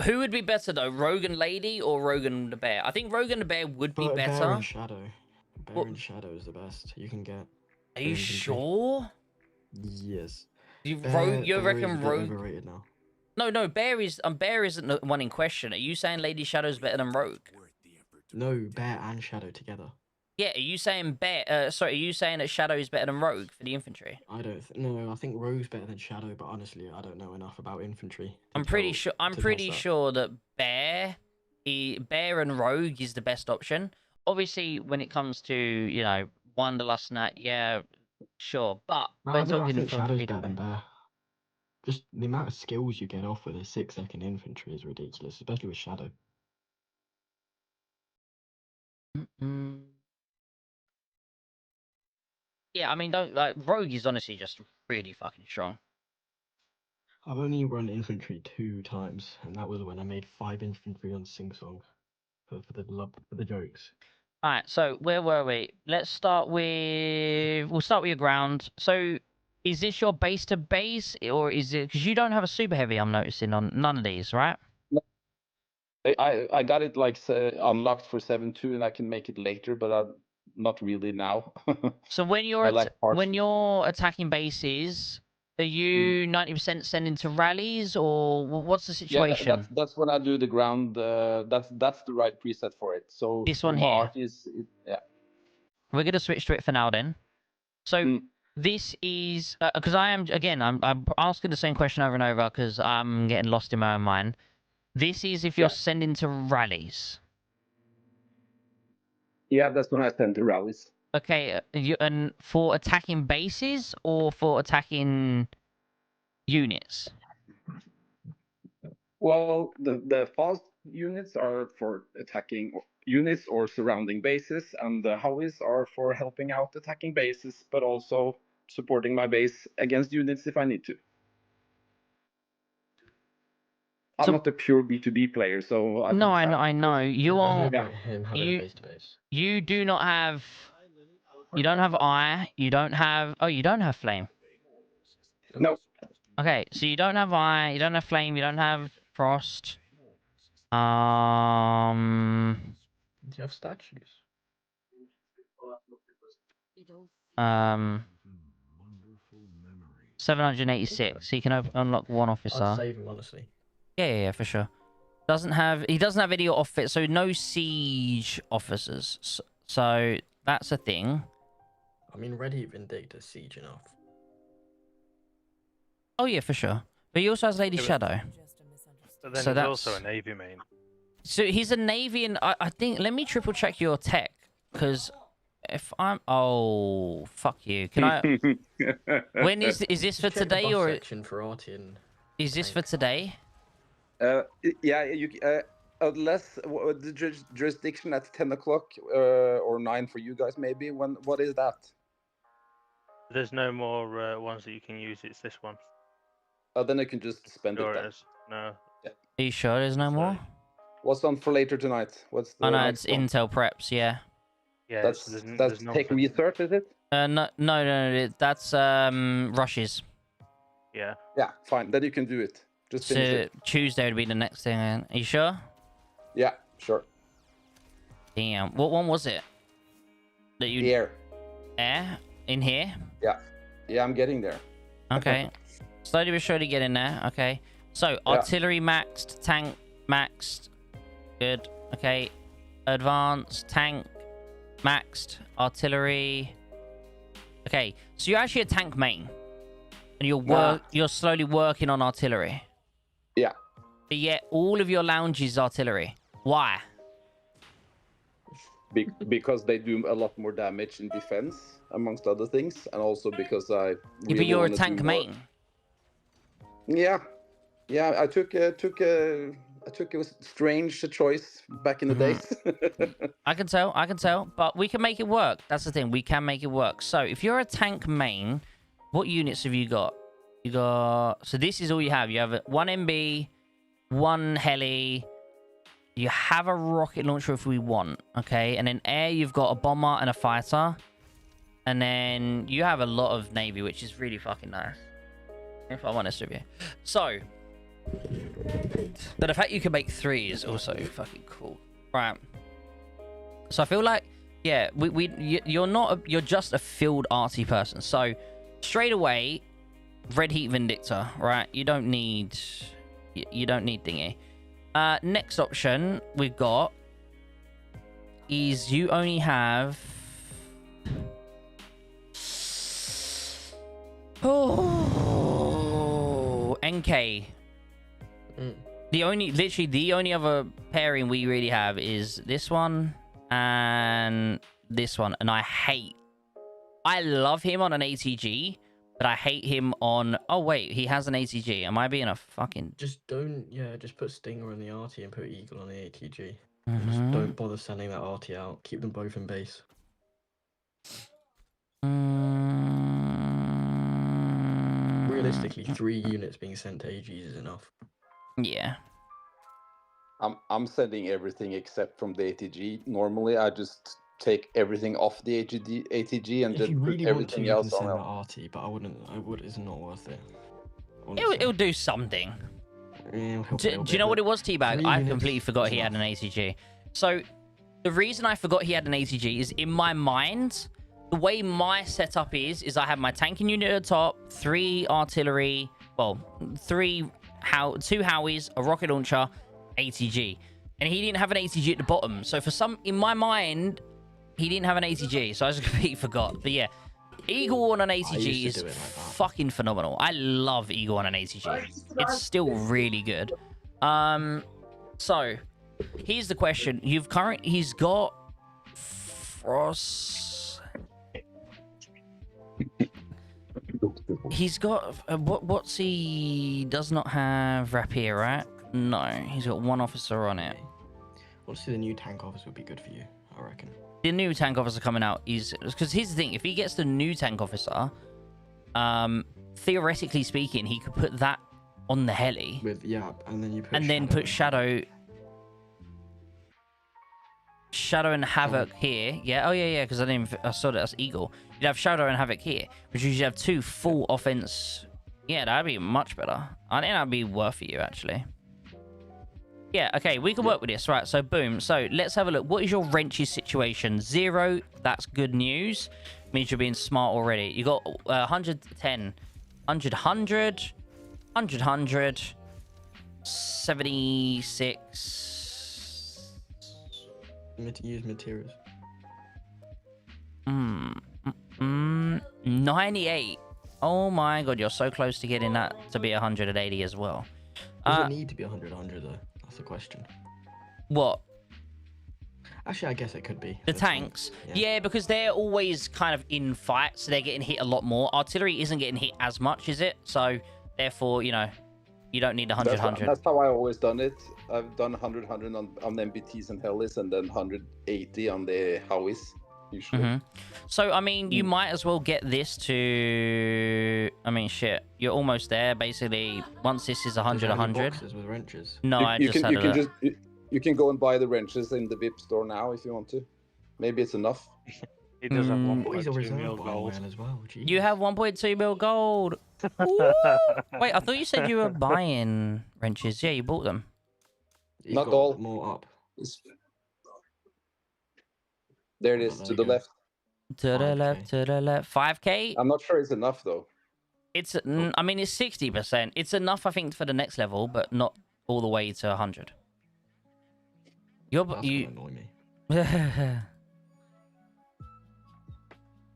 Who would be better though, Rogue and Lady or Rogue and the Bear? I think Rogue and the Bear would be better. Bear and Shadow. Bear and Shadow is the best you can get. Are you sure? Yes. You reckon Rogue? Overrated now. No, Bear isn't the one in question. Are you saying Lady Shadow's better than Rogue? No, Bear and Shadow together. Yeah, are you saying Bear? Sorry, are you saying that Shadow is better than Rogue for the infantry? I don't. No, I think Rogue's better than Shadow, but honestly, I don't know enough about infantry. I'm pretty sure that Bear and Rogue is the best option. Obviously, when it comes to Wanderlust and that, yeah, sure. But I think Shadow's better than Bear. Just the amount of skills you get off with a 6-second infantry is ridiculous, especially with Shadow. Yeah, I mean, Rogue is honestly just really fucking strong. I've only run infantry 2 times, and that was when I made 5 infantry on Sing Song for the jokes. All right, so where were we? We'll start with your ground. So, is this your base to base, or is it because you don't have a super heavy? I'm noticing on none of these, right? I got it unlocked for 7.2, and I can make it later, but not really now. So when you're attacking bases, are you 90% sending to rallies, or what's the situation? Yeah, that's when I do the ground. That's the right preset for it. So this one here. We're gonna switch to it for now then. So this is because I'm asking the same question over and over because I'm getting lost in my own mind. This is if you're sending to rallies. Yeah, that's when I send to rallies. Okay, and for attacking bases or for attacking units? Well, the fast units are for attacking units or surrounding bases, and the howies are for helping out attacking bases, but also supporting my base against units if I need to. I'm not a pure B2B player, so I No, don't I have- know. I know. You There's are. no point him having you- face to face. You do not have. You don't have eye. You don't have. Oh, you don't have flame. No. Okay, so you don't have eye. You don't have flame. You don't have frost. Um. Do you have statues? Um. 786. He can unlock one I'd officer. save him, honestly. Yeah, for sure. He doesn't have any office, so no siege officers. So that's a thing. I mean, Red Heat Vindictor's siege enough. Oh yeah, for sure. But he also has Lady Shadow. But then So he's that's- also a navy main. So he's a navy, and I think. Let me triple check your tech, because if I'm fuck you. Can I? When is this for Check the today bus or section for Artie and is this for today? Yeah, you unless the jurisdiction at 10 o'clock or 9 for you guys maybe. What is that? There's no more ones that you can use. It's this one. Then I can just spend Sure it it then. is. No. Are you sure there's no more? What's on for later tonight? What's the Oh no, next it's one? Intel preps. Yeah. Yeah. That's so there's that's no tech research, is it? No. That's rushes. Yeah. Yeah, fine. Then you can do it. Just finish So it. Tuesday would be the next thing. Then. Are you sure? Yeah, sure. Damn. What one was it? That you Here. air in here? Yeah, I'm getting there. Okay. Slowly but surely get in there. Okay. So artillery maxed, tank maxed. Good. Okay. Advanced, tank maxed, artillery. Okay. So you're actually a tank main, and you're slowly working on artillery. Yeah. But yet all of your lounge is artillery. Why? Because they do a lot more damage in defense, amongst other things, and also because I. Yeah, Really but you're a wanna do tank more. main. Yeah, I took a strange choice back in the days. I can tell, but we can make it work. That's the thing, we can make it work. So if you're a tank main, what units have you got? So this is all you have. You have one MB, one heli. You have a rocket launcher if we want, okay? And then air, you've got a bomber and a fighter. And then you have a lot of navy, which is really fucking nice, if I'm honest with you. So, but the fact you can make 3 is also fucking cool. Right. So I feel like, yeah, you're just a field arty person. So straight away, Red Heat Vindictor, right? You don't need thingy. Next option we've got is you only have NK. Literally the only other pairing we really have is this one and this one, and I love him on an ATG, but I hate him on. Oh wait, he has an ATG. Am I being a fucking? Just put Stinger on the Artie and put Eagle on the ATG. Mm-hmm. Just don't bother sending that Artie out. Keep them both in base. Realistically, 3 units being sent to AGs is enough. Yeah. I'm sending everything except from the ATG. Normally, I just take everything off the ATG and If just you really put want to, everything you can else send on. that Artie, but I wouldn't. It's not worth it. It'll do something. It'll help a Do little you bit, know what but it was, Teabag? 3 I units completely forgot is he had an enough. ATG. So the reason I forgot he had an ATG is in my mind, the way my setup is I have my tanking unit at the top, 3 artillery, well, 2 Howies, a rocket launcher, ATG. And he didn't have an ATG at the bottom. So in my mind, he didn't have an ATG. So I just completely forgot. But yeah, Eagle on an ATG is fucking phenomenal. I love Eagle on an ATG. It's still really good. So here's the question. He's got Frost. He's got what's he does not have Rapier, right? No, he's got 1 officer on it. Honestly, the new tank officer would be good for you, I reckon. The new tank officer coming out is because here's the thing: if he gets the new tank officer, theoretically speaking, he could put that on the heli. With and then you put And then put Shadow and Havoc here. Yeah. Oh yeah, because I saw that as Eagle. You'd have Shadow and Havoc here, which you'd have 2 full offense. Yeah, that'd be much better. I think that'd be worth for you actually. Yeah. Okay, we can work with this, right? So boom. So let's have a look. What is your wrenches situation? 0. That's good news. Means you're being smart already. You got 110, 100, 100, 100, 100, 76. Use materials. 98. Oh my god, you're so close to getting that to be 180 as well. Does it need to be 100 though? That's the question. What? Actually, I guess it could be. The tanks? Yeah, because they're always kind of in fights, so they're getting hit a lot more. Artillery isn't getting hit as much, is it? So, therefore, you know, you don't need 100, 100. That's how I always done it. I've done 100, 100 on MBTs and Helis, and then 180 on the Howies, usually. So, I mean, you might as well get this to... I mean, shit. You're almost there, basically. Once this is 100, 100. Boxes with wrenches. No, I just had a... You can go and buy the wrenches in the VIP store now if you want to. Maybe it's enough. He does have He's a 1.2 mil reserve gold. man as well. Jeez. You have 1.2 mil gold. Ooh. Wait, I thought you said you were buying wrenches. Yeah, you bought them. He's Not got all. More up. There it is, to the left. To the 5K. left, to the left. 5k? I'm not sure it's enough, though. It's, I mean, it's 60%. It's enough, I think, for the next level, but not all the way to 100. That's gonna annoy me.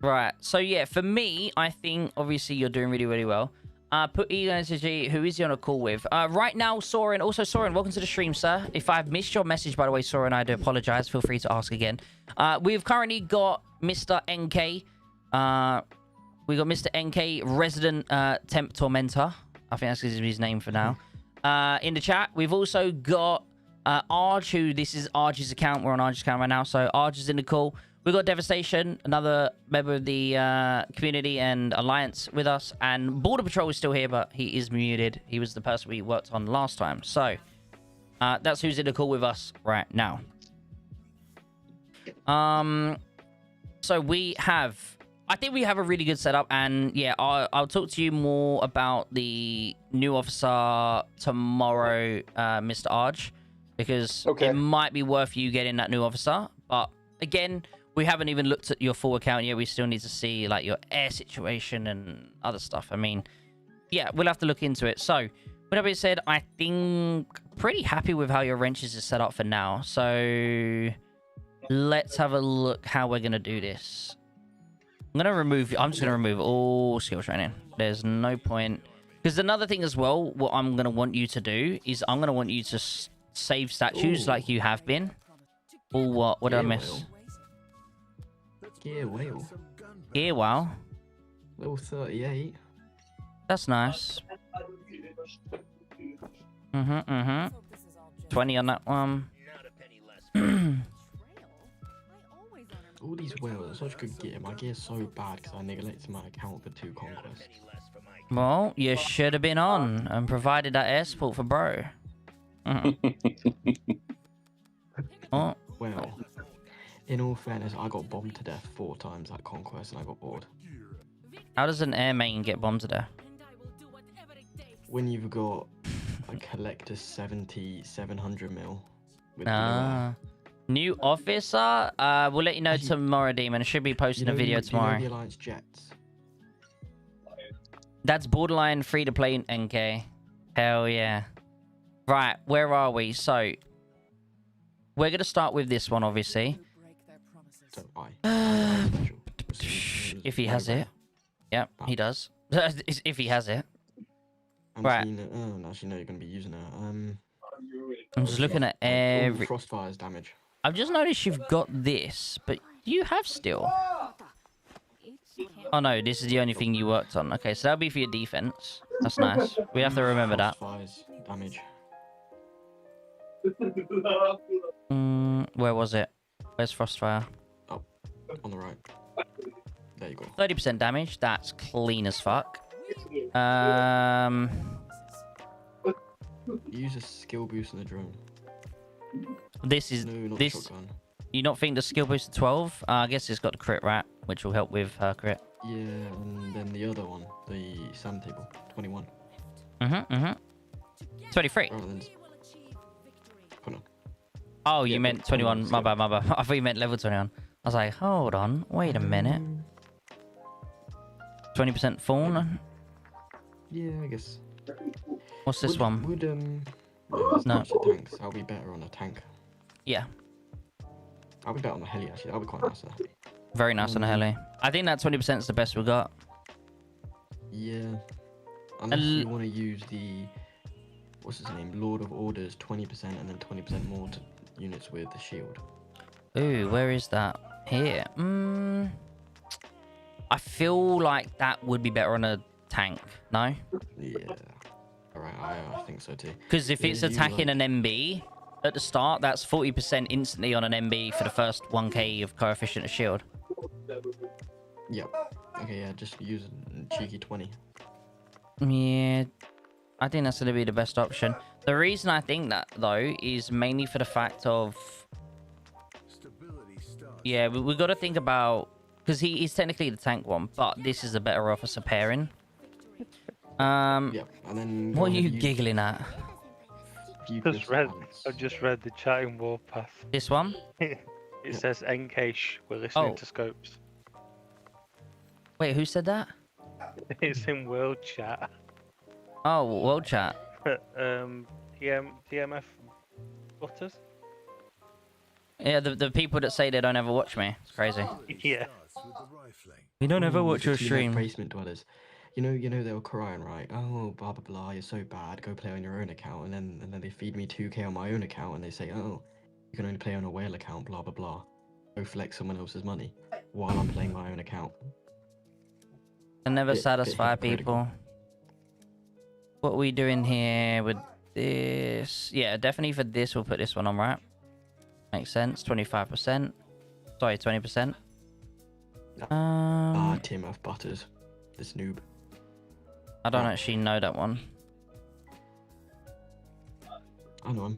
Right. So yeah, for me, I think obviously you're doing really, really well. Put ENSG, who is he on a call with? Right now, Soren. Also, Soren, welcome to the stream, sir. If I've missed your message, by the way, Soren, I do apologize. Feel free to ask again. We've currently got Mr. NK. We got Mr. NK, resident temp tormentor. I think that's his name for now. In the chat, we've also got Arj, who this is Arj's account. We're on Arj's account right now, so Arj is in the call. We've got Devastation, another member of the community and alliance with us, and Border Patrol is still here, but he is muted. He was the person we worked on last time, so that's who's in the call with us right now. So we have, I think we have a really good setup, and yeah, I'll talk to you more about the new officer tomorrow, Mr. Arj. Because it might be worth you getting that new officer. But again, we haven't even looked at your full account yet. We still need to see like your air situation and other stuff. I mean, yeah, we'll have to look into it. So, with that being said, I think pretty happy with how your wrenches is set up for now. So, let's have a look how we're going to do this. I'm just going to remove all skill training. There's no point. Because another thing as well, what I'm going to want you to do is I'm going to want you to save statues like you have been. Or what? What did I miss? Gear whale. Gear wow. Level 38. That's nice. 20 on that one. All these whales are such good gear. My gear's so bad because I neglected my account for 2 conquests. Well, you should have been on and provided that air support for bro. Oh. Well, in all fairness, I got bombed to death 4 times at Conquest and I got bored. How does an air main get bombed to death? When you've got a collector 700 mil. With new officer? We'll let you know tomorrow, Demon. I should be posting a video tomorrow. You know the Alliance jets? That's borderline free to play NK. Hell yeah. Right, where are we? So, we're going to start with this one, obviously. If he has it. Yep, he does. If he has it. Right. Actually, no, you're going to be using it. I'm just looking at every... Frostfire's damage. I've just noticed you've got this, but you have still. Oh no, this is the only thing you worked on. Okay, so that'll be for your defense. That's nice. We have to remember that. Frostfire's damage. Where was it? Where's Frostfire? Oh, on the right. There you go. 30% damage. That's clean as fuck. Use a skill boost on the drone. This is No, not this. the shotgun. You not think the skill boost to 12? I guess it's got the crit rat, which will help with her crit. Yeah, and then the other one, the sand table, 21. 23. Rather than... Hold on. Oh, you Yeah, meant but 21. My 21 bad, my bad. I thought you meant level 21. I was like, hold on, wait a minute. 20% fawn. Yeah, I guess. What's this one? Would No. tanks. I'll be better on a tank. Yeah, I'll be better on a heli actually. That'll be quite nice. very nice on a heli. I think that 20% is the best we got. Yeah. Unless you want to use the what's his name, Lord of Orders 20% and then 20% more units with the shield. Ooh, where is that? Here. I feel like that would be better on a tank. No? Yeah. Alright, I think so too. Because if it's attacking an MB at the start, that's 40% instantly on an MB for the first 1k of coefficient of shield. Yep. Okay, yeah, just use a cheeky 20. Yeah, I think that's going to be the best option. The reason I think that, though, is mainly for the fact of... Yeah, we got to think about... Because he's technically the tank one, but this is a better officer pairing. Yep, and then... What are you giggling at? I've just read the chat in Warpath. This one? It says Encash, we're listening to scopes. Wait, who said that? It's in world chat. Oh, world chat. TMF Butters? Yeah, the people that say they don't ever watch me. It's crazy. Yeah. We don't ever watch your stream. Basement dwellers. You know they were crying, right? Oh, blah blah blah. You're so bad. Go play on your own account, and then they feed me 2k on my own account, and they say, oh, you can only play on a whale account. Blah blah blah. Go flex someone else's money while I'm playing my own account. I never Bit satisfy hypocritical. people. What are we doing here with this? Yeah, definitely for this, we'll put this one on, right? Makes sense. 25%. Sorry, 20%. TMF Butters. This noob. I don't actually know that one. I know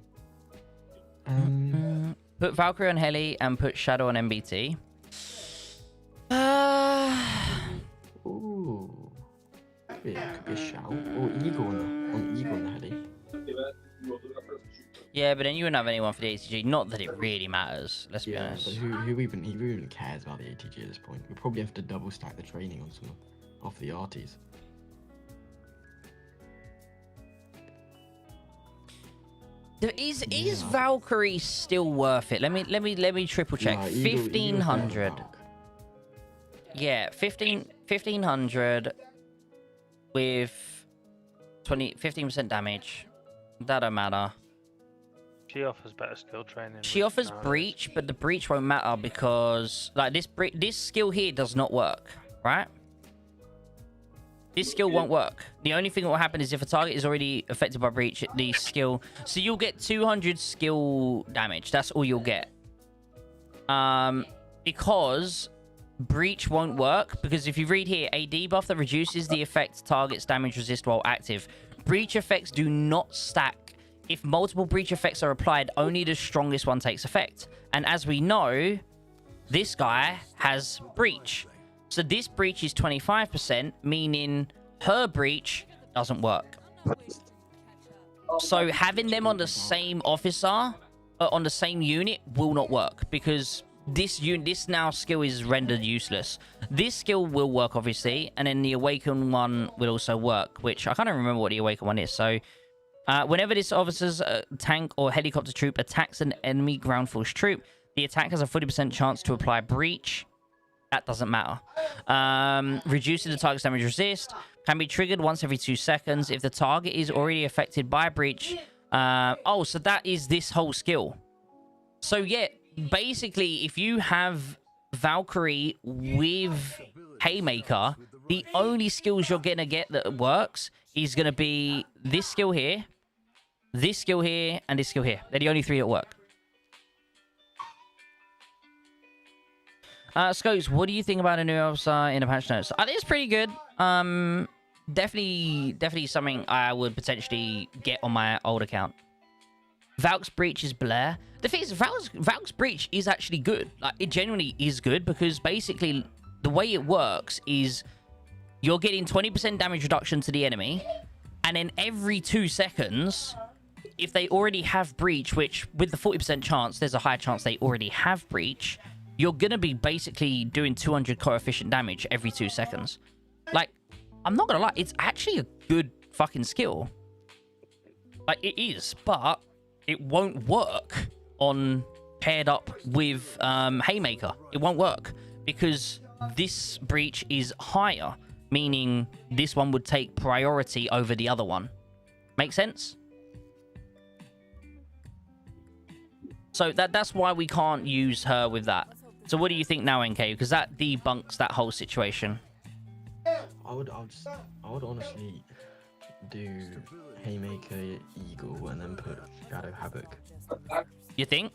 him. Put Valkyrie on Heli and put Shadow on MBT. Ooh. Yeah, could be a shout. Or Eagle on Eagle on the heli. Yeah, but then you wouldn't have anyone for the ATG. Not that it really matters, let's be honest. But who even cares about the ATG at this point? We probably have to double stack the training on some off the arties. Is Valkyrie still worth it? Let me triple check. Nah, 1500. Yeah, 1500 with 15% damage. That don't matter. She offers better skill training. She offers breach, but the breach won't matter because like this skill here does not work, right? This skill won't work. The only thing that will happen is if a target is already affected by breach, the skill... So you'll get 200 skill damage. That's all you'll get. Because breach won't work. Because if you read here, a debuff that reduces the effect target's damage resist while active. Breach effects do not stack. If multiple breach effects are applied, only the strongest one takes effect. And as we know, this guy has breach. So this breach is 25%, meaning her breach doesn't work. So having them on the same officer, on the same unit, will not work because this now skill is rendered useless. This skill will work, obviously, and then the Awaken one will also work, which I can't even remember what the Awaken one is. So whenever this officer's tank or helicopter troop attacks an enemy ground force troop, the attack has a 40% chance to apply breach. That doesn't matter. Reducing the target's damage resist can be triggered once every 2 seconds if the target is already affected by a breach. Oh, so that is this whole skill. So yeah, basically, if you have Valkyrie with Haymaker, the only skills you're gonna get that works is gonna be this skill here, and this skill here. They're the only 3 that work. Scopes, what do you think about a new officer in the patch notes? I think it's pretty good. definitely something I would potentially get on my old account. Valk's Breach is Blair. The thing is, Valk's Breach is actually good. Like, it genuinely is good because basically the way it works is you're getting 20% damage reduction to the enemy, and then every 2 seconds, if they already have Breach, which with the 40% chance, there's a high chance they already have Breach, you're going to be basically doing 200 coefficient damage every 2 seconds. Like, I'm not going to lie, it's actually a good fucking skill. Like, it is, but it won't work on paired up with Haymaker. It won't work because this Breach is higher, meaning this one would take priority over the other one. Make sense? So that's why we can't use her with that. So what do you think now, NK? Because that debunks that whole situation. I would honestly do Haymaker, Eagle, and then put Shadow Havoc. You think?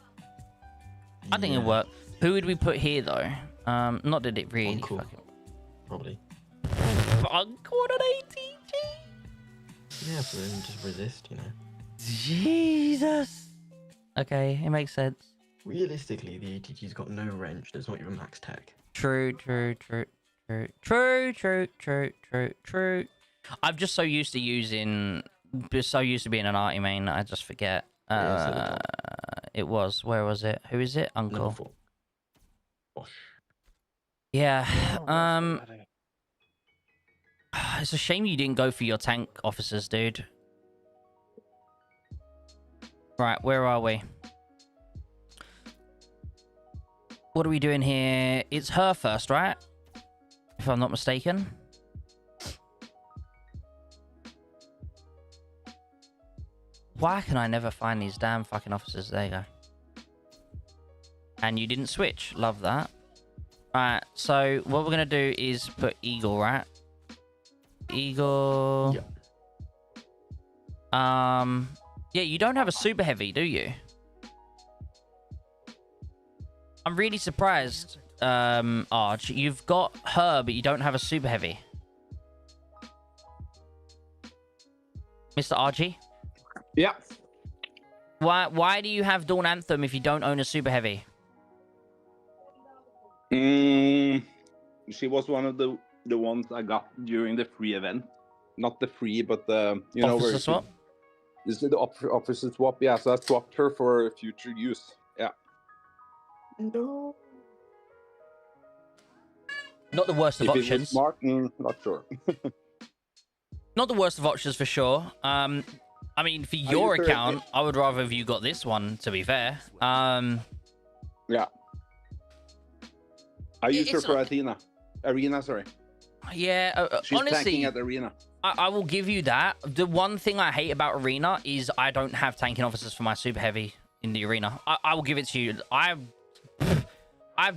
I think it'd work. Who would we put here though? Not that it really Uncle. fucking... Probably. Uncle on an ATG? Yeah, for him just resist, you know. Jesus. Okay, it makes sense. Realistically, the ATG's got no wrench. There's not even max tech. True. I'm just so used to being an arty main that I just forget. It was. Where was it? Who is it? Uncle. Number 4. Bosh. Yeah. It's a shame you didn't go for your tank officers, dude. Right, where are we? What are we doing here? It's her first, right? If I'm not mistaken. Why can I never find these damn fucking officers? There you go. And you didn't switch. Love that. Alright, so what we're going to do is put Eagle, right? Eagle. Yep. Yeah, you don't have a super heavy, do you? I'm really surprised, Arch. You've got her, but you don't have a super heavy. Mr. RG? Yeah. Why do you have Dawn Anthem if you don't own a super heavy? She was one of the ones I got during the free event. Not the free, but the Officer swap? This is the officer swap. Yeah, so I swapped her for future use. Yeah. No. Not the worst of If it was options. smart, not sure. Not the worst of options for sure. I mean, for your used her account, I would rather have you got this one, to be fair. Yeah. I used her it's for not- Arena, sorry. Yeah, She's honestly, tanking at Arena. I will give you that. The one thing I hate about Arena is I don't have tanking officers for my super heavy in the Arena. I will give it to you. I've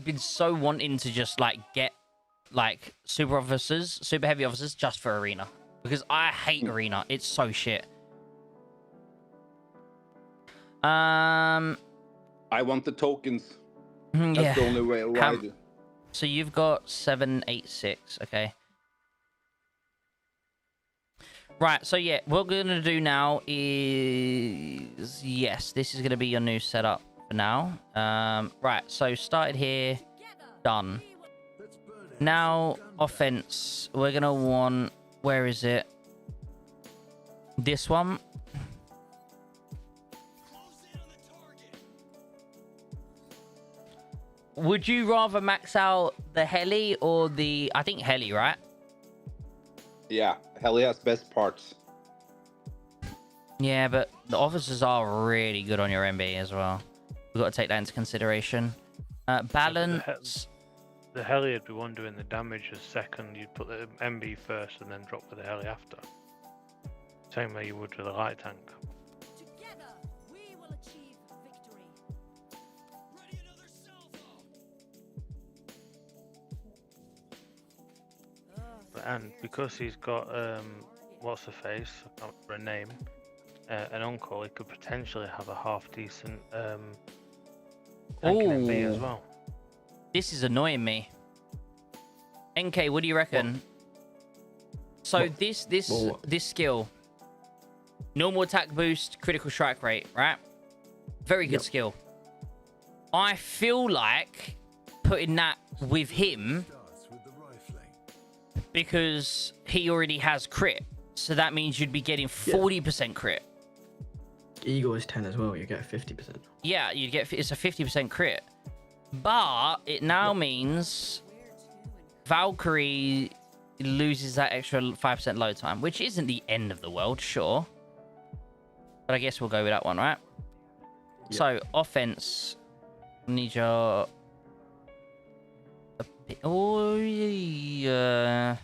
been so wanting to just get super heavy officers just for Arena because I hate Arena. It's so shit. I want the tokens. That's Yeah. the only way I do. So you've got 786, okay. Right, so yeah, what we're gonna do now is yes, this is gonna be your new setup for now. Right, so started here, done. Now offense, we're gonna want, where is it? This one. Would you rather max out the heli or the... I think heli, right? Yeah, Heli has best parts. Yeah, but the officers are really good on your MB as well. We've got to take that into consideration. Balance... The heli would be one doing the damage as second. You'd put the MB first and then drop with the heli after. Same way you would with a light tank. Together, we will achieve victory. Ready another salvo. And because he's got what's the face? I can't remember her name. An uncle, he could potentially have a half decent tanking MB as well. This is annoying me. NK, what do you reckon? So What- this skill, normal attack boost, critical strike rate, right? Very good Yep. skill. I feel like putting that with him because he already has crit. So that means you'd be getting 40% crit. Eagle is 10 as well. You get 50%. Yeah, you'd get it's a 50% crit. But it now means Valkyrie loses that extra 5% load time, which isn't the end of the world, sure. But I guess we'll go with that one, right? Yep. So, offense. Need your... Oh, yeah.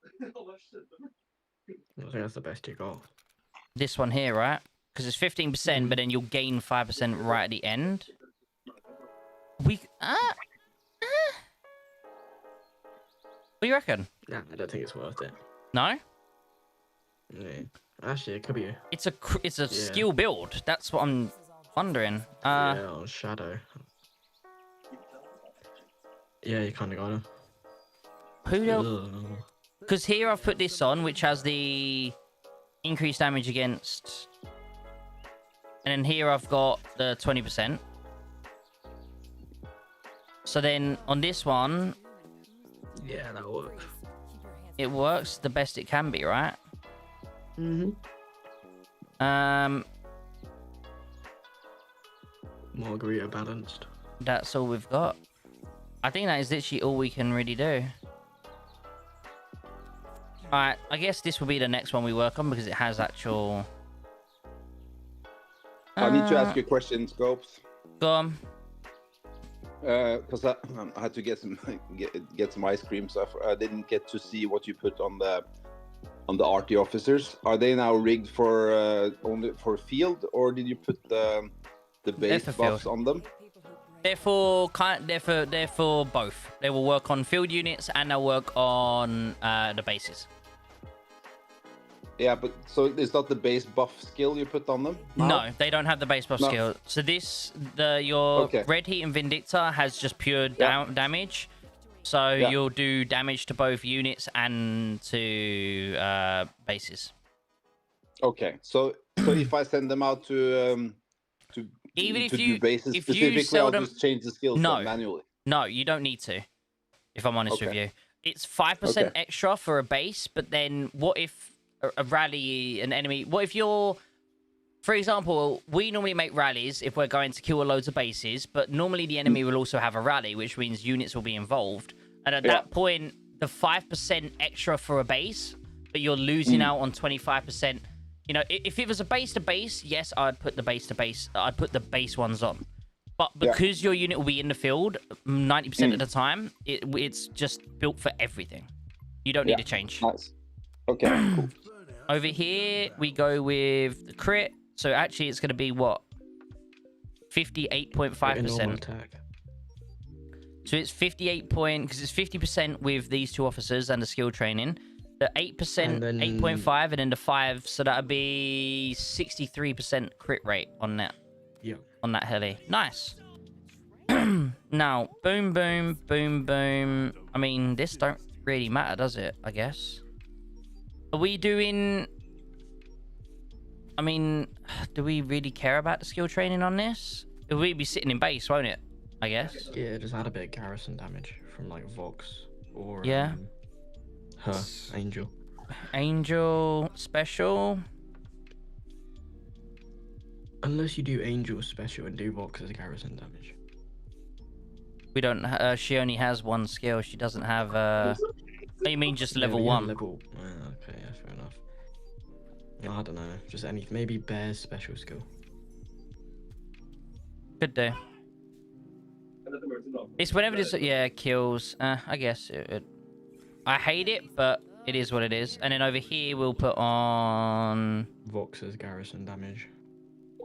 I think that's the best you got. This one here, right? Because it's 15%, but then you'll gain 5% right at the end. What do you reckon? Nah, I don't think it's worth it. No? Yeah. Actually, it could be. It's a skill build. That's what I'm wondering. Yeah, on Shadow. Yeah, you kind of got him. Who else? Because here I've put this on, which has the increased damage against... And then here I've got the 20%. So then on this one... Yeah, that works. It works the best it can be, right? Margarita balanced. That's all we've got. I think that is literally all we can really do. Alright, I guess this will be the next one we work on because it has actual... I need to ask you a question, Scopes. Go on. Because I had to get some ice cream, so I didn't get to see what you put on the RT officers. Are they now rigged for only for field, or did you put the base buffs on them? They're for both. They will work on field units and they'll work on the bases. Yeah, but so it's not the base buff skill you put on them? No, they don't have the base buff skill. So your Okay. Red Heat and Vindicta has just pure damage. So you'll do damage to both units and to bases. Okay, so if I send them out to Even if do you bases if specifically, you sell I'll them, just change the skills manually. No, you don't need to. If I'm honest with you, it's 5% extra for a base. But then, what if a rally an enemy? What if you're, for example, we normally make rallies if we're going to kill loads of bases, but normally the enemy will also have a rally, which means units will be involved. And at that point, the 5% extra for a base, but you're losing out on 25%. You know, if it was a base to base, yes, I'd put the base to base. I'd put the base ones on. But because your unit will be in the field 90% of the time, it's just built for everything. You don't need to change. Nice. Okay, cool. Over here, we go with the crit. So actually, it's going to be what? 58.5%. So it's 58 because it's 50% with these two officers and the skill training. The 8%, 8.5, and then the 5. So that would be 63% crit rate on that. Yeah. On that heli. Nice. Now, boom, boom, boom, boom. I mean, this don't really matter, does it? I guess. Are we doing... I mean, do we really care about the skill training on this? It will be sitting in base, won't it? I guess. Yeah, just add a bit of garrison damage from like Vox or Angel. Angel special. Unless you do Angel special and do Vox as garrison damage. We don't. She only has one skill. She doesn't have. Oh, you mean just level 1? Level. Okay, yeah, fair enough. No, I don't know. Just any. Maybe Bear's special skill. Could do. It's whenever this. Yeah, kills. I guess I hate it, but it is what it is. And then over here we'll put on Vox's garrison damage.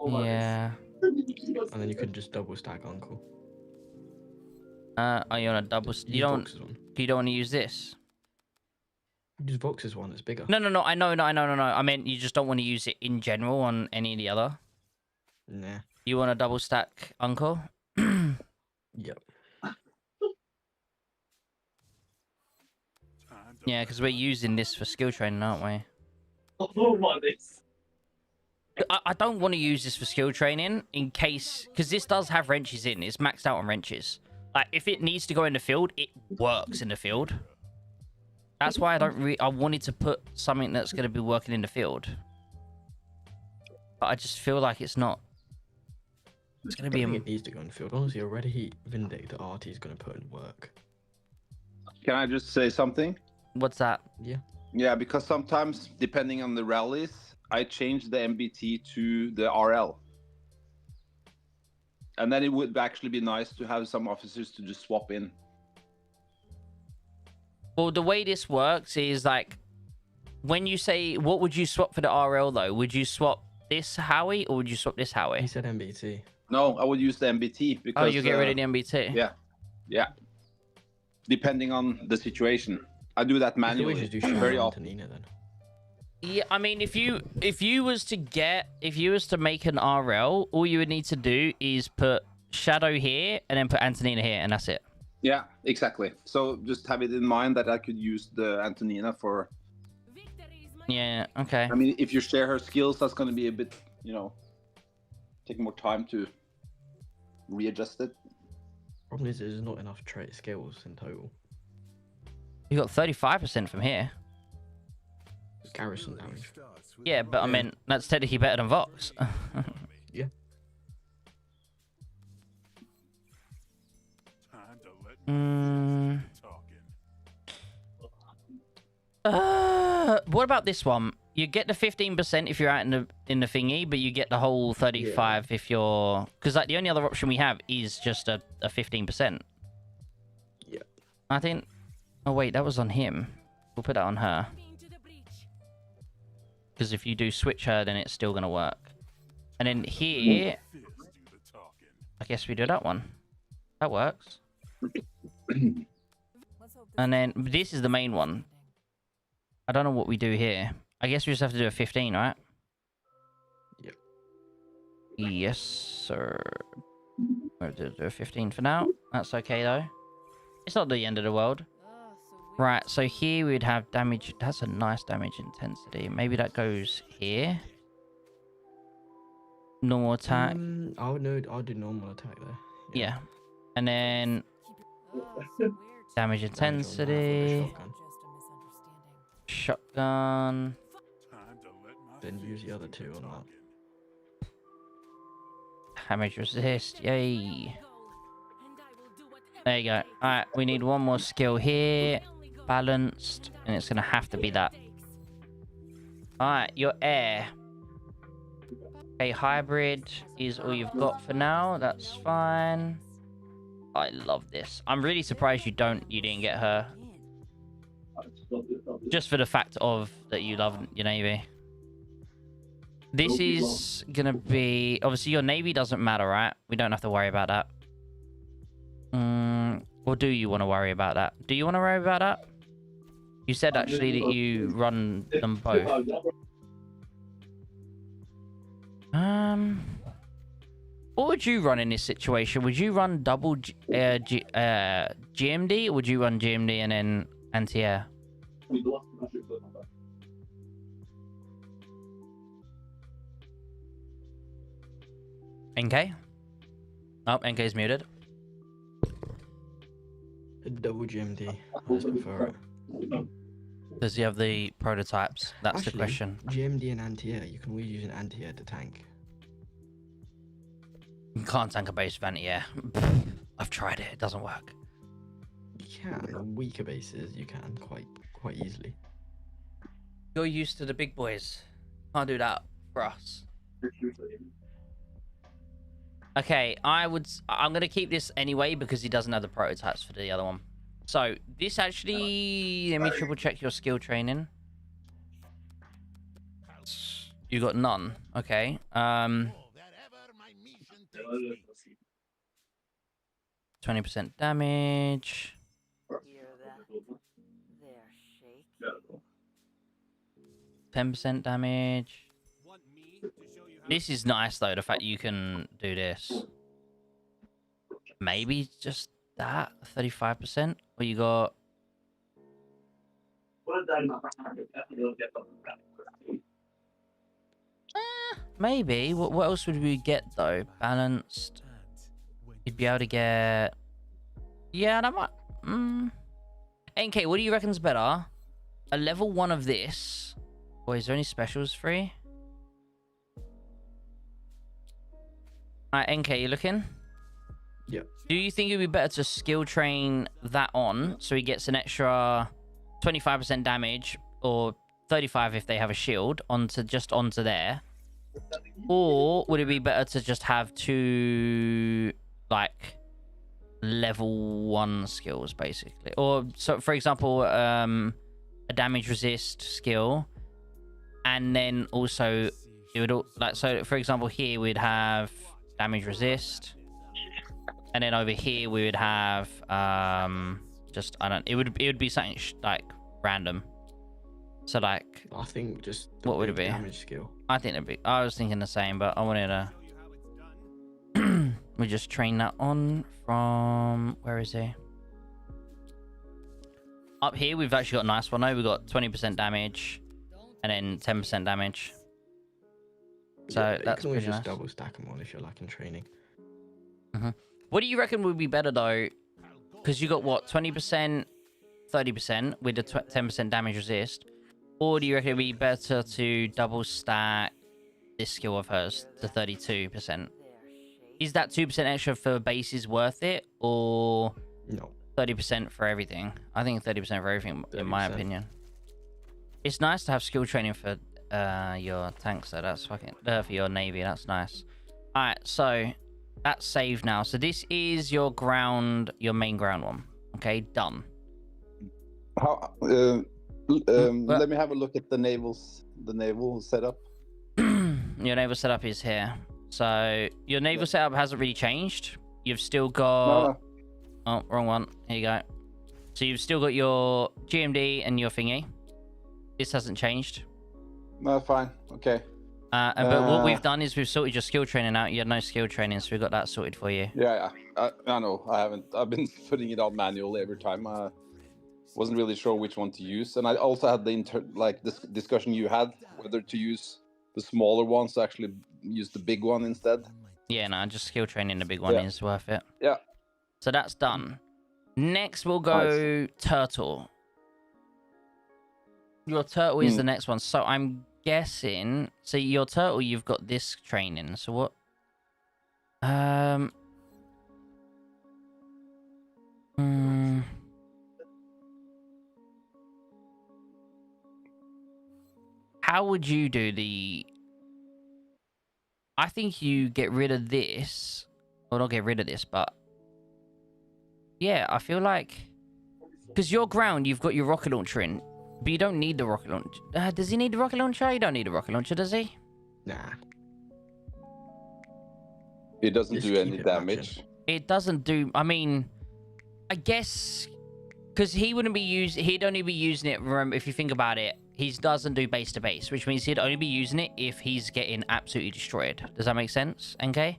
Yeah. And then you could just double stack Uncle. Are you on a double? You don't want to use this. Use Vox's one. It's bigger. No. I know. I meant you just don't want to use it in general on any of the other. Nah. You want a double stack Uncle? Yep. Time Yeah, because we're using this for skill training, aren't we? I don't want to use this for skill training in case, because this does have wrenches in. It's maxed out on wrenches. Like, if it needs to go in the field, it works in the field. That's why I wanted to put something that's going to be working in the field. But I just feel like it's not. It's going to be. It needs to go in the field. Honestly, already Vindictor RT is going to put in work. Can I just say something? What's that? Yeah. Yeah, because sometimes, depending on the rallies, I change the MBT to the RL. And then it would actually be nice to have some officers to just swap in. Well, the way this works is like, when you say, what would you swap for the RL though? Would you swap this Howie or would you swap this Howie? He said MBT. No, I would use the MBT because. Oh, you get rid of the MBT? Yeah. Yeah. Depending on the situation. I do that manually very often. Then. Yeah, I mean, if you was to make an RL, all you would need to do is put Shadow here and then put Antonina here, and that's it. Yeah, exactly. So just have it in mind that I could use the Antonina for. Yeah. Okay. I mean, if you share her skills, that's going to be a bit, take more time to readjust it. Problem is, there's not enough trait skills in total. You got 35% from here. Garrison damage. Yeah, but I mean, that's technically better than Vox. Yeah. What about this one? You get the 15% if you're out in the thingy, but you get the whole 35 if you're, because like the only other option we have is just a 15%. Yeah. I think. Oh wait, that was on him. We'll put that on her. Because if you do switch her, then it's still gonna work. And then here, I guess we do that one. That works. And then this is the main one. I don't know what we do here. I guess we just have to do a 15, right? Yep. Yes, sir. We'll do a 15 for now. That's okay, though. It's not the end of the world. Right, so here we'd have damage. That's a nice damage intensity. Maybe that goes here. Normal attack. I'll do normal attack there. Yeah. And then damage intensity. Shotgun. Then use the other two on that. Damage resist. Yay. There you go. Alright, we need one more skill here. Balanced. And it's going to have to be that. Alright, your air. Okay, hybrid is all you've got for now. That's fine. I love this. I'm really surprised you didn't get her. Just for the fact of that you love your navy. This is gonna be, obviously your navy doesn't matter, right? We don't have to worry about that. Or do you want to worry about that? Do you want to worry about that? You said actually that you run them both. What would you run in this situation? Would you run double GMD, or would you run GMD and then anti-air? NK? Oh, NK's muted. Double GMD. I just prefer it. Does he have the prototypes? That's Actually, the question. GMD and anti-air, you can always use an anti-air to tank. You can't tank a base with anti-air. I've tried it. It doesn't work. You can. On weaker bases, you can quite easily. You're used to the big boys. Can't do that for us. Okay, I'm gonna keep this anyway because he doesn't have the prototypes for the other one. So this actually, let me triple check your skill training. You got none. Okay. 20% damage. 10% damage. This is nice though, the fact you can do this. Maybe just that, 35%. Or you got Maybe. What else would we get though? Balanced. You'd be able to get. Yeah, that might. NK, what do you reckon's better? A level 1 of this. Or is there any specials free? Alright, NK, you looking? Yeah. Do you think it'd be better to skill train that on so he gets an extra 25% damage or 35 if they have a shield onto there? Or would it be better to just have 2 like level 1 skills basically? Or so for example, a damage resist skill, and then also it would like, so for example here we'd have damage resist, and then over here we would have just it would be something like random. So like, I think just what would it be? Damage skill. I think I was thinking the same, but I wanted to we just train that on from, where is he? Up here we've actually got a nice one though. We've got 20% damage and then 10% damage. So yeah, that's you can always pretty just nice. double stack them on if you're like in training. What do you reckon would be better though? Because you got what, 20%, 30% with the 10% damage resist, or do you reckon it'd be better to double stack this skill of hers to 32%? Is that 2% extra for bases worth it, or No. 30% for everything? I think 30% for everything, in my 30%. opinion. It's nice to have skill training for your tanks, though. That's fucking for your navy. That's nice. All right, so that's saved now. So this is your ground, your main ground one. Okay, done. How? Let me have a look at the naval setup. Your naval setup is here. So your naval setup hasn't really changed. You've still got. Oh, wrong one. Here you go. So you've still got your GMD and your thingy. This hasn't changed. No, fine. Okay. But what we've done is we've sorted your skill training out. You had no skill training, so we got that sorted for you. Yeah. I know. I haven't. I've been putting it out manually every time. Wasn't really sure which one to use, and I also had this discussion you had whether to use the smaller ones, so actually use the big one instead. Yeah, no, just skill training the big one is worth it. Yeah. So that's done. Next, we'll go turtle. Your turtle is the next one. So I'm guessing. So your turtle, you've got this training. So what? How would you do the? I think you get rid of this, or not get rid of this, but yeah, I feel like because your ground, you've got your rocket launcher in, but you don't need the rocket launcher. Does he need the rocket launcher? You don't need a rocket launcher, does he? Nah. It doesn't Just do keep any it damage. It doesn't do. I mean, I guess because he wouldn't be used. He'd only be using it. Remember, if you think about it, he doesn't do base to base, which means he'd only be using it if he's getting absolutely destroyed. Does that make sense, NK?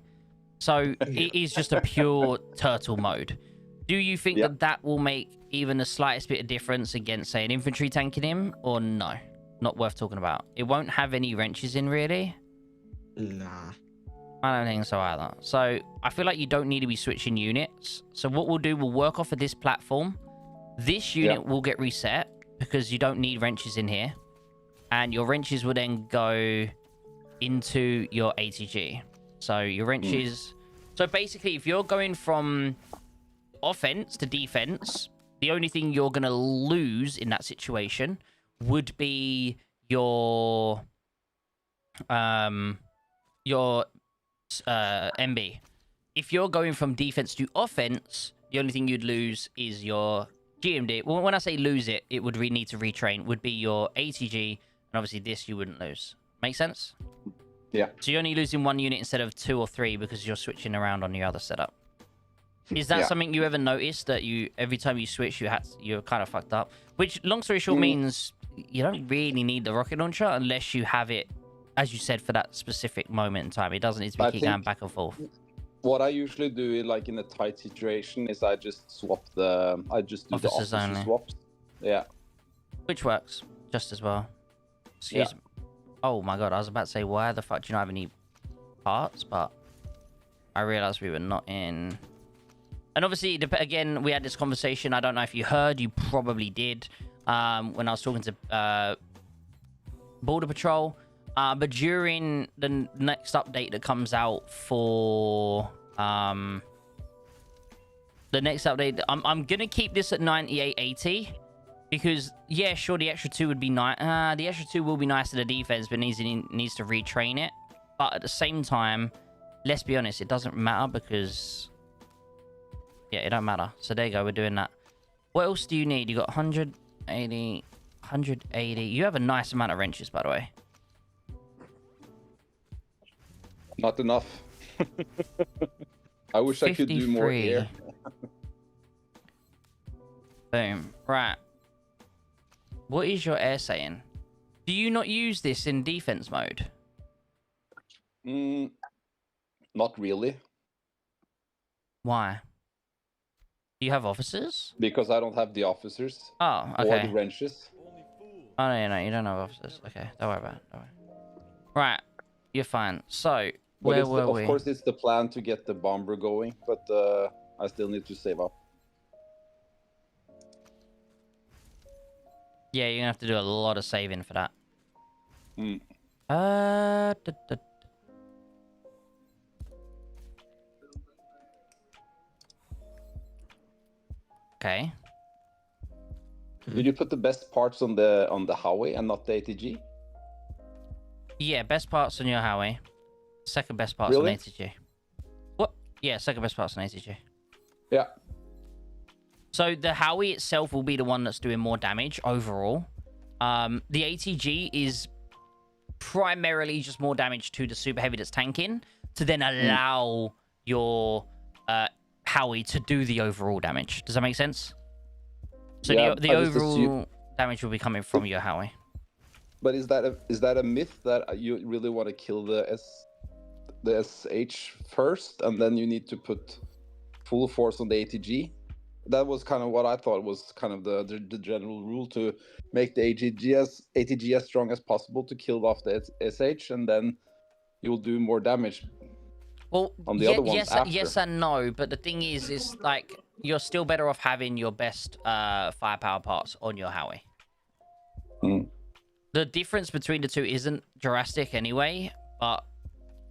So it is just a pure turtle mode. Do you think that will make even the slightest bit of difference against, say, an infantry tanking him, or no? Not worth talking about. It won't have any wrenches in, really. Nah. I don't think so either. So I feel like you don't need to be switching units. So what we'll do, we'll work off of this platform. This unit will get reset because you don't need wrenches in here. And your wrenches will then go into your ATG. So your wrenches... So basically, if you're going from offense to defense, the only thing you're going to lose in that situation would be your MB. If you're going from defense to offense, the only thing you'd lose is your GMD. Well, when I say lose it, it would need to retrain. Would be your ATG, and obviously this you wouldn't lose. Make sense? Yeah. So you're only losing one unit instead of 2 or 3 because you're switching around on your other setup. Is that something you ever noticed, that you every time you switch you're kind of fucked up? Which, long story short, means you don't really need the rocket launcher unless you have it, as you said, for that specific moment in time. It doesn't need to be keep going back and forth. What I usually do, like in a tight situation, is I just swap I just do Officers the officer only. swaps. Yeah. Which works just as well. Excuse me. Oh my god, I was about to say, why the fuck do you not have any parts? But I realized we were not in. And obviously, again, we had this conversation. I don't know if you heard. You probably did when I was talking to Border Patrol. But during the next update that comes out for the next update, I'm gonna keep this at 9880 because yeah, sure, the extra 2 would be nice. The extra 2 will be nice to the defense, but needs to retrain it. But at the same time, let's be honest, it doesn't matter because yeah, it don't matter. So there you go, we're doing that. What else do you need? You got 180, 180. You have a nice amount of wrenches, by the way. Not enough. I wish I could do more here. Boom. Right. What is your air saying? Do you not use this in defense mode? Not really. Why? Do you have officers? Because I don't have the officers. Oh, okay. Or the wrenches. Oh, no, you don't have officers. Okay, don't worry about it. Don't worry. Right. You're fine. So, where were we? Of course, it's the plan to get the bomber going, but I still need to save up. Yeah, you're gonna have to do a lot of saving for that. Okay. Did you put the best parts on the highway and not the ATG? Yeah, best parts on your highway. Second best parts on ATG. What? Yeah, second best parts on ATG. Yeah. So the Howie itself will be the one that's doing more damage overall. The ATG is primarily just more damage to the super heavy that's tanking to then allow your Howie to do the overall damage. Does that make sense? So yeah, the overall damage will be coming from your Howie. But is that a myth that you really want to kill the SH first and then you need to put full force on the ATG? That was kind of what I thought was kind of the general rule, to make the ATG as strong as possible to kill off the SH, and then you'll do more damage. Well, on the other ones after. Yes and no, but the thing is like you're still better off having your best firepower parts on your Howie. The difference between the two isn't drastic anyway, but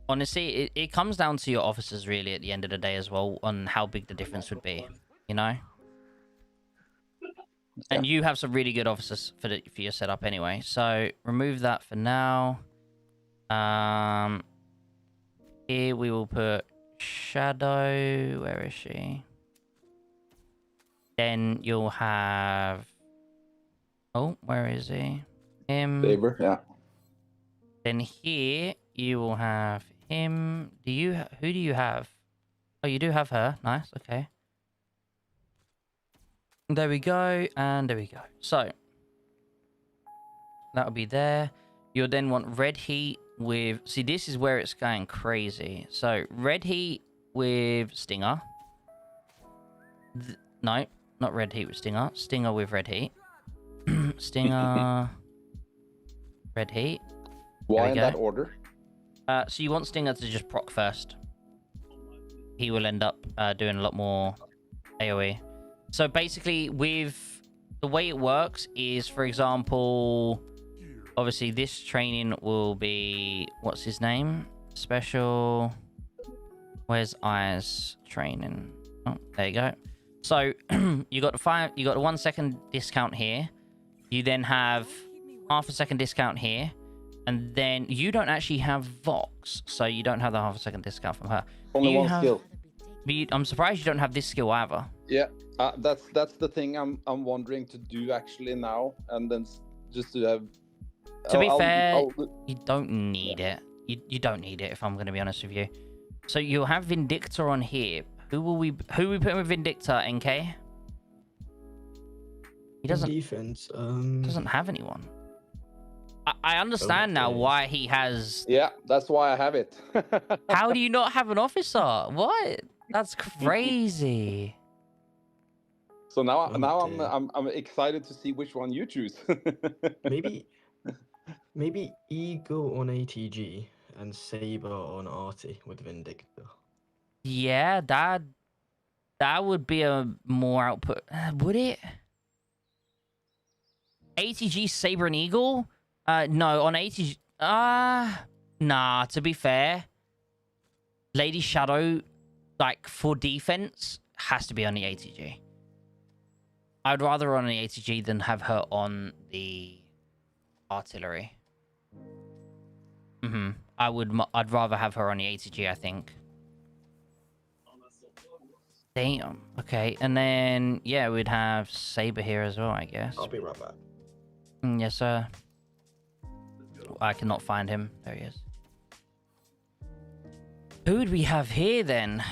honestly, it comes down to your officers really at the end of the day as well on how big the difference would be, you know? And you have some really good officers for your setup anyway, so remove that for now. Here we will put Shadow. Where is she? Then you'll have... Oh, where is he? Him. Favor, yeah. Then here you will have him. Who do you have? Oh, you do have her. Nice. Okay. There we go, and there we go. So that'll be there. You'll then want red heat with... See, this is where it's going crazy. So red heat with Stinger. No, not red heat with Stinger. Stinger with red heat. Stinger... red heat. Why in that order? So you want Stinger to just proc first. He will end up doing a lot more AoE. So basically, with the way it works is, for example, obviously this training will be... What's his name? Special... Where's Eyes training? Oh, there you go. So you got the 1 second discount here. You then have half a second discount here, and then you don't actually have Vox, so you don't have the half a second discount from her. Only one skill. I'm surprised you don't have this skill either. Yeah, that's the thing I'm wondering to do actually now, and then just to have. To be fair, you don't need it. You don't need it, if I'm going to be honest with you. So you'll have Vindictor on here. Who we putting with Vindictor, NK? He doesn't. Defense. Doesn't have anyone. I understand now why he has... Yeah, that's why I have it. How do you not have an officer? What? That's crazy. So now, Oh, now dear. I'm excited to see which one you choose. Maybe Eagle on ATG and Saber on Arty with Vindictor. Yeah, that would be a more output. Would it? ATG, Saber, and Eagle? No, on ATG... nah, to be fair. Lady Shadow, like, for defense, has to be on the ATG. I'd rather on the ATG than have her on the artillery. I'd rather have her on the ATG, I think. Damn. Okay, and then, yeah, we'd have Saber here as well, I guess. I'll be right back. Yes, sir. I cannot find him. There he is. Who would we have here, then?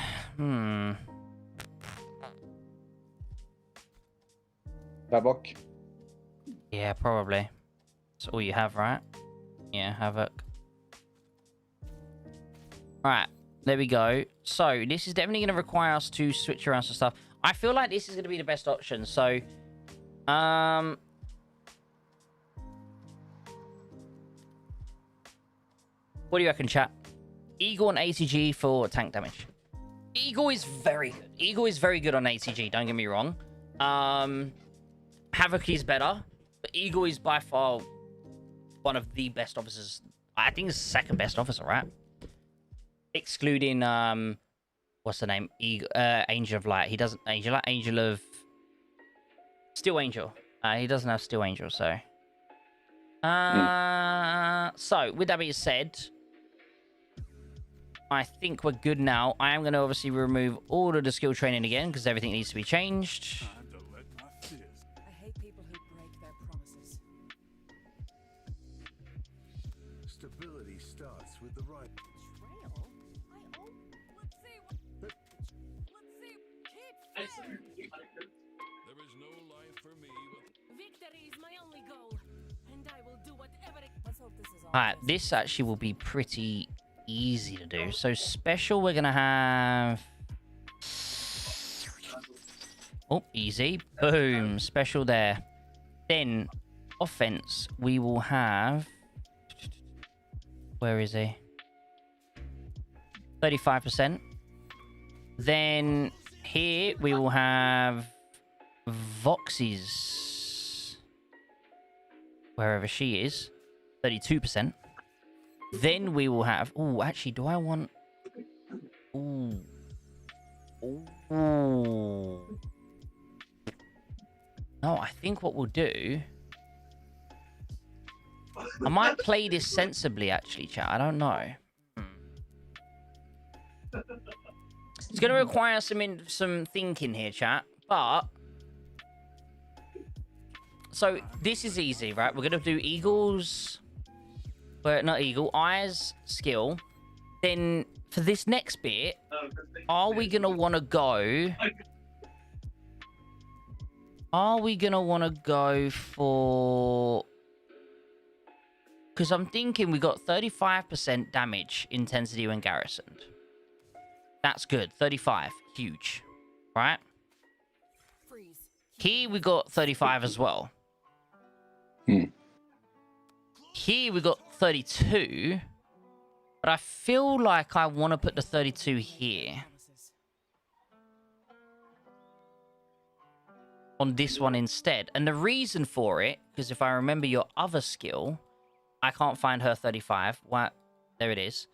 Havoc. Yeah, probably. That's all you have, right? Yeah, Havoc. Right. There we go. So, this is definitely going to require us to switch around some stuff. I feel like this is going to be the best option. So, what do you reckon, chat? Eagle and ATG for tank damage. Eagle is very good. Eagle is very good on ATG, don't get me wrong. Havoc is better, but Eagle is by far one of the best officers. I think it's the second best officer, right? Excluding, what's the name? Angel of Light. He doesn't... Angel of... Steel Angel. He doesn't have Steel Angel, so... So, with that being said... I think we're good now. I am going to obviously remove all of the skill training again, because everything needs to be changed. I hate people who break their promises. Stability starts with the right. Trail? Let's see. Let's see. Keep fair. There is no life for me. Victory is my only goal, and I will do whatever it. Let's hope this is all. Alright, this actually will be pretty easy to do. So special, we're gonna have... Oh, easy. Boom. Special there. Then, offense, we will have... Where is he? 35%. Then, here, we will have... Vox's... Wherever she is. 32%. Then we will have... Oh, actually, do I want... Ooh. Ooh. No, I think what we'll do... I might play this sensibly, actually, chat. I don't know. It's going to require some thinking here, chat. But... So, this is easy, right? We're going to do Eagles... Well, not Eagle, Eyes, skill. Then for this next bit, are we gonna want to go? Are we gonna want to go for? Because I'm thinking we got 35% damage intensity when garrisoned. That's good. 35, huge, right? Freeze. Here we got 35 as well. Here we got 32, but I feel like I want to put the 32 here. On this one instead. And the reason for it, because if I remember your other skill, I can't find her 35. What? There it is.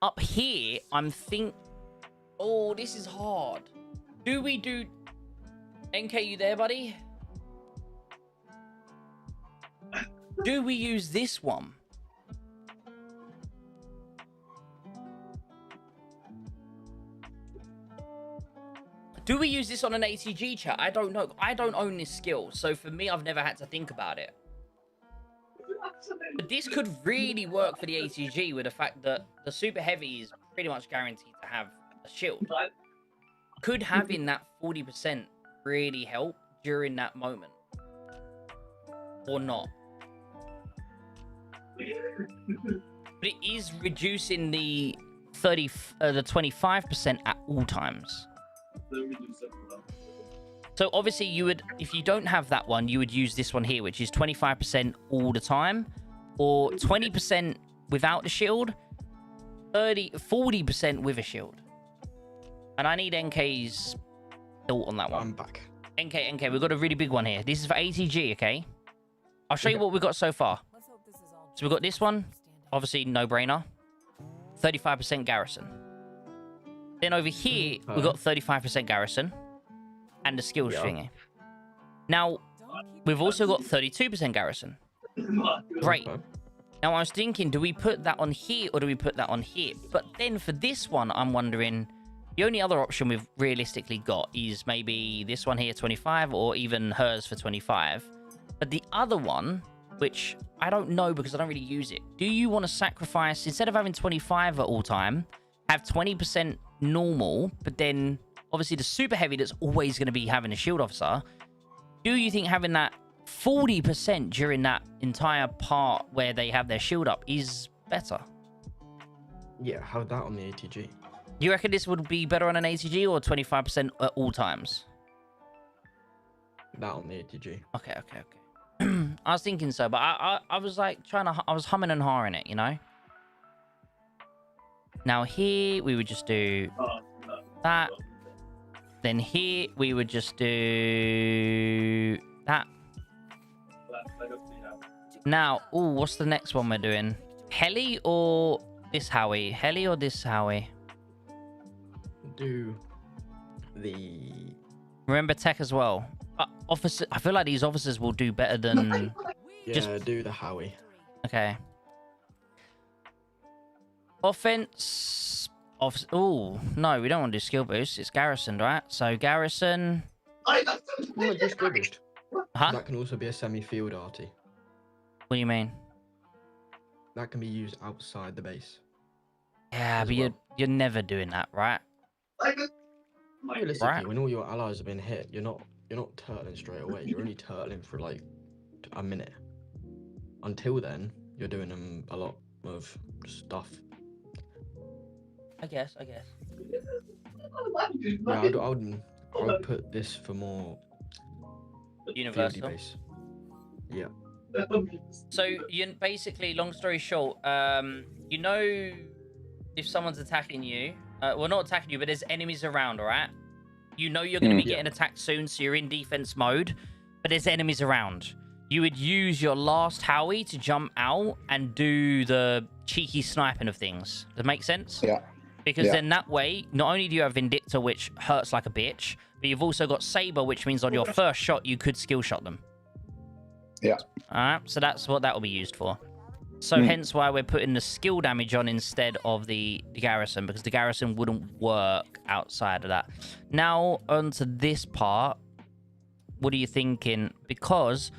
Up here, I'm think... Oh, this is hard. Do we do... NK, you there, buddy? Do we use this one? Do we use this on an ATG, chat? I don't know. I don't own this skill, so for me, I've never had to think about it. But this could really work for the ATG with the fact that the super heavy is pretty much guaranteed to have a shield. Could having that 40% really help during that moment? Or not? But it is reducing the 25% at all times. So So obviously you would, if you don't have that one, you would use this one here, which is 25% all the time, or 20% without the shield, 40% with a shield. And I need NK's thought on that one. I'm back. NK, we've got a really big one here. This is for ATG, okay? I'll show you what we've got so far. So we've got this one, obviously no-brainer, 35% garrison. Then over here, we've got 35% garrison and the skills thingy. Now, we've also got 32% garrison. Great. Now, I was thinking, do we put that on here or do we put that on here? But then for this one, I'm wondering, the only other option we've realistically got is maybe this one here, 25, or even hers for 25. But the other one, which I don't know because I don't really use it, do you want to sacrifice, instead of having 25 at all time, have 20% normal, but then obviously the super heavy that's always going to be having a shield officer? Do you think having that 40% during that entire part where they have their shield up is better? Yeah, have that on the ATG. Do you reckon this would be better on an ATG or 25% at all times? That on the ATG. Okay. I was thinking so, but I was like I was humming and hawing it, you know? Now here, we would just do that. Then here, we would just do that. Now, what's the next one we're doing? Heli or this Howie? Heli or this Howie? Do the... Remember tech as well. Officer, I feel like these officers will do better than... Yeah, do the Howie. Okay. Offense... Oh, no, we don't want to do skill boost. It's garrison, right? So garrison... No, just skill boost. Huh? That can also be a semi-field arty. What do you mean? That can be used outside the base. Yeah, but you're never doing that, right? Realistically, Right. when all your allies have been hit, you're not turtling straight away. You're only turtling for like a minute. Until then, you're doing them a lot of stuff. I guess. Yeah, I would put this for more Universal. fieldy base. Yeah. So you basically, long story short, you know, if someone's attacking you, well, not attacking you, but there's enemies around, all right? You know you're going to be getting attacked soon, so you're in defense mode, but there's enemies around. You would use your last Howie to jump out and do the cheeky sniping of things. Does that make sense? Yeah. Because then that way, not only do you have Vindicta, which hurts like a bitch, but you've also got Saber, which means on your first shot, you could skill shot them. Yeah. Alright, so that's what that will be used for. So hence why we're putting the skill damage on instead of the garrison, because the garrison wouldn't work outside of that. Now, onto this part. What are you thinking? Because,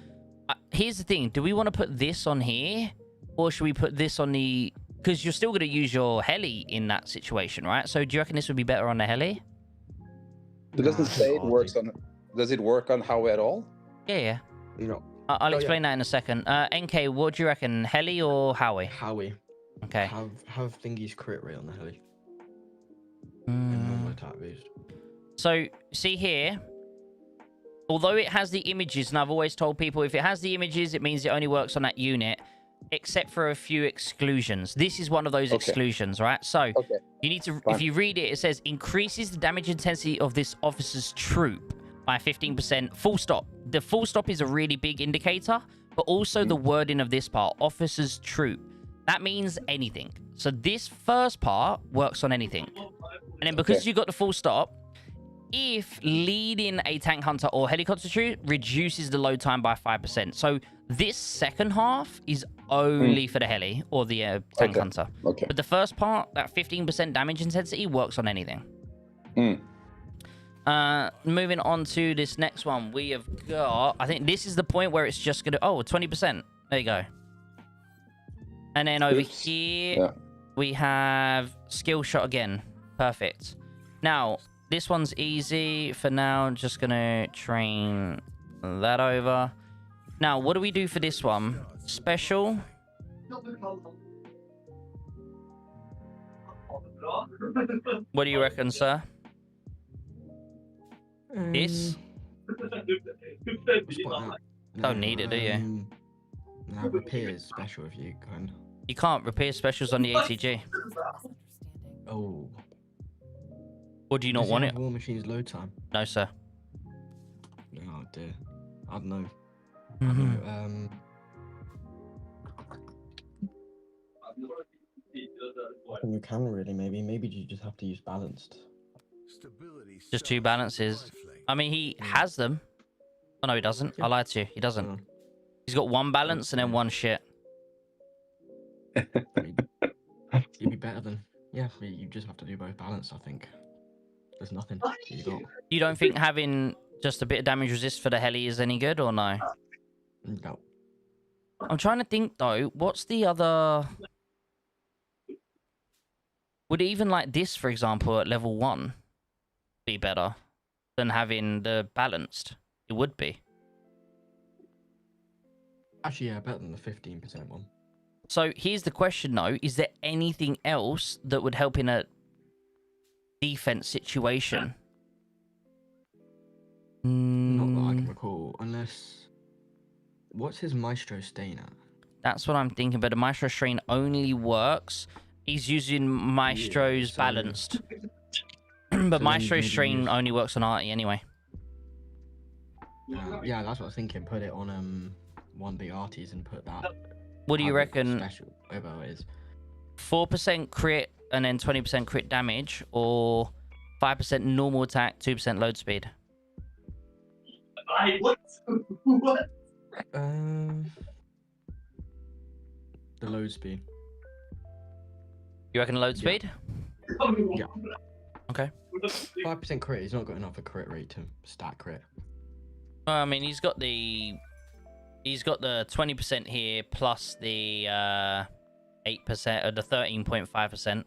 here's the thing. Do we want to put this on here? Or should we put this on the... Because you're still going to use your heli in that situation, right? So do you reckon this would be better on the heli? It doesn't say it works on... Does it work on Howie at all? Yeah. You know. I'll explain that in a second. NK, what do you reckon? Heli or Howie? Howie. Okay. Have thingy's crit rate on the heli. And normal attack boost. So, see here, although it has the images, and I've always told people if it has the images, it means it only works on that unit, except for a few exclusions. This is one of those exclusions, right? So, you need to, if you read it, it says, increases the damage intensity of this officer's troop by 15%, full stop. The full stop is a really big indicator, but also the wording of this part, officer's troop. That means anything. So this first part works on anything. And then because you got the full stop, if leading a tank hunter or helicopter troop reduces the load time by 5%. So this second half is only for the heli or the tank hunter. But the first part, that 15% damage intensity works on anything. Moving on to this next one, we have got, I think this is the point where it's just gonna, 20%. There you go. And then over here, we have skill shot again. Perfect. Now, this one's easy for now. Just gonna train that over. Now, what do we do for this one? Special. What do you reckon, sir? This? Spot that. Don't need it, do you? No, repair is special if you can. You can't repair specials on the ATG. Oh. Or do you not want it? War Machine's load time. No, sir. Oh dear. I don't know. Mhm. You can really maybe you just have to use balanced. Just 2 balances. I mean, he has them. Oh no, he doesn't. I lied to you. He doesn't. Oh. He's got 1 balance and then 1 shit. You'd be better than. Yeah, you just have to do both balanced. I think. There's nothing you got. You don't think having just a bit of damage resist for the heli is any good, or no? No. I'm trying to think though. What's the other? Would even like this, for example, at level 1, be better than having the balanced? It would be. Actually, yeah, better than the 15% one. So here's the question though: is there anything else that would help in a defense situation? Not that I can recall, unless. What's his Maestro stain at? That's what I'm thinking, but the Maestro strain only works. He's using Maestro's balanced. But so Maestro strain only works on Artie anyway. Yeah, that's what I was thinking. Put it on one big Arties and put that. What do you reckon? Special, whatever it is. 4% crit and then 20% crit damage, or 5% normal attack, 2% load speed? What? The load speed. You reckon load speed? Yeah. Okay. 5% crit. He's not got enough of crit rate to stack crit. I mean, he's got the 20% here plus the 8% or the 13.5%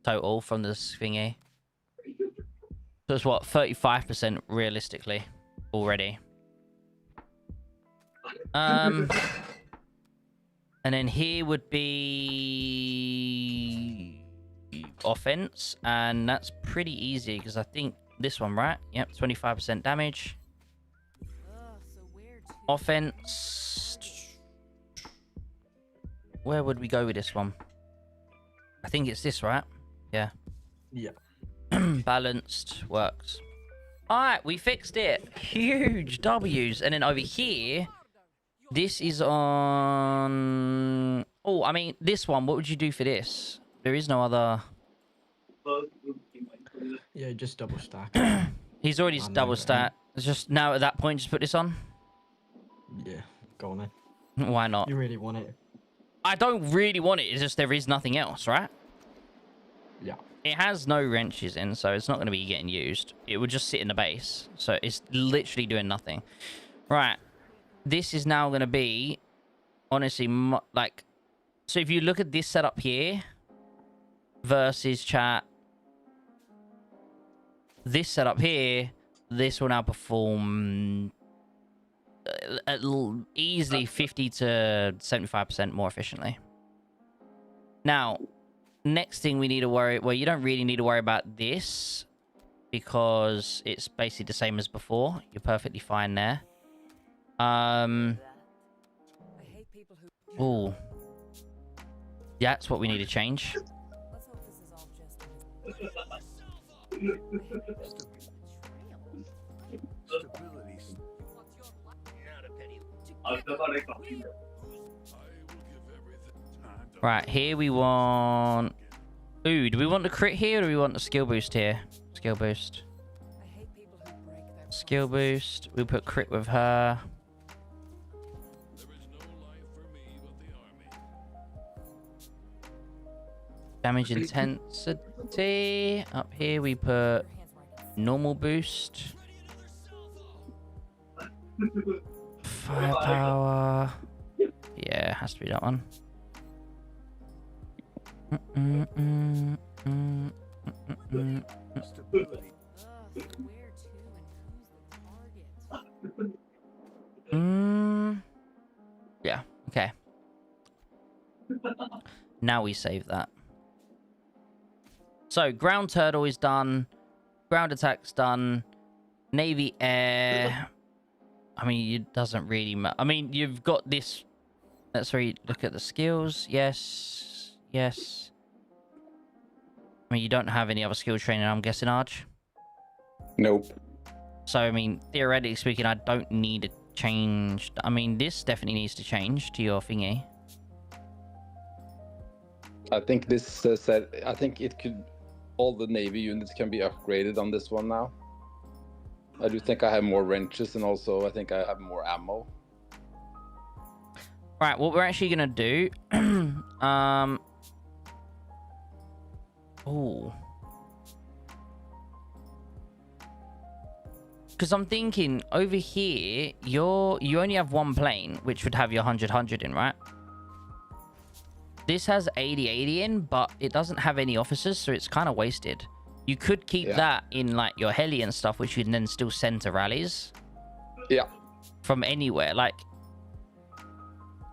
total from this thingy. So it's what, 35% realistically already. And then here would be offense, and that's pretty easy because I think this one, right? Yep, 25% damage. Offense. Where would we go with this one? I think it's this, right? Yeah. Yeah. Balanced works. Alright, we fixed it. Huge W's. And then over here, this is on... Oh, I mean, this one, what would you do for this? There is no other... Yeah, just double stack. He's already double stack. It's just now at that point, just put this on? Yeah, go on then. Why not? You really want it? I don't really want it. It's just there is nothing else, right? Yeah. It has no wrenches in, so it's not going to be getting used. It would just sit in the base. So it's literally doing nothing. Right. This is now going to be, honestly, like... So if you look at this setup here versus chat, this setup here, this will now perform easily 50 to 75% more efficiently. Now, next thing we need to worry... Well, you don't really need to worry about this because it's basically the same as before. You're perfectly fine there. Ooh. Yeah, that's what we need to change. Right, here we want... Ooh, do we want the crit here or do we want the skill boost here? Skill boost. Skill boost. We'll put crit with her. Damage intensity. Up here we put normal boost. Firepower. Yeah, has to be that one. Yeah, okay. Now we save that. So, ground turtle is done. Ground attack's done. Navy air. I mean, it doesn't really matter. I mean, you've got this. Let's look at the skills. Yes. Yes. I mean, you don't have any other skill training, I'm guessing, Arch? Nope. So, I mean, theoretically speaking, I don't need to change. I mean, this definitely needs to change to your thingy. I think this said. I think it could. All the Navy units can be upgraded on this one now. I do think I have more wrenches, and also I think I have more ammo. Right, what we're actually gonna do. Oh. Because I'm thinking over here, you only have one plane, which would have your 100 in, right? This has 80 in, but it doesn't have any officers, so it's kind of wasted. You could keep that in like your heli and stuff, which you can then still send to rallies. Yeah. From anywhere, like.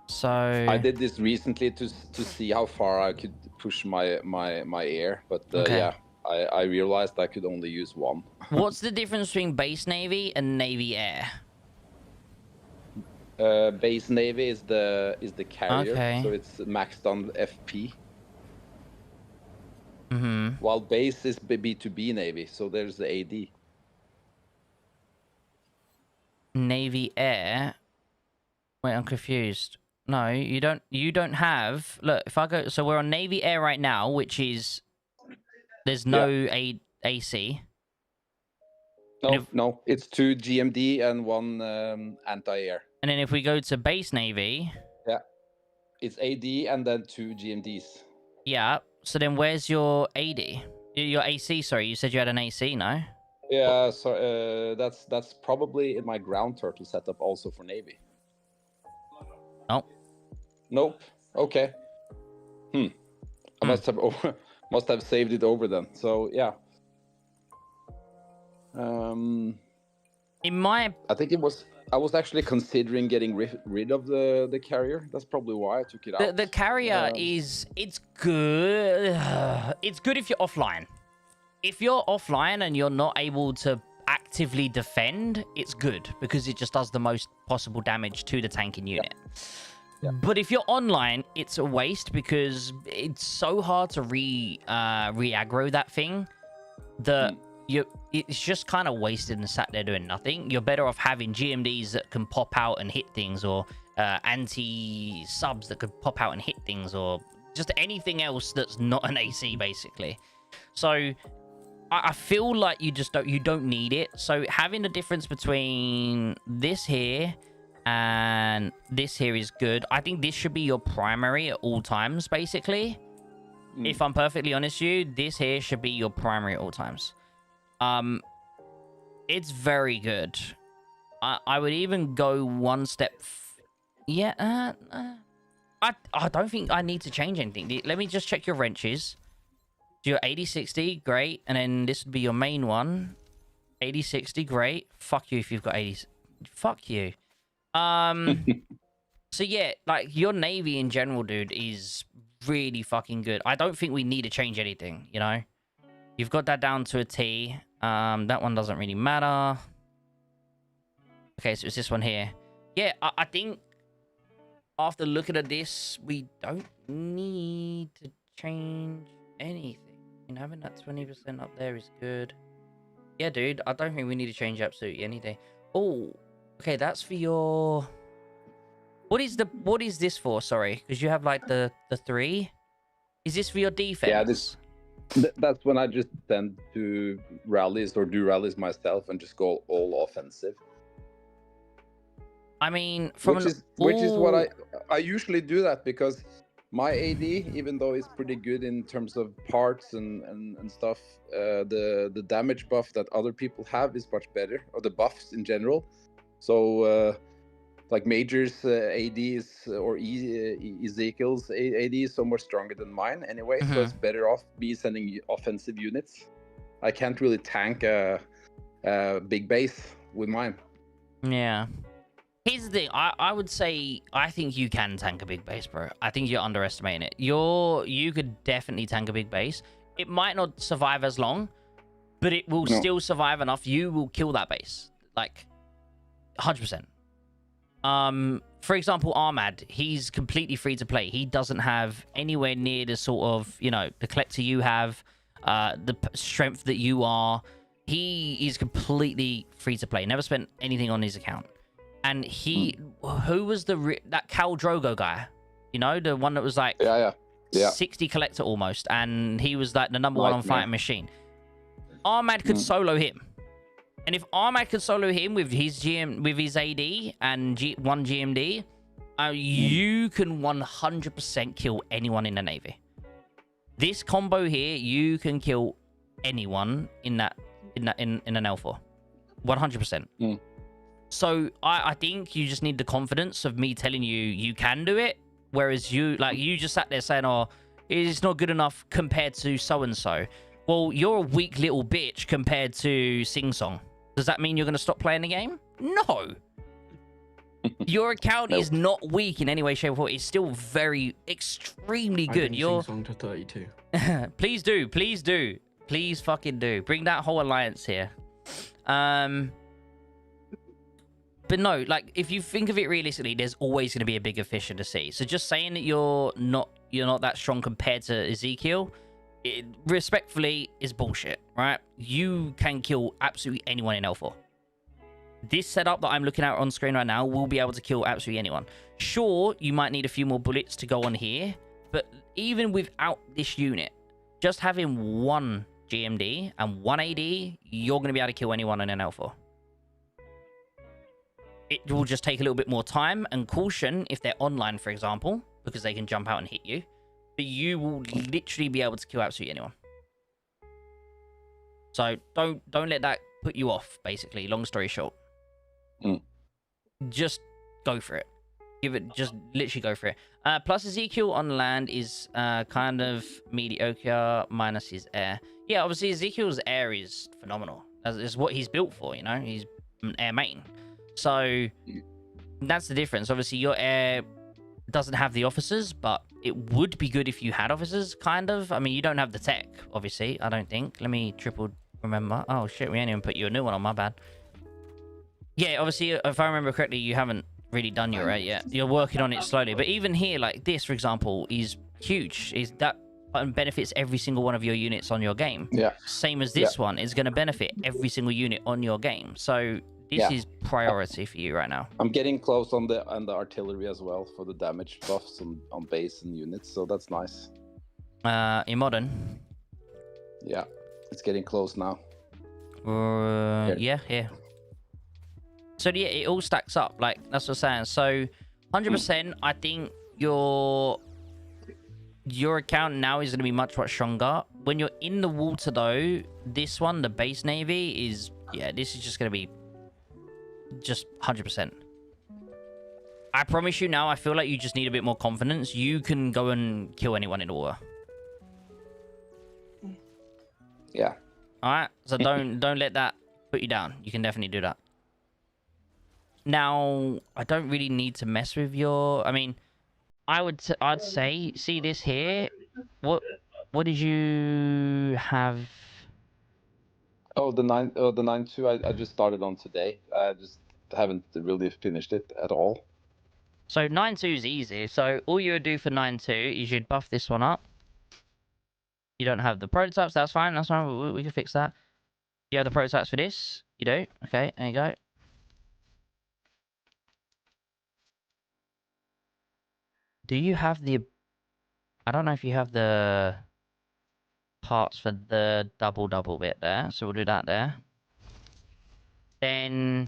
So. I did this recently to see how far I could push my air, but yeah, I realized I could only use one. What's the difference between base Navy and Navy Air? Base Navy is the carrier, so it's maxed on FP. While base is B2B Navy, so there's the AD. Navy Air. Wait, I'm confused. No, you don't. You don't have. Look, if I go, so we're on Navy Air right now, which is there's no AC. No, it's 2 GMD and 1 anti-air. And then if we go to base Navy, it's AD and then 2 GMDs. Yeah. So then where's your AD? Your AC? Sorry, you said you had an AC, no? Yeah. So that's probably in my ground turtle setup also for Navy. Oh. Nope. Okay. I must have saved it over then. So yeah. In my, I think it was. I was actually considering getting rid of the carrier. That's probably why I took it out. The carrier it's good. It's good if you're offline. If you're offline and you're not able to actively defend, it's good because it just does the most possible damage to the tanking unit. Yeah. But if you're online, it's a waste because it's so hard to re-aggro that thing that it's just kind of wasted and sat there doing nothing. You're better off having GMDs that can pop out and hit things, or anti-subs that could pop out and hit things, or just anything else that's not an AC, basically. So I feel like you don't need it. So having the difference between this here and this here is good. I think this should be your primary at all times, basically. If I'm perfectly honest with you, this here should be your primary at all times. It's very good. I would even go one step. I don't think I need to change anything. Let me just check your wrenches. Do your 80-60, great. And then this would be your main one. 80-60, great. Fuck you if you've got 80. Fuck you. So yeah, like your Navy in general, dude, is really fucking good. I don't think we need to change anything, you know? You've got that down to a T. That one doesn't really matter. Okay, so it's this one here. Yeah, I think after looking at this, we don't need to change anything. And having that 20% up there is good. Yeah, dude, I don't think we need to change absolutely anything. Oh, okay, that's for your... What is this for? Sorry, because you have like the 3. Is this for your defense? Yeah, that's when I just tend to rallies or do rallies myself and just go all offensive. I mean, which is what I usually do that because my AD, even though it's pretty good in terms of parts and stuff, the damage buff that other people have is much better, or the buffs in general. So like Major's AD is, or Ezekiel's AD is so much stronger than mine anyway, so it's better off me sending offensive units. I can't really tank a big base with mine. Yeah. Here's the thing. I would say I think you can tank a big base, bro. I think you're underestimating it. You could definitely tank a big base. It might not survive as long, but it will still survive enough. You will kill that base. Like, 100%. For example, Armad, he's completely free to play. He doesn't have anywhere near the sort of, you know, the collector you have, the strength that you are. He is completely free to play. Never spent anything on his account. And who was that Khal Drogo guy? You know, the one that was like 60 collector almost, and he was like the number one on Fighting Machine. Armad could solo him. And if Armad could solo him with his AD and one GMD, you can 100% kill anyone in the Navy. This combo here, you can kill anyone in an L4. 100%. So I think you just need the confidence of me telling you can do it. Whereas you just sat there saying, oh, it's not good enough compared to so-and-so. Well, you're a weak little bitch compared to Sing Song. Does that mean you're going to stop playing the game? No. Your account is not weak in any way, shape, or form. It's still extremely good. You're Sing Song to 32. Please do. Please fucking do. Bring that whole alliance here. But no, like, if you think of it realistically, there's always going to be a bigger fish in the sea. So just saying that you're not that strong compared to Ezekiel, it respectfully is bullshit, right? You can kill absolutely anyone in L4. This setup that I'm looking at on screen right now will be able to kill absolutely anyone. Sure, you might need a few more bullets to go on here, but even without this unit, just having one GMD and one AD, you're going to be able to kill anyone in an L4. It will just take a little bit more time and caution if they're online, for example, because they can jump out and hit you. But you will literally be able to kill absolutely anyone. So don't let that put you off, basically. Long story short. Just go for it. Just literally go for it. Plus Ezekiel on land is kind of mediocre minus his air. Yeah, obviously Ezekiel's air is phenomenal. That's what he's built for, you know? He's an air main. So that's the difference. Obviously, your air doesn't have the officers, but it would be good if you had officers, kind of. I mean, you don't have the tech, obviously, I don't think. Let me triple remember. Oh, shit, we ain't even put you a new one on, my bad. Yeah, obviously, if I remember correctly, you haven't really done your air yet. You're working on it slowly. But even here, like this, for example, is huge. That benefits every single one of your units on your game. Yeah. Same as this one is going to benefit every single unit on your game. So this is priority for you right now. I'm getting close on the artillery as well for the damage buffs on base and units, so that's nice. In modern? Yeah, it's getting close now. Yeah. So yeah, it all stacks up. Like, that's what I'm saying. So 100%, I think your account now is going to be much stronger. When you're in the water, though, this one, the base navy, is... Yeah, this is just going to be... just 100%. I promise you now, I feel like you just need a bit more confidence. You can go and kill anyone in the water. Yeah. Alright? So don't let that put you down. You can definitely do that. Now, I don't really need to mess with your... I mean, I'd say, see this here? What did you have? Oh, the 9.2 I just started on today. I just haven't really finished it at all. So 9.2 is easy. So all you would do for 9.2 is you'd buff this one up. You don't have the prototypes, that's fine. That's fine. We can fix that. You have the prototypes for this? You do? Okay, there you go. Do you have the... I don't know if you have the parts for the double bit there. So we'll do that there. Then...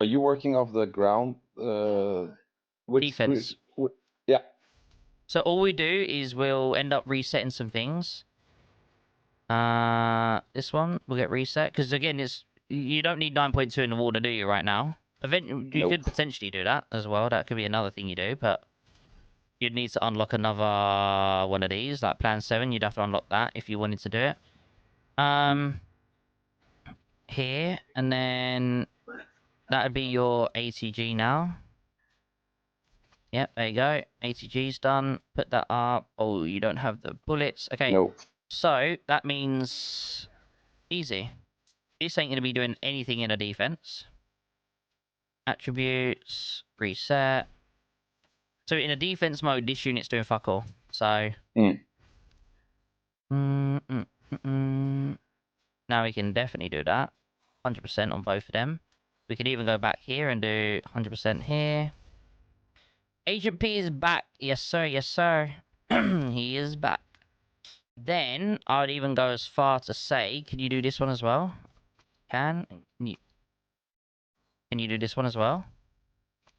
Are you working off the ground? Defense. Yeah. So all we do is we'll end up resetting some things. This one will get reset because again, you don't need 9.2 in the water, do you? Right now, you could potentially do that as well. That could be another thing you do, but you'd need to unlock another one of these, like Plan 7. You'd have to unlock that if you wanted to do it. Here and then that would be your ATG now. Yep, there you go. ATG's done. Put that up. Oh, you don't have the bullets. Okay. No. So that means easy. This ain't gonna be doing anything in a defense. Attributes, reset. So in a defense mode, this unit's doing fuck all. So now we can definitely do that. 100% on both of them. We can even go back here and do 100% here. Agent P is back. Yes, sir. Yes, sir. He is back. Then I would even go as far to say, can you do this one as well? Can you do this one as well?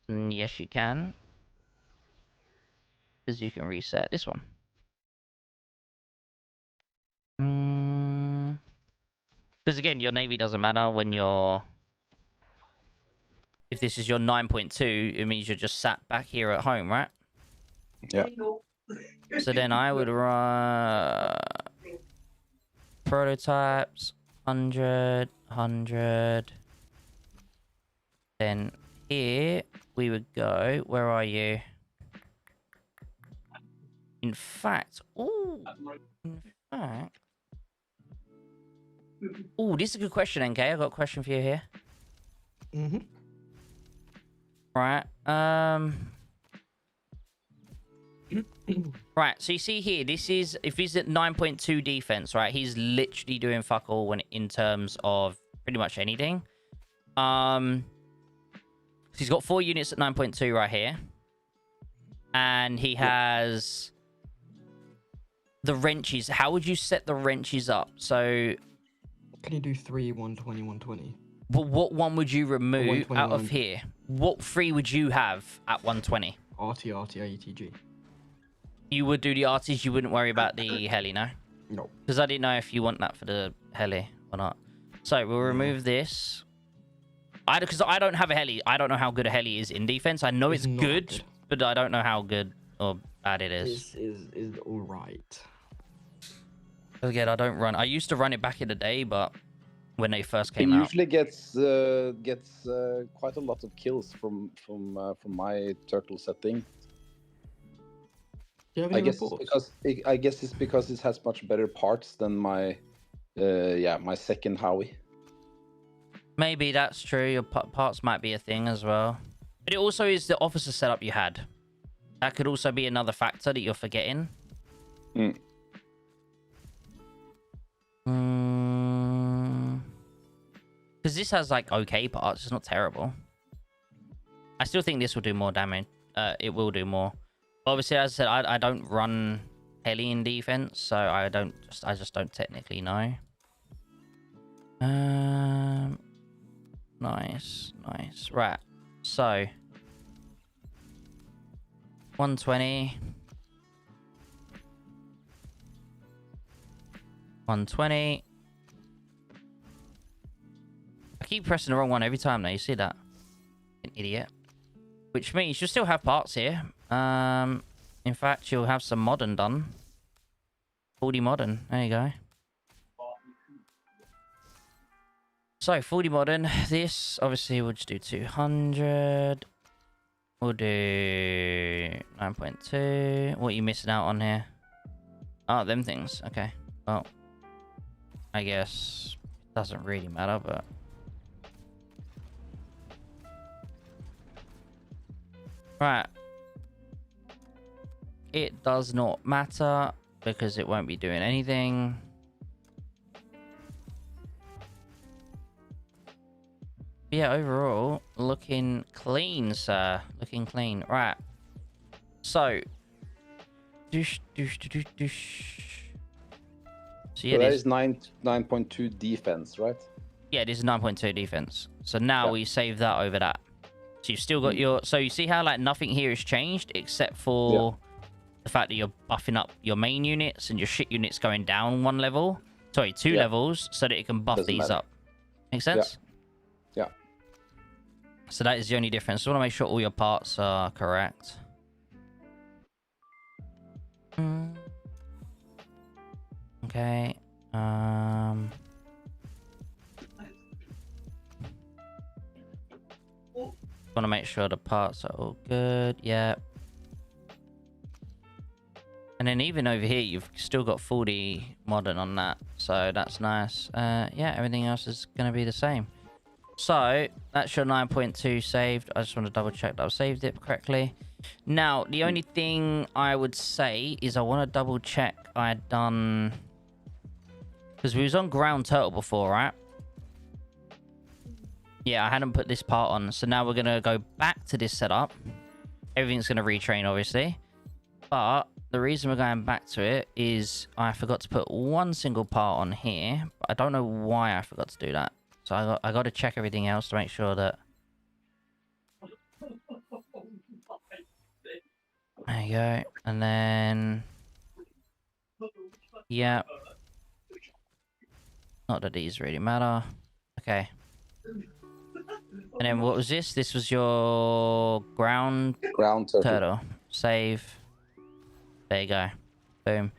Yes, you can. Because you can reset this one. Because again, your navy doesn't matter when you're... If this is your 9.2, it means you're just sat back here at home, right? Yeah. So then I would run... Prototypes, 100, 100. Then here, we would go... Where are you? In fact... Ooh! In fact... Ooh, this is a good question, NK. I got a question for you here. Right. Right. So you see here, this is if he's at 9.2 defense, right? He's literally doing fuck all when in terms of pretty much anything. He's got 4 units at 9.2 right here, and he has the wrenches. How would you set the wrenches up? So can you do 3, 120, 120? But what one would you remove out of here? What 3 would you have at 120? RT, ATG. You would do the arties, you wouldn't worry about the heli, no? No. Because I didn't know if you want that for the heli or not. So we'll remove this. Because I don't have a heli. I don't know how good a heli is in defense. I know it's good, but I don't know how good or bad it is. This is alright. Again, I don't run. I used to run it back in the day, but when they first came It out. usually gets quite a lot of kills from my turtle setting. Do you have I any guess reports? it's because it has much better parts than my my second Howie. Maybe that's true. Your parts might be a thing as well. But it also is the officer setup you had. That could also be another factor that you're forgetting. Because this has like okay parts. It's not terrible. I still think this will do more damage. It will do more. Obviously, as I said, I don't run heli in defense, so I just don't technically know. Nice. Right. So 120. 120. I keep pressing the wrong one every time now. You see that? An idiot. Which means you'll still have parts here. In fact, you'll have some modern done. 40 modern. There you go. So, 40 modern. This, obviously, we'll just do 200. We'll do 9.2. What are you missing out on here? Oh, them things. Okay. Well, I guess it doesn't really matter, but... Right. It does not matter because it won't be doing anything. Yeah, overall, looking clean, sir. Looking clean. Right. So. So yeah, that is 9.2 defense, right? Yeah, this is 9.2 defense. So now we save that over that. So you've still got your... So you see how like nothing here has changed except for the fact that you're buffing up your main units and your shit units going down 1 level. Sorry, 2 levels so that it can buff these up. Make sense? Yeah. So that is the only difference. So I want to make sure all your parts are correct. Okay. Want to make sure the parts are all good. Yeah. then even over here, you've still got 40 modern on that. So that's nice. Yeah, everything else is going to be the same. So that's your 9.2 saved. I just want to double check that I've saved it correctly. Now, the only thing I would say is I want to double check I had done... Because we was on ground turtle before, right? Yeah, I hadn't put this part on. So now we're going to go back to this setup. Everything's going to retrain, obviously. But the reason we're going back to it is I forgot to put one single part on here. But I don't know why I forgot to do that. So I got to check everything else to make sure that... There you go. And then... Yeah. Not that these really matter. Okay. And then what was this? This was your ground turtle. Save. There you go. Boom.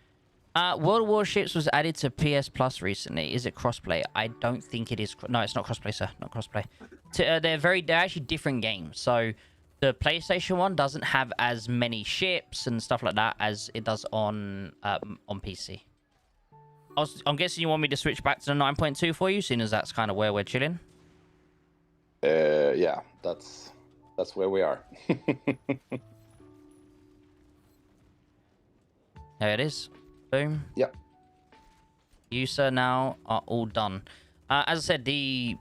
World Warships was added to PS Plus recently. Is it crossplay? I don't think it is. No, it's not crossplay, sir. Not crossplay. They're actually different games. So the PlayStation one doesn't have as many ships and stuff like that as it does on PC. I'm guessing you want me to switch back to the 9.2 for you, seeing as that's kind of where we're chilling. Yeah, that's where we are. There it is. Boom. Yep. You, sir, now are all done. As I said, the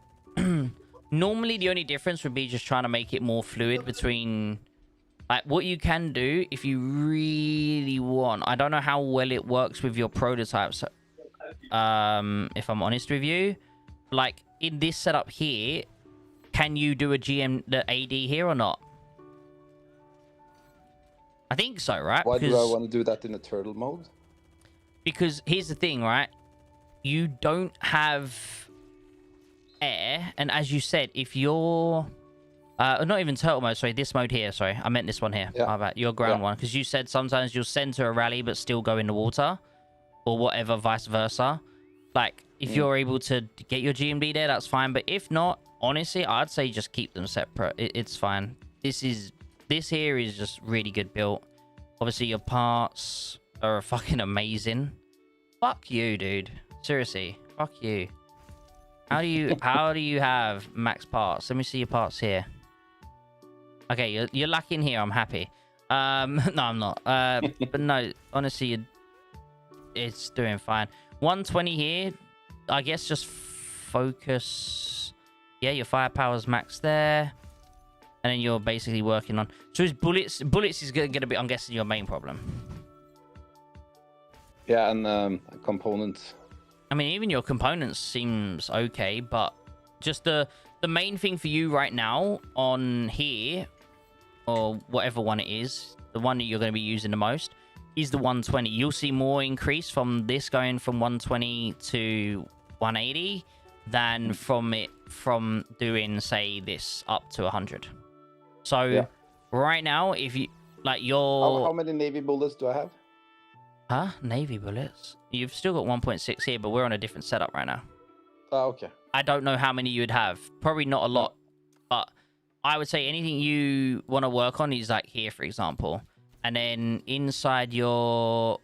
normally the only difference would be just trying to make it more fluid between... Like, what you can do if you really want... I don't know how well it works with your prototypes, if I'm honest with you. Like, in this setup here, can you do a the AD here or not? I think so, right? Why do I want to do that in a turtle mode? Because here's the thing, right? You don't have air, and as you said, if you're... not even turtle mode, sorry, this mode here, sorry. I meant this one here. Yeah. My bad. Your ground one. Because you said sometimes you'll center a rally but still go in the water. Or whatever, vice versa. Like, if you're able to get your GMD there, that's fine. But if not, honestly, I'd say just keep them separate. It's fine. This here is just really good built. Obviously, your parts are fucking amazing. Fuck you, dude. Seriously, fuck you. How do you have max parts? Let me see your parts here. Okay, you're lacking here. I'm happy. No, I'm not. But no, honestly, it's doing fine. 120 here. I guess just focus. Yeah, your firepower's max there. And then you're basically working on... So his bullets is going to be, I'm guessing, your main problem. Yeah, and components. I mean, even your components seems okay, but just the main thing for you right now on here, or whatever one it is, the one that you're going to be using the most, is the 120. You'll see more increase from this going from 120 to 180 than from doing, say, this up to 100. So yeah. Right now, if you like your... How many navy bullets do I have? Huh? Navy bullets? You've still got 1.6 here, but we're on a different setup right now. Oh, okay. I don't know how many you would have. Probably not a lot. But I would say anything you want to work on is like here, for example. And then inside your...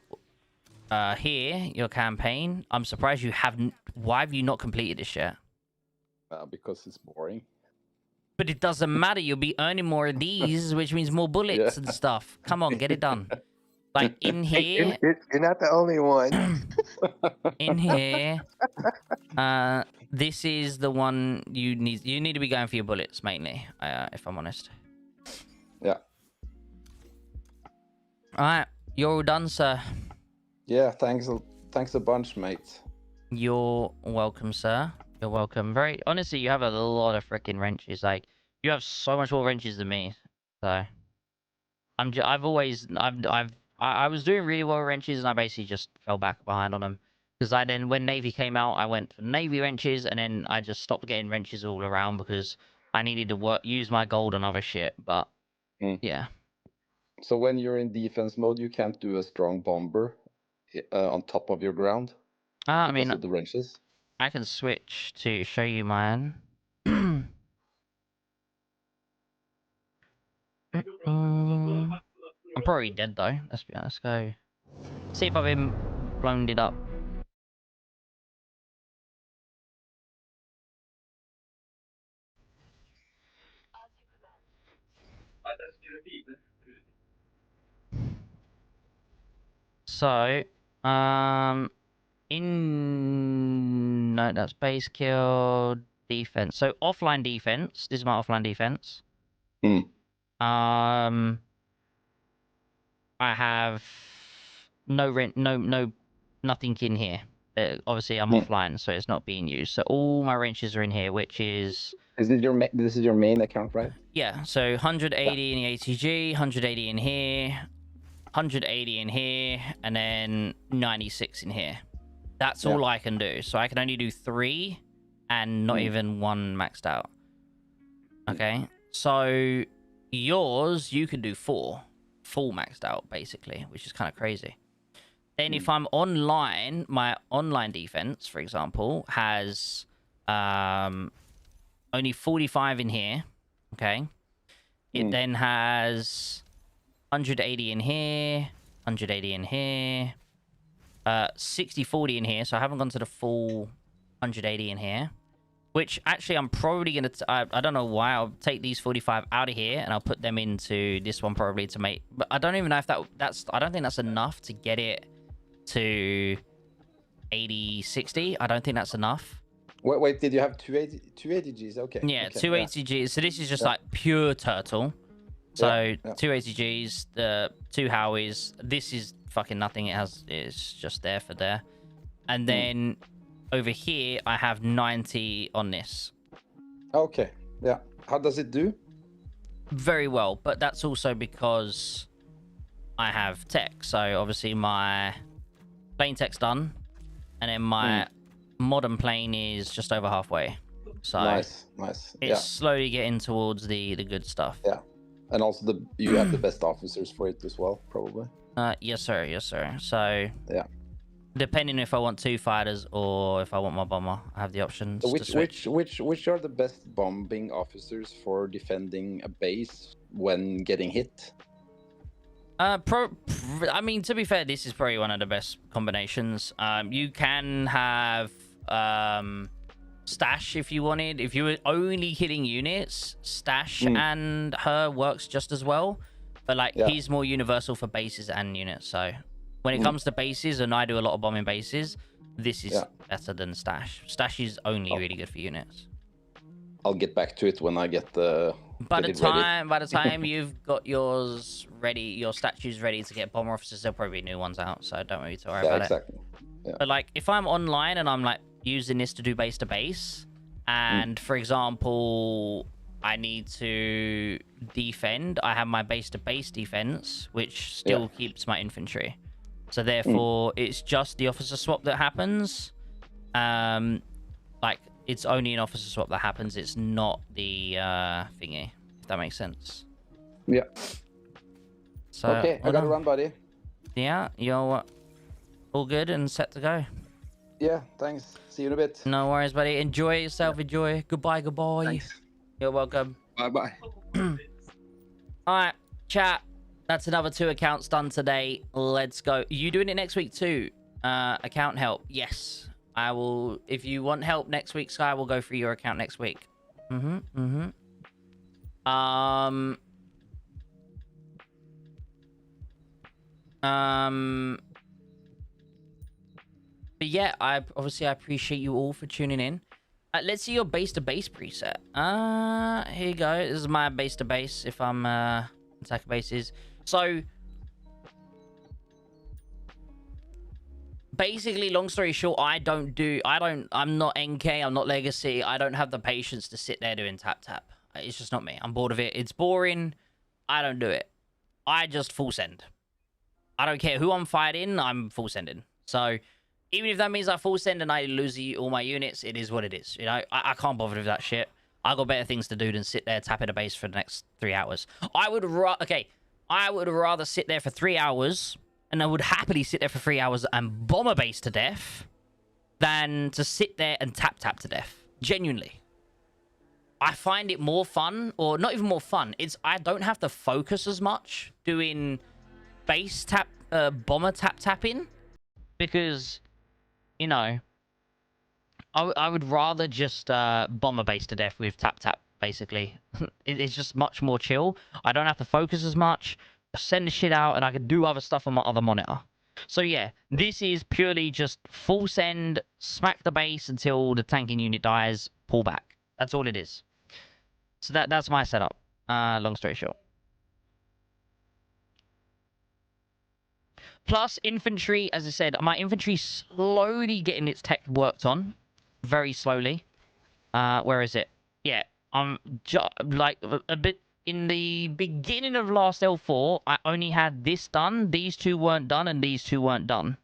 here, your campaign, I'm surprised you haven't... Why have you not completed this yet? Because it's boring. But it doesn't matter. You'll be earning more of these, which means more bullets and stuff. Come on, get it done. Like in here... You're not the only one. In here... this is the one you need. You need to be going for your bullets, mainly, if I'm honest. Yeah. Alright, you're all done, sir. Yeah, thanks a bunch, mate. You're welcome, sir. You're welcome. Very honestly, you have a lot of freaking wrenches. Like, you have so much more wrenches than me. So, I was doing really well with wrenches, and I basically just fell back behind on them. Because when Navy came out, I went for Navy wrenches, and then I just stopped getting wrenches all around because I needed to use my gold on other shit. But yeah. So when you're in defense mode, you can't do a strong bomber on top of your ground. I mean, of the wrenches. I can switch to show you mine. I'm probably dead though. Let's go. See if I've been blown it up. So, no, that's base kill defense. So offline defense. This is my offline defense. I have nothing in here. Obviously, I'm offline, so it's not being used. So all my wrenches are in here, which is. Is this your main account, right? Yeah. So 180 in the ATG, 180 in here, 180 in here, and then 96 in here. That's all I can do. So I can only do 3 and not even 1 maxed out. Okay. So yours, you can do 4 full maxed out, basically, which is kind of crazy. Then if I'm online, my online defense, for example, has only 45 in here. Okay. It then has 180 in here, 180 in here, 60-40 in here. So I haven't gone to the full 180 in here. Which actually I'm probably going to... I don't know why. I'll take these 45 out of here and I'll put them into this one probably to make... But I don't even know if that's... I don't think that's enough to get it to 80-60. I don't think that's enough. Wait, did you have 280 Gs? Okay. Yeah, okay, 280 Gs. So this is just like pure turtle. So 280 Gs, the 2 Howies. This is fucking nothing. It's just there for there. And then... Over here, I have 90 on this. Okay, yeah. How does it do? Very well, but that's also because I have tech. So obviously my plane tech's done, and then my modern plane is just over halfway. So nice. It's slowly getting towards the good stuff. Yeah, and also you have the best officers for it as well, probably. Yes, sir. So yeah. Depending if I want 2 fighters or if I want my bomber, I have the options. So to switch. which are the best bombing officers for defending a base when getting hit? I mean, to be fair, this is probably one of the best combinations. You can have Stash if you wanted. If you were only hitting units, Stash and her works just as well. But like he's more universal for bases and units, so. When it comes to bases, and I do a lot of bombing bases, this is better than Stash. Stash is only really good for units. I'll get back to it when I get the. By the time you've got yours ready, your statues ready to get bomber officers, there'll probably be new ones out, so don't worry to worry about it. Yeah. But like, if I'm online and I'm like using this to do base to base, and for example, I need to defend, I have my base to base defense, which still keeps my infantry. So therefore, it's just the officer swap that happens. Like, it's only an officer swap that happens. It's not the thingy, if that makes sense. Yeah. So, okay, I gotta run, buddy. Yeah, you're all good and set to go. Yeah, thanks. See you in a bit. No worries, buddy. Enjoy yourself. Enjoy. Goodbye. Thanks. You're welcome. Bye-bye. All right, chat. That's another 2 accounts done today. Let's go. You doing it next week too? Account help. Yes, I will. If you want help next week, Sky, will go through your account next week. But yeah, I appreciate you all for tuning in. Let's see your base to base preset. Here you go. This is my base to base. If I'm attacker bases. So basically, long story short, I'm not NK, I'm not Legacy. I don't have the patience to sit there doing tap. It's just not me. I'm bored of it. It's boring. I don't do it. I just full send. I don't care who I'm fighting, I'm full sending. So even if that means I full send and I lose all my units, it is what it is. You know, I can't bother with that shit. I got better things to do than sit there tapping a base for the next 3 hours. I would rather sit there for 3 hours, and I would happily sit there for 3 hours and bomb a base to death, than to sit there and tap to death. Genuinely. I find it more fun, or not even more fun. I don't have to focus as much doing base tap bomber tapping, because, you know, I would rather just bomber base to death with tap, basically. It's just much more chill. I don't have to focus as much, send the shit out, and I can do other stuff on my other monitor. So yeah, this is purely just full send, smack the base until the tanking unit dies, pull back. That's all it is. So that's my setup, long story short. Plus, infantry, as I said, my infantry slowly getting its tech worked on. Very slowly. Where is it? Yeah, I'm like a bit in the beginning of last L4. I only had this done. These two weren't done, and these two weren't done.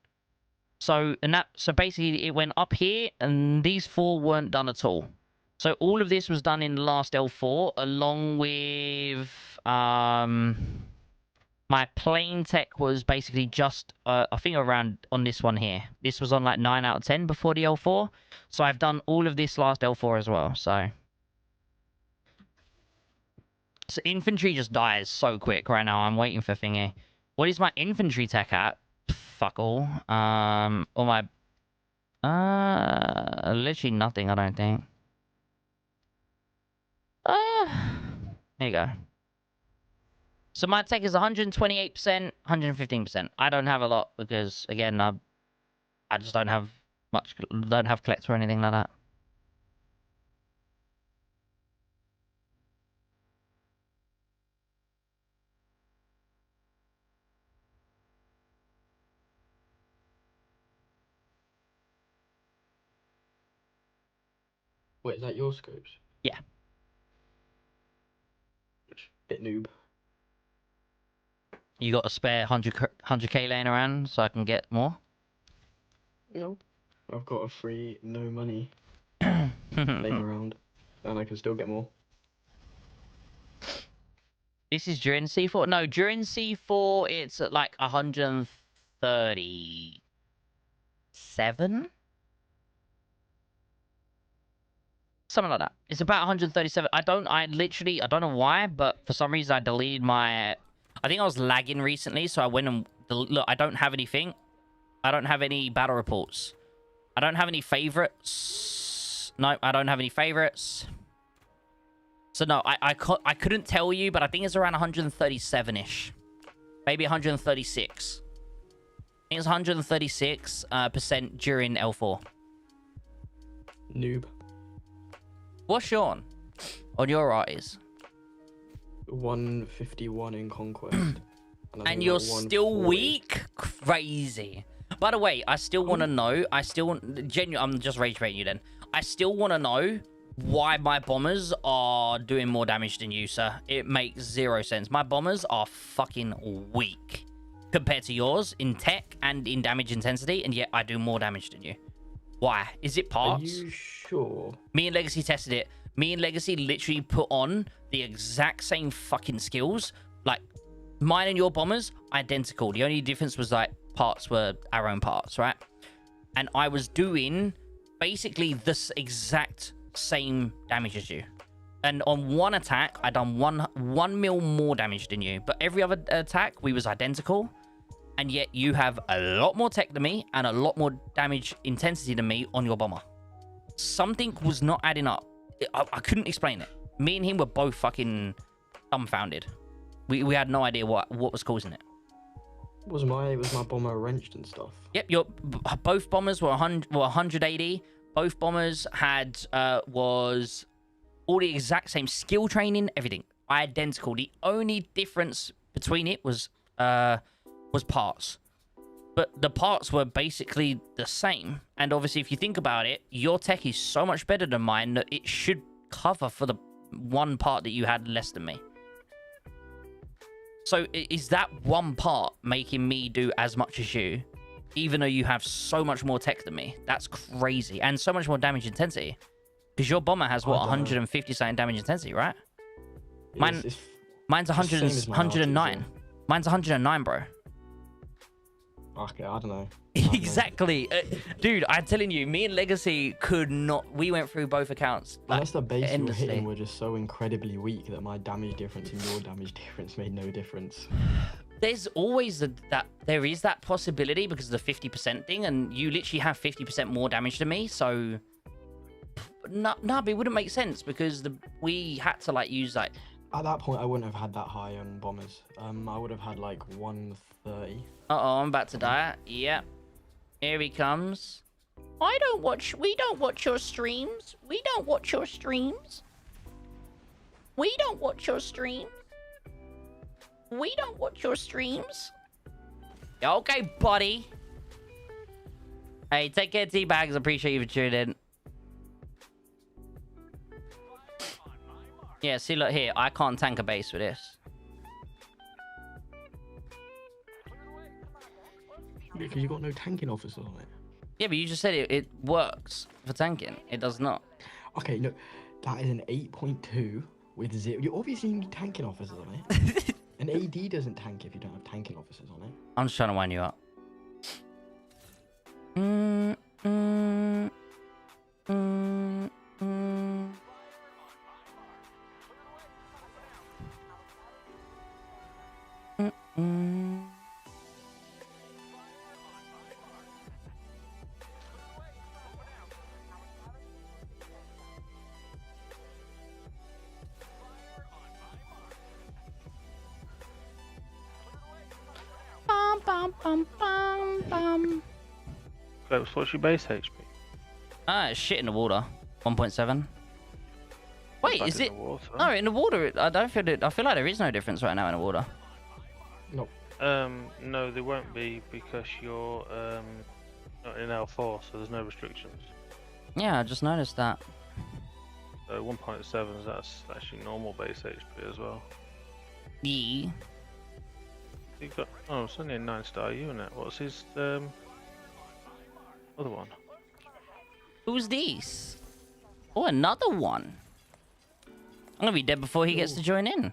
So basically, it went up here, and these four weren't done at all. So all of this was done in the last L4, along with my plane tech was basically just, I think around on this one here. This was on like 9 out of 10 before the L4. So I've done all of this last L4 as well, so infantry just dies so quick right now. I'm waiting for thingy. What is my infantry tech at? Fuck all. Or my... literally nothing, I don't think. There you go. So my tech is 128%, 115%. I don't have a lot because, again, I just don't have much, don't have collector or anything like that. Wait, is that your scopes? Yeah. Bit noob. You got a spare 100k laying around so I can get more? No. I've got a free no money laying around, and I can still get more. This is during C4? No, during C4 it's at like 137? Something like that. It's about 137. I don't know why, but for some reason I deleted my... I think I was lagging recently, so I went and... Look, I don't have anything. I don't have any battle reports. I don't have any favorites. No, I don't have any favorites. So no, I couldn't tell you, but I think it's around 137-ish. Maybe 136. I think it's 136% during L4. Noob. What's Sean on your eyes? 151 in Conquest. And you're still weak? Crazy. By the way, I still want to know. I'm just rage baiting you then. I still want to know why my bombers are doing more damage than you, sir. It makes zero sense. My bombers are fucking weak compared to yours in tech and in damage intensity, and yet I do more damage than you. Why? Is it parts? Are you sure? Me and Legacy tested it. Me and Legacy literally put on the exact same fucking skills. Like, mine and your bombers, identical. The only difference was, like, parts were our own parts, right? And I was doing basically this exact same damage as you. And on one attack, I done one mil more damage than you. But every other attack, we was identical. And yet you have a lot more tech than me and a lot more damage intensity than me on your bomber. Something was not adding up. I couldn't explain it. Me and him were both fucking dumbfounded. We had no idea what was causing it. Was my bomber wrenched and stuff? Yep, both bombers were 180. Both bombers had was all the exact same skill training, everything identical. The only difference between it was parts. But the parts were basically the same. And obviously, if you think about it, your tech is so much better than mine that it should cover for the one part that you had less than me. So is that one part making me do as much as you, even though you have so much more tech than me? That's crazy. And so much more damage intensity. Because your bomber has, what, 150 something damage intensity, right? Mine's 109. Mine's 109, bro. Okay, I don't know. Exactly. Dude, I'm telling you, me and Legacy could not... We went through both accounts. Like, unless the base you were hitting were just so incredibly weak that my damage difference and your damage difference made no difference. there's always there is that possibility because of the 50% thing, and you literally have 50% more damage than me, so no, but it wouldn't make sense because we had to like use like. At that point, I wouldn't have had that high on bombers. I would have had like 130. I'm about to die. Yep. Here he comes. We don't watch your streams. We don't watch your streams. We don't watch your streams. We don't watch your streams. Okay, buddy. Hey, take care, T-Bags. Appreciate you for tuning in. Yeah, see, look here. I can't tank a base with this. Because you got no tanking officers on it. Yeah, but you just said it works for tanking. It does not. Okay, no, that is an 8.2 with 0. You obviously need tanking officers on it. An AD doesn't tank if you don't have tanking officers on it. I'm just trying to wind you up. Close, what's your base HP? It's shit in the water. 1.7. Wait, Back is in it? the water. No, in the water. I don't feel it. I feel like there is no difference right now in the water. No. No, there won't be because you're not in L4, so there's no restrictions. Yeah, I just noticed that. So 1.7, that's actually normal base HP as well. Yeah. You got it's only a 9-star unit. What's his other one? Who's this? Oh, another one. I'm gonna be dead before he gets to join in.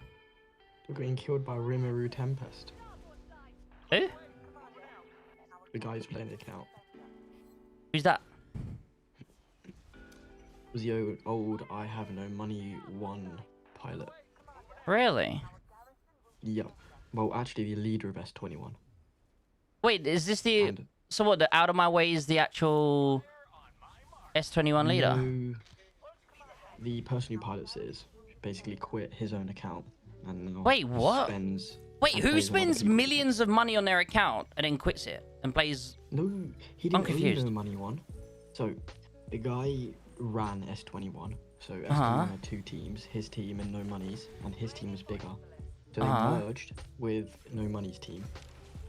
You're getting killed by Rimuru Tempest. Who? The guy who's playing the account. Who's that? Was the old I have no money 1 pilot. Really? Yep. Well, actually, the leader of S21. Wait, is this the... So what, the out of my way is the actual S21 leader? No, the person who pilots it is basically quit his own account and now Wait, what? spends... Wait, and who plays with other spends people. millions of money on their account and then quits it and plays... No, he I'm didn't own confused. no money one. So, the guy ran S21. So, S21 Uh-huh. had 2 teams, his team and No Money's, and his team was bigger. So they Uh-huh. merged with No Money's team.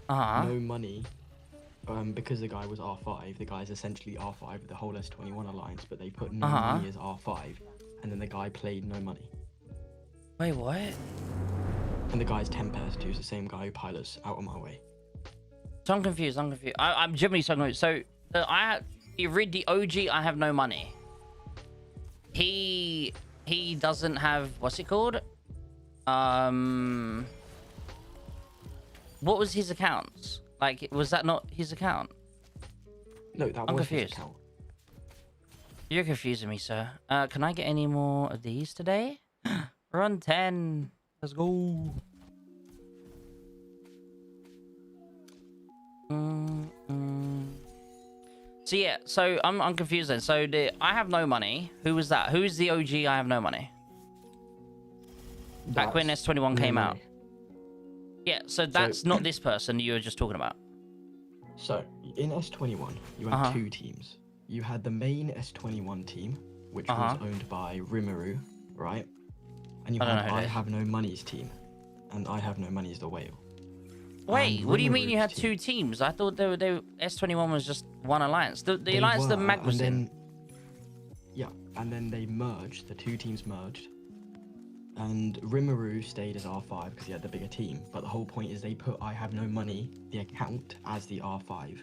Uh-huh. No Money, because the guy was R5, the guy's essentially R5 with the whole S21 alliance, but they put No Uh-huh. Money as R5, and then the guy played No Money. Wait, what? And the guy's Tempest, who's the same guy who pilots Out of My Way. So I'm confused. I'm genuinely so confused. So the OG, I have no money. He doesn't have, what's it called? What was his accounts? Like, was that not his account? No, that I'm was confused. his account. You're confusing me, sir. Can I get any more of these today? Run 10. Let's go. So yeah, so I'm confused then. So I have no money. Who was that? Who's the OG I have no money? Back when That's S21 came No out. Money. Yeah, so that's not this person you were just talking about. So, in S21, you had Uh-huh. 2 teams. You had the main S21 team, which Uh-huh. was owned by Rimuru, right? And you I don't had know who I it is. Have No Money's team. And I Have No Money's the whale. Wait, And what do you mean you Rimuru's had team. 2 teams? I thought S21 was just one alliance. The They alliance that were, Mag was and in. then, yeah, and then they merged, the 2 teams merged. And Rimuru stayed as R5 because he had the bigger team. But the whole point is they put I Have No Money, the account, as the R5.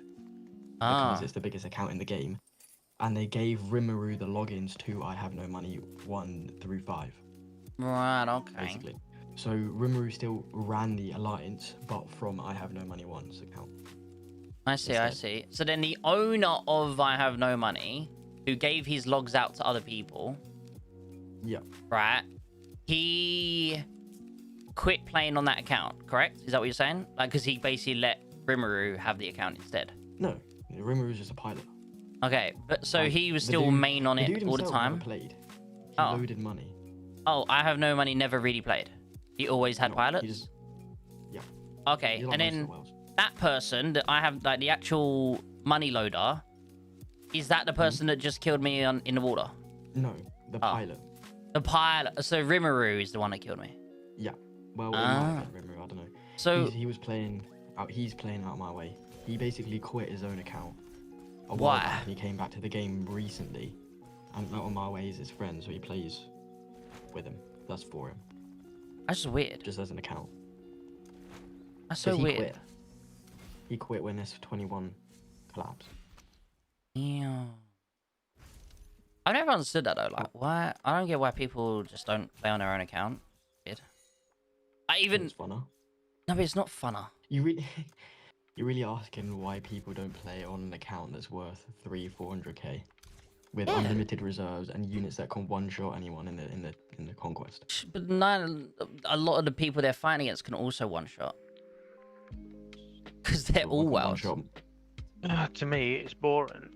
Because it's the biggest account in the game. And they gave Rimuru the logins to I Have No Money 1 through 5. Right, okay. Basically. So Rimuru still ran the alliance, but from I Have No Money 1's account. I see. So then the owner of I Have No Money, who gave his logs out to other people, Yeah. right? He quit playing on that account, correct? Is that what you're saying? Like, because he basically let Rimuru have the account instead. No, Rimuru was just a pilot. Okay, but so Like, he was the still dude- main on the it dude all the himself never time. played. He Oh. loaded money. Oh, I have no money. Never really played. He always had No, pilots. he just- yeah. Okay, He's like and most of then the Wales. that person that I have, like the actual money loader, is that the person that just killed me in the water? No, the pilot. The pilot. So Rimuru is the one that killed me. Yeah. Well, it might have been Rimuru, I don't know. So he was playing out. He's playing out my way. He basically quit his own account. A while Why? back, and he came back to the game recently, and out on my way is his friend, so he plays with him. That's for him. That's just weird. Just as an account. That's so 'Cause he weird. Quit. He quit when S21 collapsed. Yeah. I've never understood that though. Like, why? I don't get why people just don't play on their own account. Weird. I even. It's funner. No, but it's not funner. You really, you're really asking why people don't play on an account that's worth 300-400k, with Yeah. unlimited reserves and units that can one-shot anyone in the conquest. But a lot of the people they're fighting against can also one shot. Because they're all Welsh. To me, it's boring.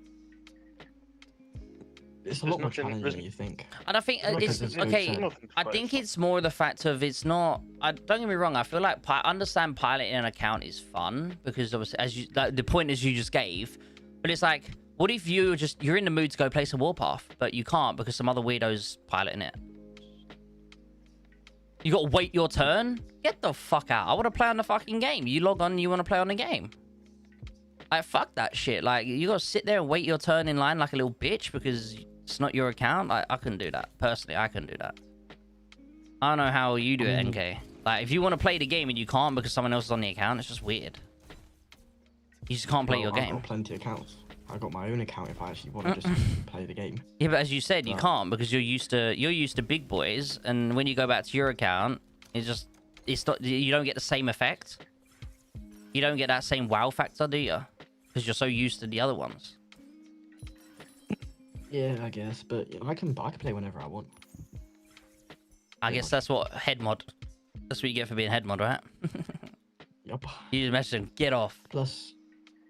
It's a There's lot more nothing- challenging there's- than you think. And I think Because it's there's no okay. challenge. I think it's more the fact of it's not. Don't get me wrong. I feel like understand piloting an account is fun because obviously, as you like, the point is you just gave, but it's like, what if you're in the mood to go play some Warpath, but you can't because some other weirdo's piloting it. You got to wait your turn. Get the fuck out. I want to play on the fucking game. You log on. You want to play on the game. Like fuck that shit. Like you got to sit there and wait your turn in line like a little bitch because it's not your account. Like I couldn't do that personally. I couldn't do that. I don't know how you do it, NK. Like if you want to play the game and you can't because someone else is on the account, it's just weird. You just can't play your I've game. got plenty of accounts. I got my own account if I actually want to just play the game. Yeah, but as you said, you can't because you're used to big boys, and when you go back to your account, it's not, you don't get the same effect. You don't get that same wow factor, do you? Because you're so used to the other ones. Yeah, I guess, but I can play whenever I want. I guess that's what head mod. That's what you get for being head mod, right? Yup. You just message them, get off. Plus,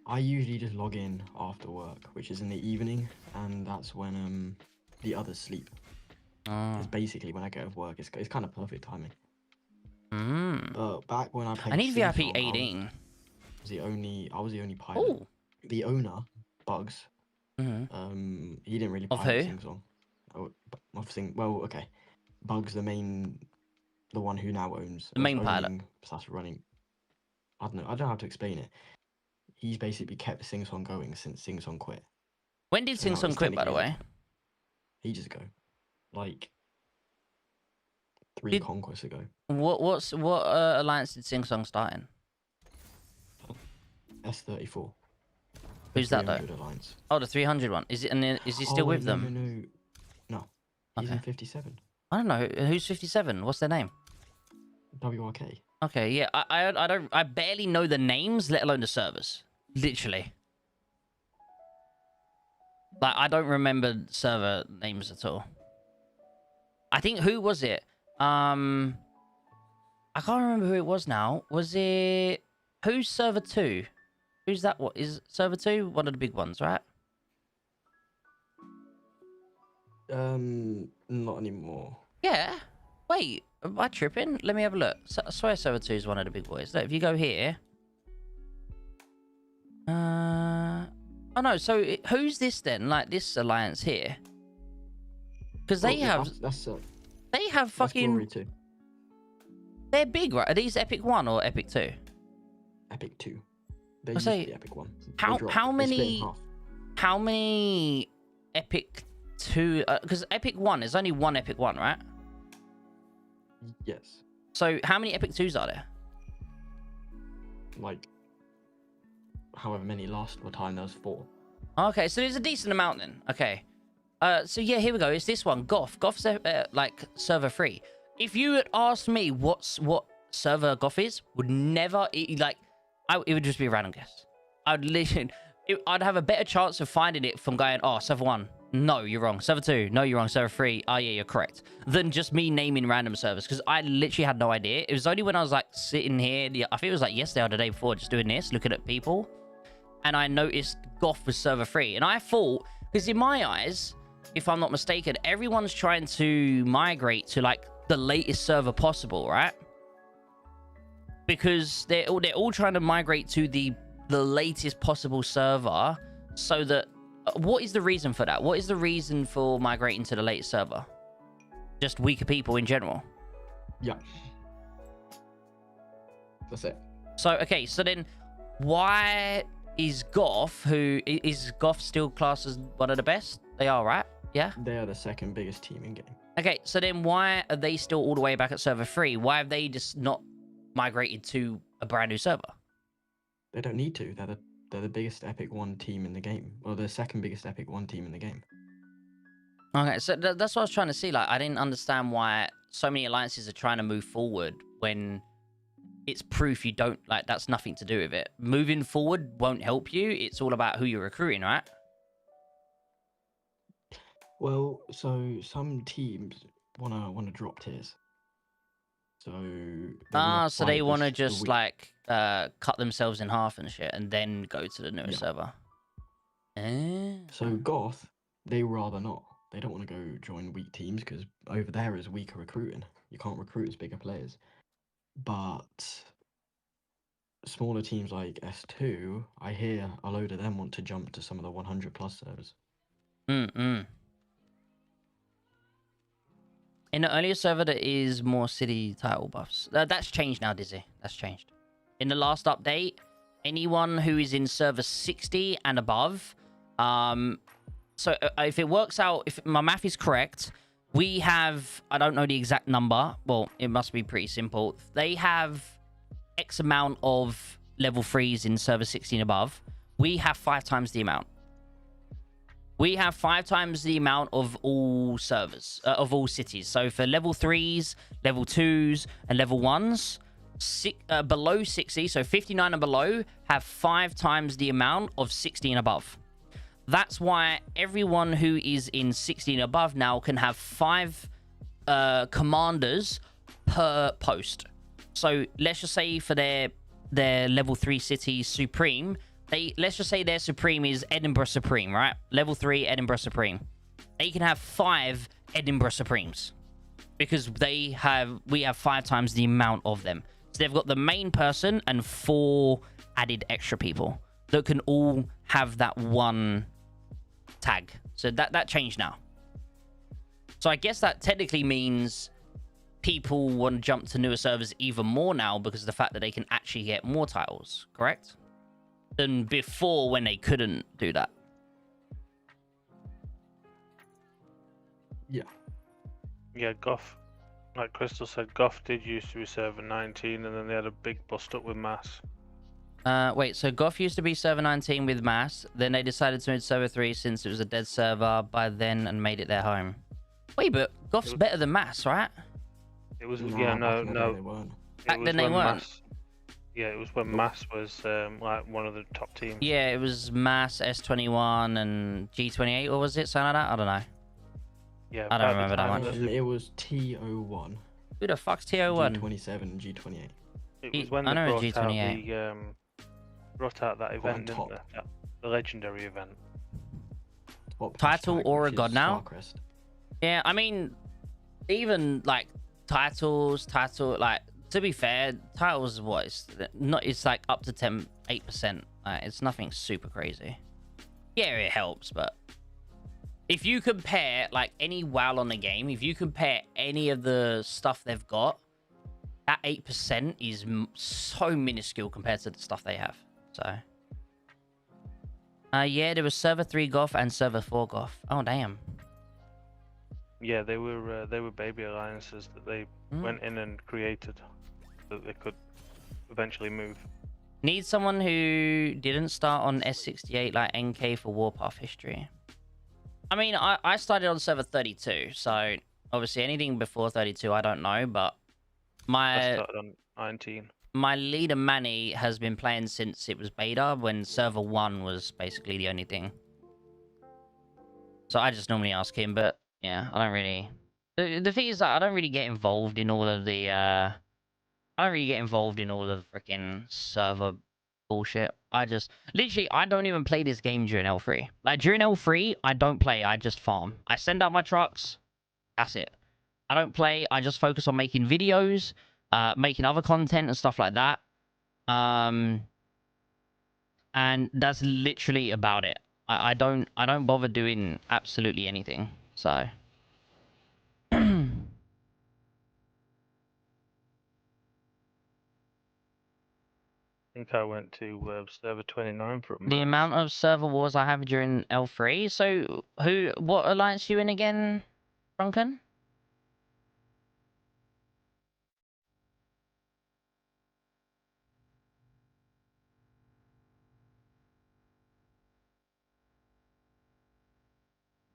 I usually just log in after work, which is in the evening, and that's when the others sleep. It's basically when I get off work. It's kind of perfect timing. But back when I played, I need VIP Sing Song, 18. I was the only pilot. Ooh. The owner, Bugs. He didn't really Of pilot who? Sing Song. Well, okay. Bugs, the one who now owns The main pilot. / running. I don't know. I don't know how to explain it. He's basically kept Sing Song going since Sing Song quit. When did So Sing now Song it's quit, by the technically way? Ages ago, like 3 conquests ago. What alliance did Sing Song start in? S34. Who's that though? 300 Alliance. Oh, the 300 one. Is it? And is he still wait, with no, them? No. He's Okay. in 57. I don't know who's 57. What's their name? WRK. Okay, yeah, I barely know the names, let alone the servers. Literally. Like I don't remember server names at all. I think who was it? I can't remember who it was now. Was it who's server 2? Who's that? What is server 2? One of the big ones, right? Not anymore. Yeah. Wait, am I tripping? Let me have a look. I swear server 2 is one of the big boys. Look, if you go here. Oh no, so who's this then? Like this alliance here? Because they have they have fucking Glory 2. They're big, right? Are these Epic 1 or Epic 2? Epic 2. They I used say, to be Epic 1. They How dropped. how They split in many half. how many Epic 2? Because Epic 1, there's only one Epic 1, right? Yes. So how many Epic 2s are there? Like, however many last time there was 4. Okay, so there's a decent amount then. Okay. So yeah, here we go. It's this one, Goth. Goth's like server 3. If you had asked me what server Goth is, would never it would just be a random guess. I'd have a better chance of finding it from going, oh, server 1, No, you're wrong. Server 2. No, you're wrong. Server 3. Oh, yeah, you're correct. Than just me naming random servers, because I literally had no idea. It was only when I was, like, sitting here, I think it was, like, yesterday or the day before, just doing this, looking at people, and I noticed Goth was server 3. And I thought, because in my eyes, if I'm not mistaken, everyone's trying to migrate to, like, the latest server possible, right? Because they're all trying to migrate to the latest possible server, so that... what is the reason for that? What is the reason for migrating to the latest server? Just weaker people in general? Yeah. That's it. So, okay, so then why is Goth, is Goth still classed as one of the best? They are, right? Yeah? They are the second biggest team in game. Okay, so then why are they still all the way back at server 3? Why have they just not migrated to a brand new server? They don't need to. They're the biggest Epic 1 team in the game. Or the second biggest Epic 1 team in the game. Okay, so that's what I was trying to see. Like, I didn't understand why so many alliances are trying to move forward when it's proof you don't... like, that's nothing to do with it. Moving forward won't help you. It's all about who you're recruiting, right? Well, so some teams wanna drop tiers. So So they want to the just week. like cut themselves in half and shit, and then go to the newest server. So Goth, they rather not. They don't want to go join weak teams because over there is weaker recruiting. You can't recruit as bigger players. But smaller teams like S2, I hear a load of them want to jump to some of the 100 plus servers. In the earlier server, there is more city title buffs. That's changed now, Dizzy. That's changed. In the last update, anyone who is in server 60 and above, so if it works out, if my math is correct, we have, I don't know the exact number. Well, it must be pretty simple. They have X amount of level 3s in server 60 and above. We have 5 times the amount. We have 5 times the amount of all servers, of all cities. So for level 3s, level 2s, and level 1s, below 60, so 59 and below, have 5 times the amount of 60 and above. That's why everyone who is in 60 and above now can have 5 commanders per post. So let's just say for their level 3 city Supreme, let's just say their Supreme is Edinburgh Supreme, right? Level 3 Edinburgh Supreme. They can have 5 Edinburgh Supremes because we have 5 times the amount of them. So they've got the main person and 4 added extra people that can all have that one tag. So that changed now. So I guess that technically means people want to jump to newer servers even more now because of the fact that they can actually get more titles, correct? Than before when they couldn't do that. Yeah. Yeah, Goth, like Crystal said, Goth did used to be server 19, and then they had a big bust up with Mass. Wait, so Goth used to be server 19 with Mass, then they decided to move to server 3 since it was a dead server by then and made it their home. Wait, but Goth's better than Mass, right? It was, No, yeah, back in the day no. they weren't. Back then they weren't. Yeah, it was when Mass was like one of the top teams. Yeah, it was Mass, S21, and G28, or was it? Something like that? I don't know. Yeah, I don't remember that one. It was TO1. Who the fuck's TO1? G27 and G28. It was when I they know brought brought out that event, didn't top. they? The legendary event. Title or a which is god now? Starcrest. Yeah, I mean, even like title, like, to be fair, titles, what, it's like up to 8%. It's nothing super crazy. Yeah, it helps, but if you compare like any WoW on the game, if you compare any of the stuff they've got, that 8% is so minuscule compared to the stuff they have. So, yeah, there was server 3 Goth and server 4 Goth. Oh damn. Yeah, they were baby alliances that they went in and created so that they could eventually move. Need someone who didn't start on S68 like NK for Warpath history. I mean, I started on server 32, so obviously anything before 32 I don't know, but I started on 19. My leader Manny has been playing since it was beta, when server 1 was basically the only thing. So I just normally ask him, but yeah, I don't really. The thing is that I don't really get involved in all of the. I don't really get involved in all of the freaking server bullshit. I just literally I don't even play this game during L3. Like during L3, I don't play. I just farm. I send out my trucks. That's it. I don't play. I just focus on making videos, making other content and stuff like that. And that's literally about it. I don't bother doing absolutely anything. So I think I went to server 29 for a the month. amount of server wars I have during L3. So what alliance you in again, Drunken?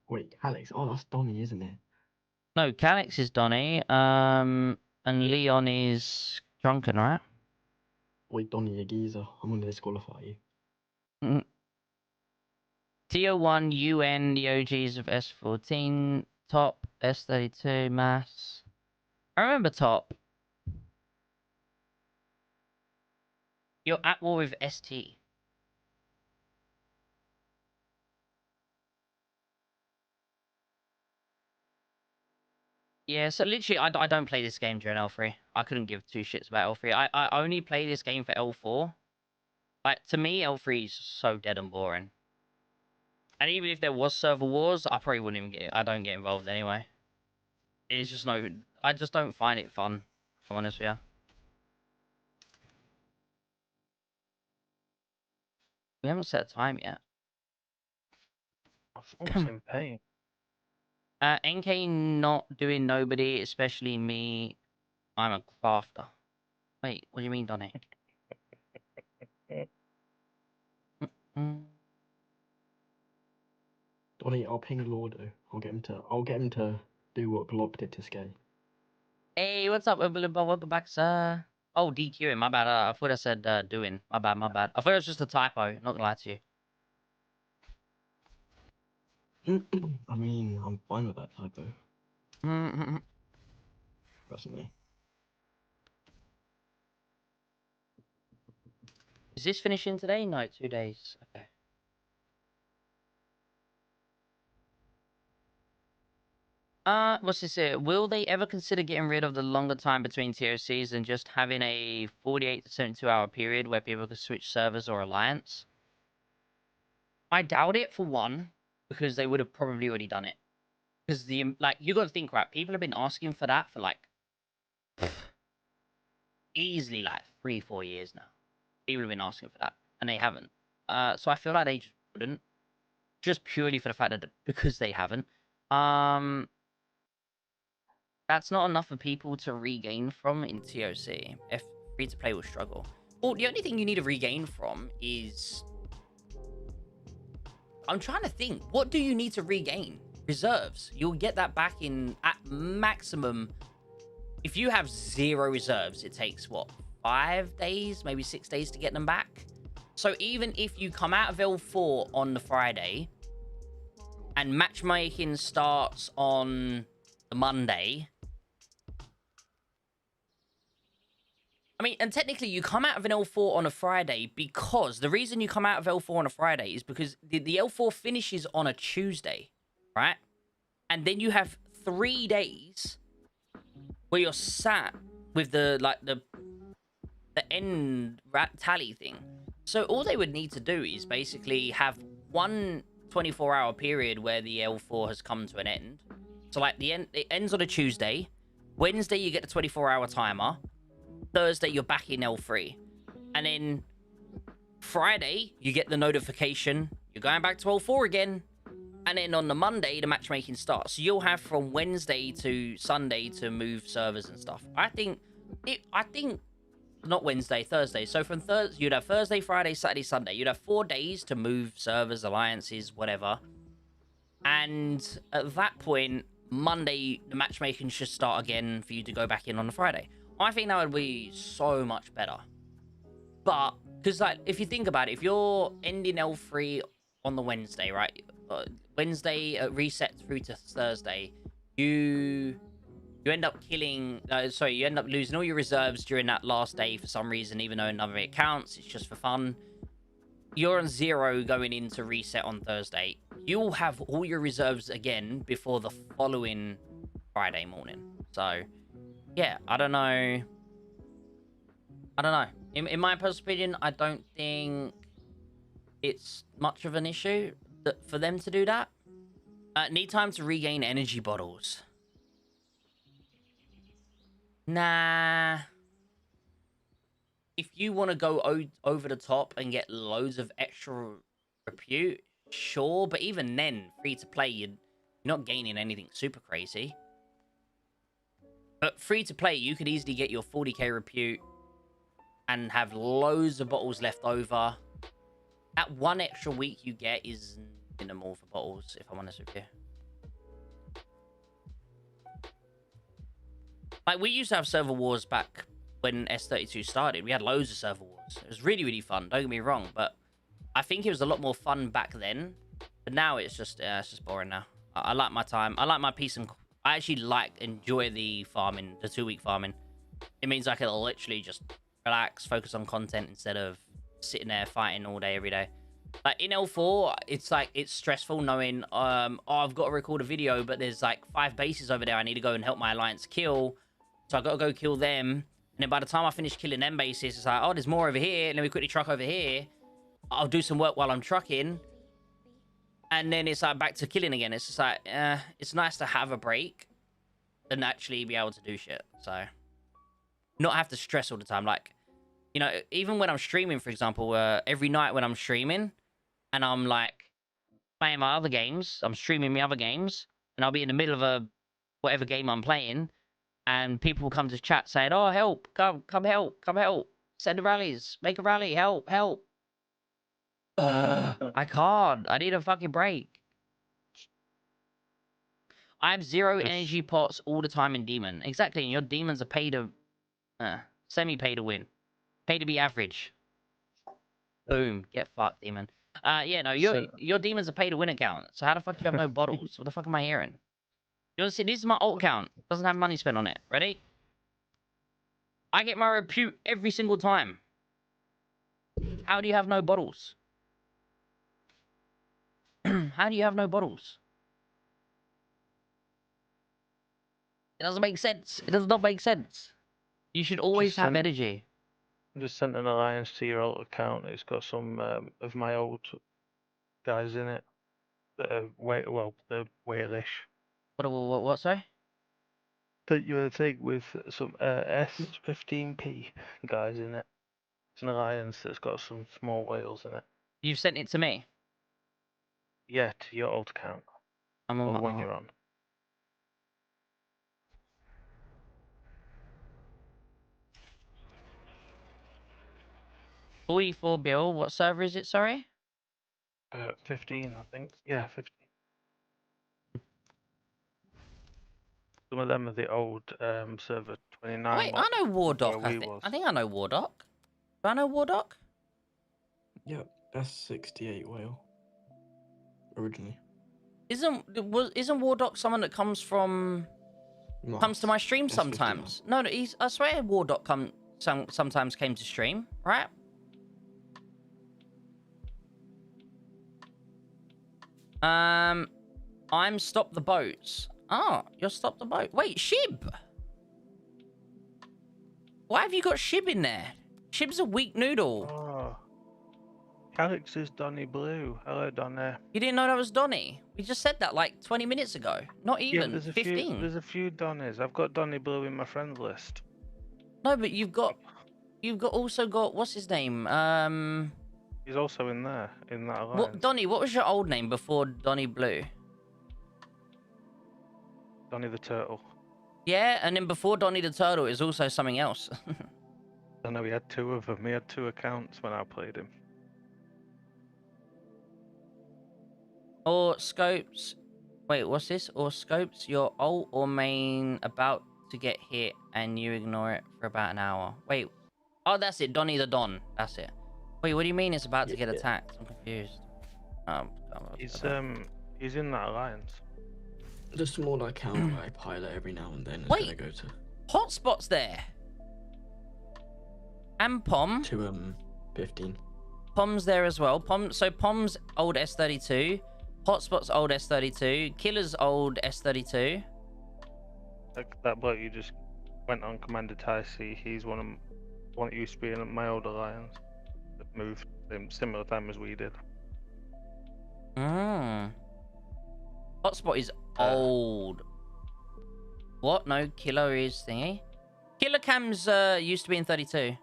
Wait, Alex. Oh, that's Donny, isn't it? No, Calix is Donny. And Leon is Drunken, right? Wait, Donny, a geezer. I'm gonna disqualify you. TO1 UN, the OGs of S14, Top, S32, Mass. I remember Top. You're at war with ST. Yeah, so literally, I don't play this game during L3. I couldn't give two shits about L3. I only play this game for L4. Like, to me, L3 is so dead and boring. And even if there was server wars, I probably wouldn't even I don't get involved anyway. It's just no... I just don't find it fun, if I'm honest with you. We haven't set a time yet. I thought it's in pain. NK not doing nobody, especially me. I'm a crafter. Wait, what do you mean, Donny? Donny, I'll ping Lordo. I'll get him to do what Glob did to Skay. Hey, what's up? Welcome back, sir. Oh, DQing, my bad. I thought I said doing. My bad, my bad. I thought it was just a typo. Not gonna lie to you. I mean, I'm fine with that typo. Personally. Is this finishing today? No, 2 days. Okay. What's this here? Will they ever consider getting rid of the longer time between TOCs and just having a 48 to 72 hour period where people can switch servers or alliance? I doubt it, for one, because they would have probably already done it. Because you got to think, right? People have been asking for that for easily 3-4 years now. People have been asking for that, and they haven't. So I feel like they just wouldn't, just purely for the fact that because they haven't. That's not enough for people to regain from in TOC. If free to play will struggle. Well, the only thing you need to regain from is... I'm trying to think. What do you need to regain? Reserves. You'll get that back in, at maximum... If you have 0 reserves, it takes, what, 5 days? Maybe 6 days to get them back? So even if you come out of L4 on the Friday, and matchmaking starts on the Monday... I mean, and technically you come out of an L4 on a Friday because the reason you come out of L4 on a Friday is because the L4 finishes on a Tuesday, right? And then you have 3 days where you're sat with the end tally thing. So all they would need to do is basically have one 24-hour period where the L4 has come to an end. So it ends on a Tuesday. Wednesday you get the 24-hour timer. Thursday, you're back in L3. And then Friday, you get the notification. You're going back to L4 again. And then on the Monday, the matchmaking starts. So you'll have from Wednesday to Sunday to move servers and stuff. I think, not Wednesday, Thursday. So from Thursday, you'd have Thursday, Friday, Saturday, Sunday. You'd have 4 days to move servers, alliances, whatever. And at that point, Monday, the matchmaking should start again for you to go back in on the Friday. I think that would be so much better. But, because if you think about it, if you're ending L3 on the Wednesday, right? Wednesday reset through to Thursday, you end up killing. You end up losing all your reserves during that last day for some reason, even though none of it counts. It's just for fun. You're on 0 going into reset on Thursday. You'll have all your reserves again before the following Friday morning. So, yeah, I don't know. In my personal opinion, I don't think it's much of an issue for them to do that. Need time to regain energy bottles. Nah. If you want to go over the top and get loads of extra repute, sure. But even then, free to play, you're not gaining anything super crazy. But free to play, you could easily get your 40k repute and have loads of bottles left over. That one extra week you get is minimal for bottles, if I'm honest with you. Like, we used to have server wars back when S32 started. We had loads of server wars. It was really, really fun. Don't get me wrong, but I think it was a lot more fun back then. But now it's just boring now. I like my time. I like my peace and... I actually enjoy the farming, the 2-week farming. It means I can literally just relax, focus on content instead of sitting there fighting all day, every day. Like, in L4, it's like, it's stressful knowing, oh, I've got to record a video, but there's like 5 bases over there I need to go and help my alliance kill. So I got to go kill them. And then by the time I finish killing them bases, it's like, oh, there's more over here. Let me quickly truck over here. I'll do some work while I'm trucking. And then it's like back to killing again. It's just like, it's nice to have a break and actually be able to do shit. So, not have to stress all the time. Like, you know, even when I'm streaming, for example, every night when I'm streaming and I'm like playing my other games, I'm streaming my other games, and I'll be in the middle of whatever game I'm playing, and people will come to chat saying, oh, help, come help, send the rallies, make a rally, help. I can't. I need a fucking break. I have 0 energy pots all the time in Demon. Exactly, and your demons are paid to... semi-pay to win. Pay to be average. Boom. Get fucked, Demon. Yeah, no, your demons are pay to win account. So how the fuck do you have no bottles? What the fuck am I hearing? You want to see, this is my alt account. Doesn't have money spent on it. Ready? I get my repute every single time. How do you have no bottles? How do you have no bottles? It doesn't make sense. It does not make sense. You should always have energy. I just sent an alliance to your alt account. It's got some of my old guys in it that are they're whalish. What, sorry? Sent you a thing with some S15P guys in it. It's an alliance that's got some small whales in it. You've sent it to me? Yeah, to your alt account. I'm on or when you're on. 44 bill. What server is it, sorry? 15, I think. Yeah, 15. Some of them are the old server 29. Wait, I know Wardock, I think I know Wardock. Do I know Wardock? Yep, that's 68 whale. Originally. Isn't Wardock someone that comes from... Nice. Comes to my stream That's sometimes? No, I swear Wardock sometimes came to stream, right? I'm Stop the Boats. Oh, you're Stop the Boat. Wait, Shib! Why have you got Shib in there? Shib's a weak noodle. Oh. Alex is Donny Blue. Hello, Donny. You didn't know that was Donny? We just said that like 20 minutes ago. Not even, there's 15. There's a few Donnies. I've got Donny Blue in my friends list. No, but you've also got, what's his name? He's also in there, in that alliance. Donny, what was your old name before Donny Blue? Donny the Turtle. Yeah, and then before Donny the Turtle is also something else. I know, he had 2 of them. He had 2 accounts when I played him. Or Scopes. Wait, what's this? Or Scopes, your ult or main about to get hit and you ignore it for about an hour. Wait. Oh, that's it. Donny the Don. That's it. Wait, what do you mean it's about to get attacked? I'm confused. He's in that alliance. The smaller account I pilot every now and then is Wait. gonna go to Hotspot's there. And Pom. 15. Pom's there as well. So Pom's old S32. Hotspot's old S32. Killer's old S32. That bloke you just went on Commander Ticey, he's one that used to be in my old alliance. That moved similar time as we did. Hotspot is old. What? No, Killer is thingy. Killer Cam's used to be in 32.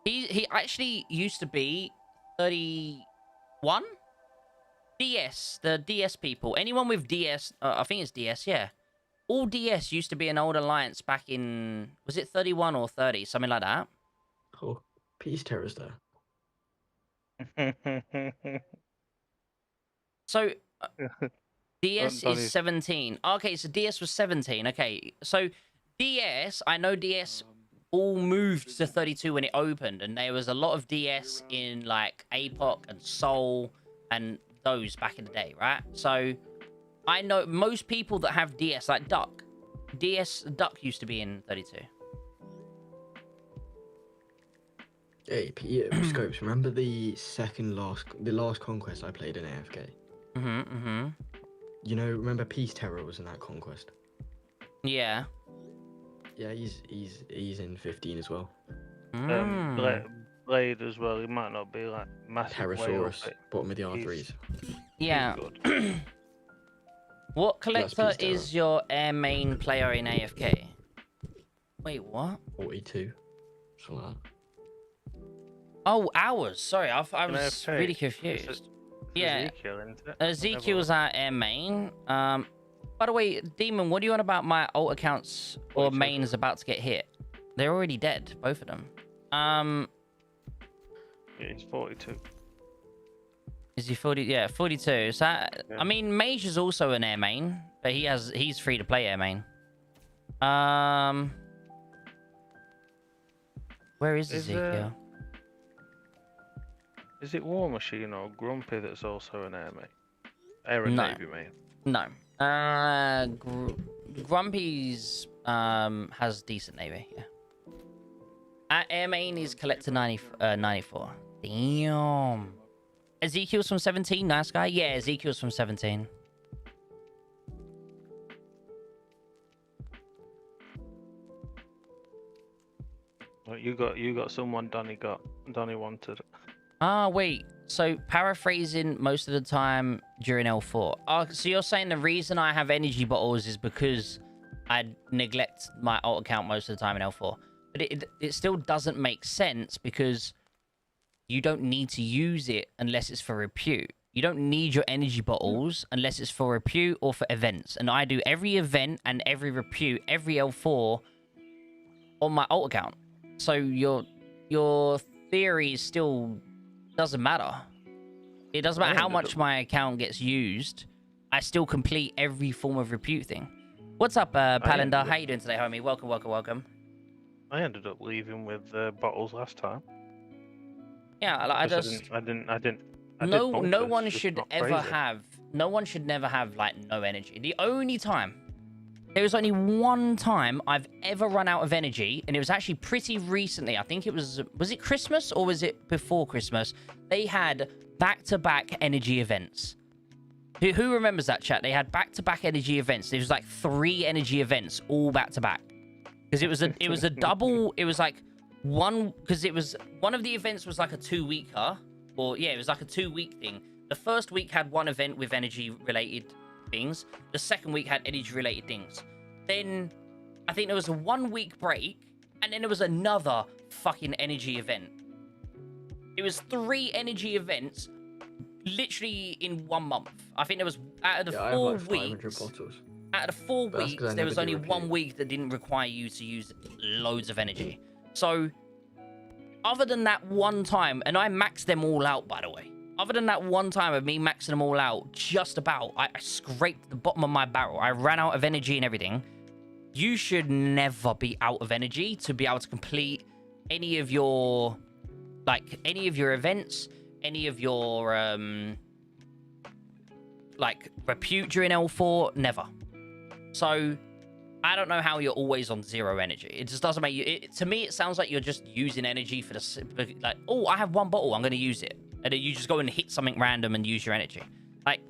He actually used to be 31. DS, the DS people. Anyone with DS, I think it's DS, yeah. All DS used to be an old alliance back in, was it 31 or 30, something like that. Oh, Peace Terror's there. So DS is 17. Okay, so DS was 17. Okay, so DS, I know DS all moved to 32 when it opened, and there was a lot of DS in like APOC and Soul and those back in the day, right? So I know most people that have DS, like Duck used to be in 32. Hey, Scopes, remember the last conquest I played in AFK? You know, remember Peace Terror was in that conquest? Yeah. Yeah, he's in 15 as well. Blade as well, he might not be like massive. Pterosaurus, bottom of the R3s. Yeah. What collector is your air main player in AFK? Wait, what? 42. Something like that. Oh, ours. Sorry, I was really confused. It's Yeah. Ezekiel, isn't it? Ezekiel's our air main. By the way, Demon, what do you want about my alt accounts or mains about to get hit? They're already dead, both of them. Yeah, he's 42. Is he 40? Yeah, 42. So I mean, Mage is also an air main, but he's free to play air main. Where is Ezekiel? Is it War Machine or Grumpy that's also an air mate? Air and Navy mate? No. Grumpy's has decent Navy, yeah. Air main is collector 94. Damn. Ezekiel's from 17, nice guy. Yeah, Ezekiel's from 17. Well, you got someone Donnie wanted. Ah, wait. So paraphrasing most of the time during L4. Oh, so you're saying the reason I have energy bottles is because I neglect my alt account most of the time in L4. But it still doesn't make sense because you don't need to use it unless it's for repute. You don't need your energy bottles unless it's for repute or for events. And I do every event and every repute, every L4 on my alt account. So your theory still doesn't matter. It doesn't matter how much my account gets used. I still complete every form of repute thing. What's up, Palindar? How you doing today, homie? Welcome. I ended up leaving with bottles last time. Yeah, I didn't. No one should never have like no energy. The only time, there was only one time I've ever run out of energy, and it was actually pretty recently. I think it was it Christmas or was it before Christmas? They had back-to-back energy events. Who remembers that, chat? They had back-to-back energy events. There was like 3 energy events all back-to-back. Because it was a double. It was like one of the events was like a 2-weeker, or yeah, it was like a 2-week thing. The first week had one event with energy related things. The second week had energy related things. Then I think there was a 1-week break, and then there was another fucking energy event. It was 3 energy events literally in 1 month. I think there was out of the 4 weeks. Out of the 4 weeks, there was only 1 week that didn't require you to use loads of energy. So, other than that one time, and I maxed them all out, by the way. Other than that one time of me maxing them all out, just about, I scraped the bottom of my barrel. I ran out of energy and everything. You should never be out of energy to be able to complete any of your events, any of your like repute during L4, never. So I don't know how you're always on 0 energy. It just doesn't make you. To me, it sounds like you're just using energy for the like. Oh, I have 1 bottle. I'm going to use it, and then you just go and hit something random and use your energy. Like,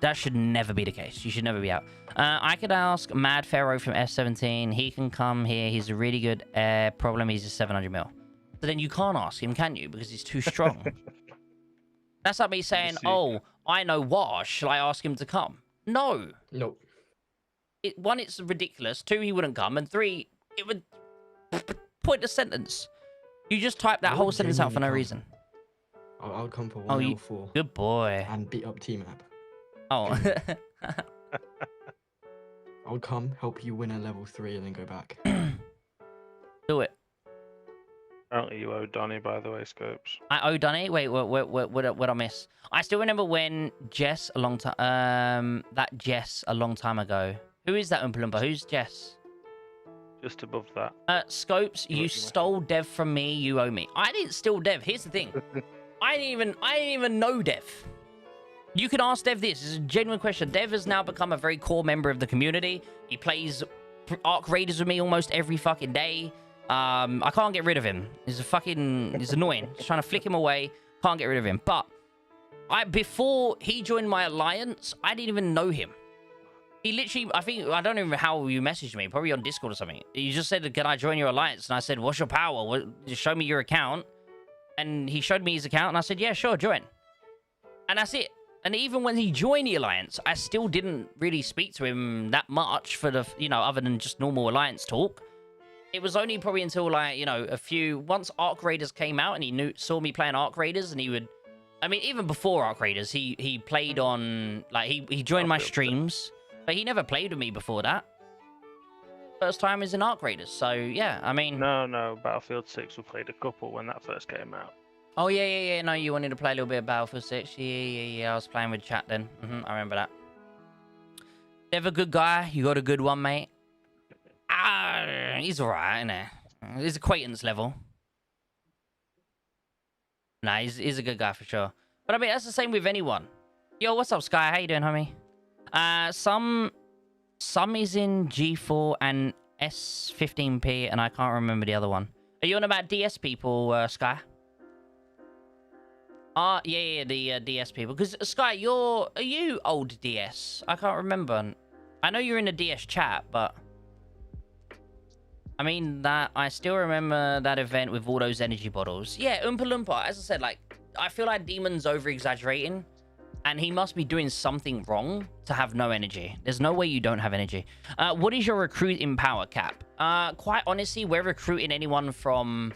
that should never be the case. You should never be out. I could ask Mad Pharaoh from F17. He can come here. He's a really good problem. He's a 700 mil. So then you can't ask him, can you? Because he's too strong. That's like me saying, oh, I know Wash. Shall I ask him to come? No. Nope. One, it's ridiculous. 2, he wouldn't come. And 3, it would point a sentence. You just type that whole sentence out for no reason. I'll come for 1 L4. Good boy. And beat up T-Map. Oh. I'll come, help you win a level 3, and then go back. Do it. Apparently you owe Donny, by the way, Scopes. I owe Donny? Wait, what I miss? I still remember when Jess a long time ago. Who is that Oompa Loompa? Who's Jess? Just above that. Scopes, you stole Dev from me, you owe me. I didn't steal Dev. Here's the thing. I didn't even know Dev. You can ask Dev this. It's a genuine question. Dev has now become a very core member of the community. He plays Arc Raiders with me almost every fucking day. I can't get rid of him. He's annoying. Just trying to flick him away. Can't get rid of him. But before he joined my alliance, I didn't even know him. He literally, I don't even know how you messaged me, probably on Discord or something. You just said, can I join your alliance? And I said, what's your power? Just show me your account. And he showed me his account, and I said, yeah, sure, join. And that's it. And even when he joined the alliance, I still didn't really speak to him that much for the, other than just normal alliance talk. It was only probably until, like, once Arc Raiders came out and he saw me playing Arc Raiders, and he would, even before Arc Raiders, he played on, like, he joined my streams, but he never played with me before that. First time is in Arc Raiders, so yeah, No, Battlefield 6, we played a couple when that first came out. Oh, yeah, no, you wanted to play a little bit of Battlefield 6? Yeah, I was playing with chat then. I remember that. Dev a good guy, you got a good one, mate. He's alright, isn't he? He's acquaintance level. Nah, he's a good guy for sure. But that's the same with anyone. Yo, what's up, Sky? How you doing, homie? Some is in G4 and S15P, and I can't remember the other one. Are you on about DS people, Sky? Yeah, the DS people. Because, Sky, are you old DS? I can't remember. I know you're in the DS chat, but... I still remember that event with all those energy bottles. Yeah, Oompa Loompa, as I said, like, I feel like Demon's over-exaggerating, and he must be doing something wrong to have no energy. There's no way you don't have energy. What is your recruiting power cap? Quite honestly, we're recruiting anyone from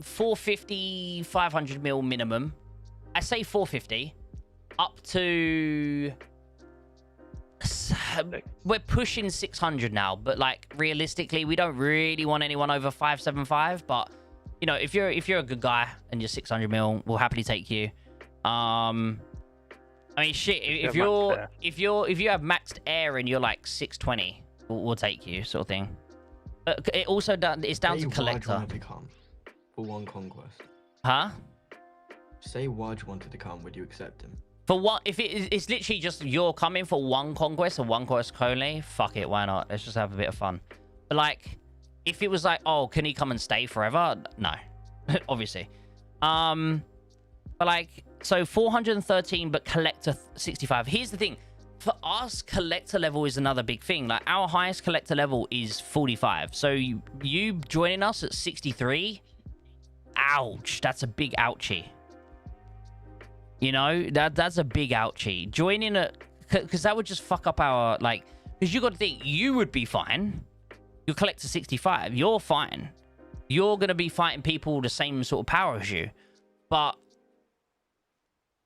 450, 500 mil minimum. I say 450, up to... We're pushing 600 now, but like realistically, we don't really want anyone over 575. But if you're a good guy and you're 600 mil, we'll happily take you. Shit. If you have maxed air and you're like 620, we'll take you, sort of thing. But it also it's down to collector. Wanted to come for 1 conquest. Huh? Say Waj wanted to come, would you accept him? For what? If it's literally just you're coming for 1 conquest and 1 quest only, fuck it, why not? Let's just have a bit of fun. But like, if it was like, oh, can he come and stay forever? No, obviously. But like, so 413, but collector 65. Here's the thing. For us, collector level is another big thing. Like, our highest collector level is 45. So you joining us at 63, ouch, that's a big ouchie. That's a big ouchie. Joining because that would just fuck up our, like, because you got to think, you would be fine. You're collector 65. You're fine. You're going to be fighting people the same sort of power as you. But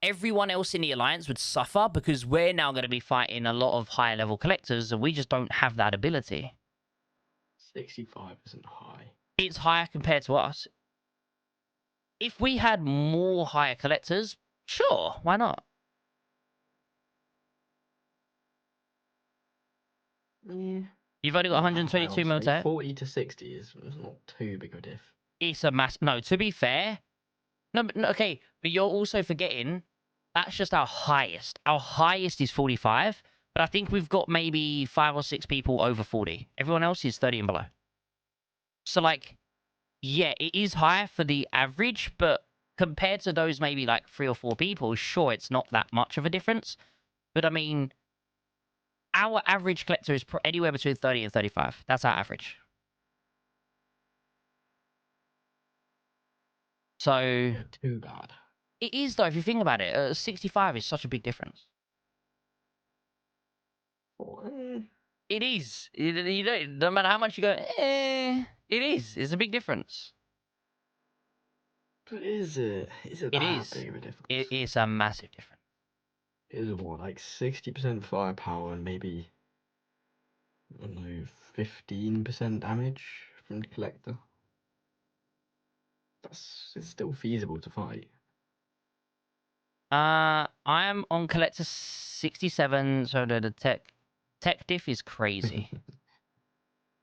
everyone else in the alliance would suffer because we're now going to be fighting a lot of higher level collectors and we just don't have that ability. 65 isn't high. It's higher compared to us. If we had more higher collectors, sure, why not? Yeah. You've only got 122 mil tech. 40 to 60 is not too big a diff. It's a mass. No, to be fair, no, okay, but you're also forgetting That's just our highest. Our highest is 45, but I think we've got maybe 5 or 6 people over 40. Everyone else is 30 and below. So, like, yeah, it is high for the average, but compared to those maybe like 3 or 4 people, sure, it's not that much of a difference. But I mean, our average collector is anywhere between 30 and 35. That's our average. So Not too bad. it is, though, if you think about it. 65 is such a big difference. It is. You don't, no matter how much you go, it is. It's a big difference. But is it? Is it It that is. big of a difference? It is a massive difference. Is it what, like 60% firepower and maybe, I don't know, 15% damage from the collector? It's still feasible to fight. I am on collector 67, so the tech diff is crazy.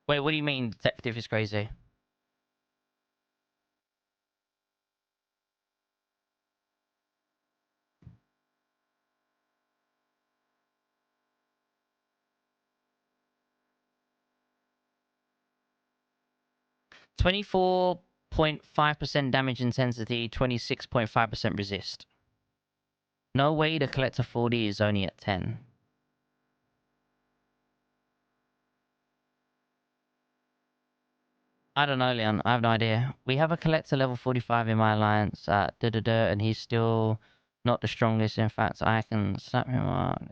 Wait, what do you mean tech diff is crazy? .5% damage intensity, 26.5% resist. No way the collector 40 is only at 10. I don't know, Leon. I have no idea. We have a collector level 45 in my alliance at and he's still not the strongest. In fact, I can slap him up.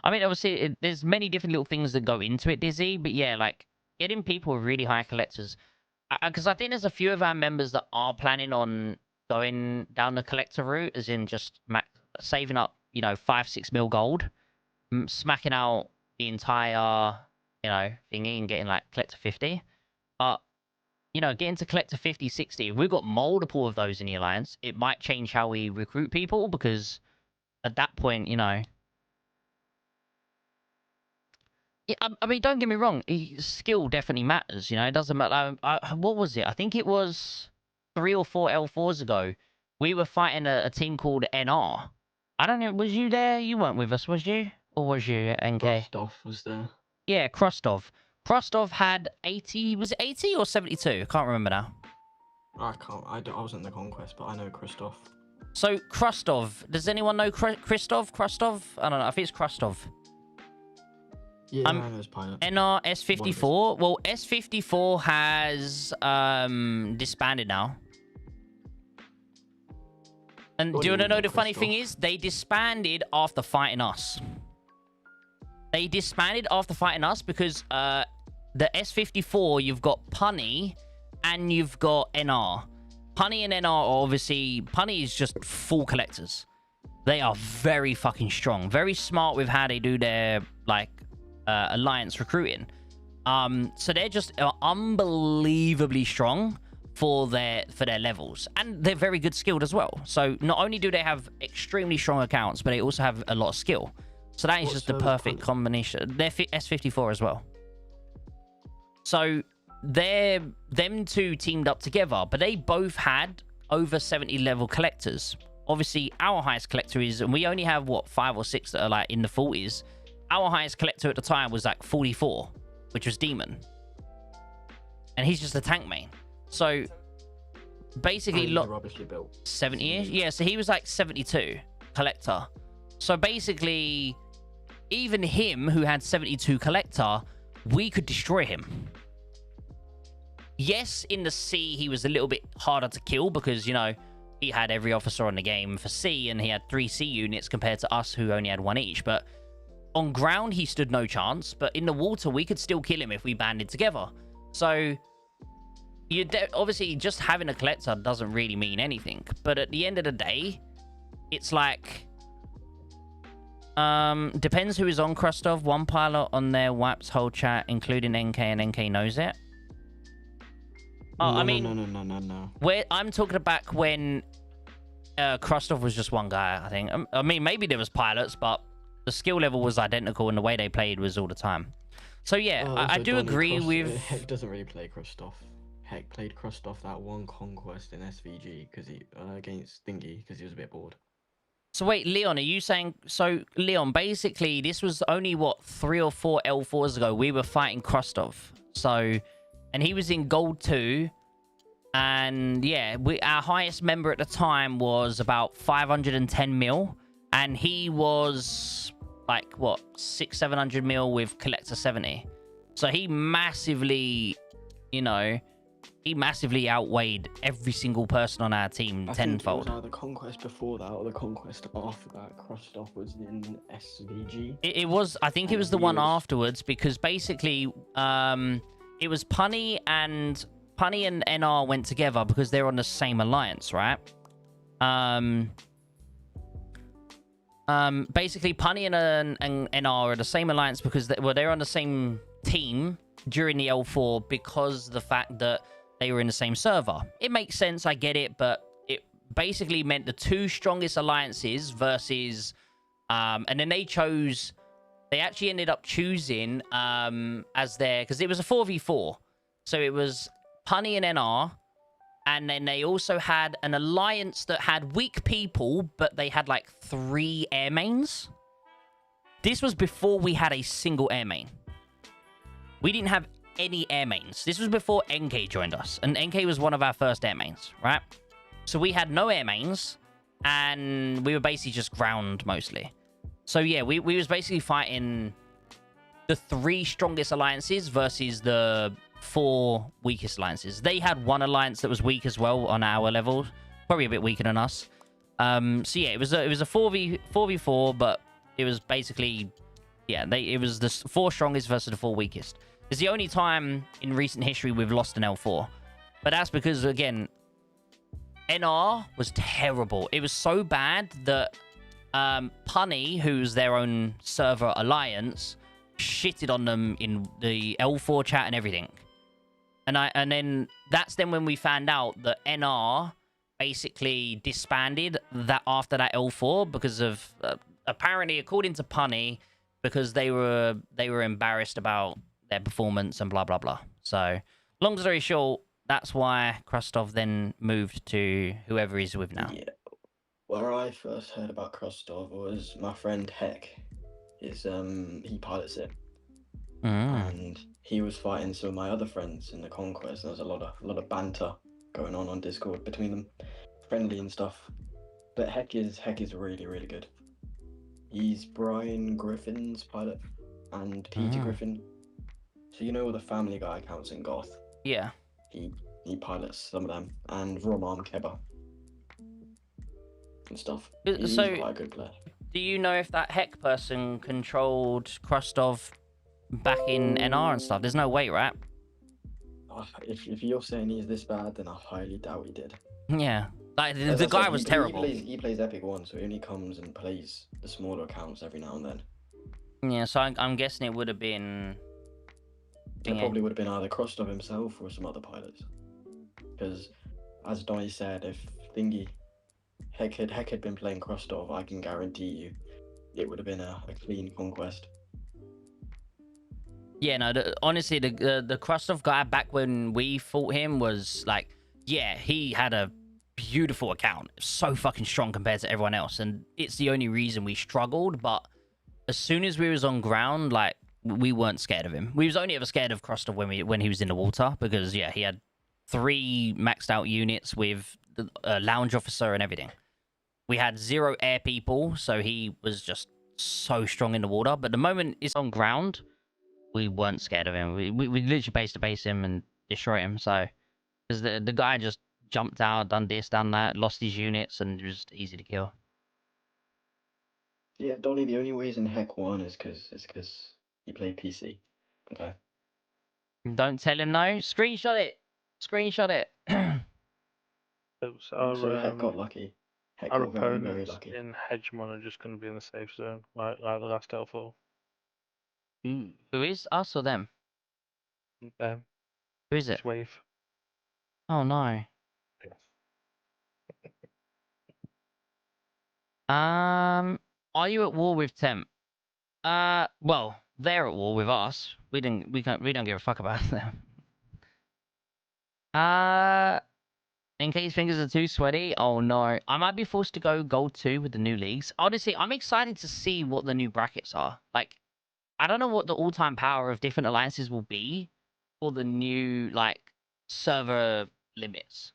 I mean, obviously, there's many different little things that go into it, Dizzy. But yeah, like, getting people with really high collectors. Because I think there's a few of our members that are planning on going down the collector route, as in just saving up, 5-6 mil gold, smacking out the entire, thingy and getting, like, collector 50. But, getting to collector 50, 60, if we've got multiple of those in the alliance, it might change how we recruit people, because at that point, Yeah, I mean, don't get me wrong. Skill definitely matters. It doesn't matter. What was it? I think it was 3 or 4 L4s ago. We were fighting a team called NR. I don't know. Was you there? You weren't with us, was you? Or was you, NK? Rostov was there. Yeah, Krostov. Krostov had 80. Was it 80 or 72? I can't remember now. I wasn't in the conquest, but I know Christoph. So, Krostov. Does anyone know Krostov? I don't know. I think it's Krostov. Yeah, I know it's pilot. NR S54. Well, S54 has disbanded now. And do you want to know the funny thing is? They disbanded after fighting us. They disbanded after fighting us because the S54, you've got Punny and you've got NR. Punny and NR are obviously... Punny is just full collectors. They are very fucking strong. Very smart with how they do their, like... alliance recruiting. So they're just unbelievably strong for their levels, and they're very good skilled as well. So not only do they have extremely strong accounts, but they also have a lot of skill. So that is just the perfect combination. They're S54 as well. So them two teamed up together, but they both had over 70 level collectors. Obviously, our highest collector is, and we only have 5 or 6 that are like in the 40s. Our highest collector at the time was like 44, which was Demon. And he's just a tank main. So, basically, 70-ish? Yeah, so he was like 72 collector. So, basically, even him, who had 72 collector, we could destroy him. Yes, in the C, he was a little bit harder to kill because, he had every officer on the game for C, and he had 3 C units compared to us, who only had 1 each. But on ground, he stood no chance, but in the water, we could still kill him if we banded together. So, obviously, just having a collector doesn't really mean anything. But at the end of the day, it's like... depends who is on Krostov. One pilot on there wipes whole chat, including NK, and NK knows it. No. I'm talking about when Krostov was just one guy, I think. I mean, maybe there was pilots, but the skill level was identical and the way they played was all the time. So yeah, I do agree with... Heck doesn't really play Krostov. Heck played Krostov that one conquest in SVG because he against Thingy because he was a bit bored. So wait, Leon, are you saying... So, Leon, basically, this was only, what, 3 or 4 L4s ago. We were fighting Krostov. So... And he was in Gold 2. And, yeah, our highest member at the time was about 510 mil. And he was, like, what, 600-700 mil with Collector 70. So he massively, you know... He massively outweighed every single person on our team tenfold. I think it was either Conquest before that or the Conquest after that. Krostov was in SVG. It was, I think it was the one afterwards, because basically, it was Punny and NR went together because they're on the same alliance, right? Basically, Punny and NR are the same alliance because they're on the same team during the L4 because the fact that they were in the same server. It makes sense, I get it, but it basically meant the 2 strongest alliances versus... and then they actually ended up choosing as their... Because it was a 4v4. So it was Punny and NR, and then they also had an alliance that had weak people, but they had like 3 air mains. This was before we had a single air main. We didn't have any air mains. This was before NK joined us, and NK was one of our first air mains, right? So we had no air mains, and we were basically just ground mostly. So yeah, we was basically fighting the 3 strongest alliances versus the 4 weakest alliances. They had one alliance that was weak as well on our level, probably a bit weaker than us. So yeah, it was a 4v4, but it was basically, yeah, it was the 4 strongest versus the 4 weakest. It's the only time in recent history we've lost an L4. But that's because, again, NR was terrible. It was so bad that Punny, who's their own server alliance, shitted on them in the L4 chat and everything. And then that's then when we found out that NR basically disbanded that after that L4 because of, apparently, according to Punny, because they were embarrassed about their performance and blah blah blah. So long story short, that's why Krostov then moved to whoever he's with now. Yeah. Where I first heard about Krostov was my friend Heck. He pilots it. And he was fighting some of my other friends in the Conquest. There was a lot of banter going on Discord between them, friendly and stuff. But Heck is really, really good. He's Brian Griffin's pilot and Peter Griffin. So you know all the Family Guy accounts in Goth? Yeah. He pilots some of them, and Roman Keba and stuff. He's quite a good player. Do you know if that Heck person controlled Krostov back in NR and stuff? There's no way, right? If you're saying he's this bad, then I highly doubt he did. Yeah. Like, the guy was terrible. He plays Epic 1, so he only comes and plays the smaller accounts every now and then. Yeah, so I'm guessing it would have been... It probably would have been either Krostov himself or some other pilots. Because, as Donnie said, if Heck had been playing Krostov, I can guarantee you it would have been a clean conquest. Yeah, no, honestly, the Krostov guy back when we fought him was like, yeah, he had a beautiful account. So fucking strong compared to everyone else. And it's the only reason we struggled. But as soon as we was on ground, like, we weren't scared of him. We was only ever scared of Krostov when he was in the water. Because, yeah, he had 3 maxed out units with a lounge officer and everything. We had 0 air people, so he was just so strong in the water. But the moment it's on ground, we weren't scared of him. We literally base him and destroy him. So, because the guy just jumped out, done this, done that, lost his units, and it was easy to kill. Yeah, Donnie, the only reason Heck won is because he played PC. Okay. Don't tell him no. Screenshot it. Screenshot it. So Heck got lucky. Heck Our got very, very opponents lucky. in Hegemon are just going to be in the safe zone, like the last L4. Who is? Us or them? Them. Who is it? Wave. Oh, no. Are you at war with Temp? Well, they're at war with us. We don't give a fuck about them. In case fingers are too sweaty, oh no. I might be forced to go Gold 2 with the new leagues. Honestly, I'm excited to see what the new brackets are. Like, I don't know what the all-time power of different alliances will be for the new, like, server limits.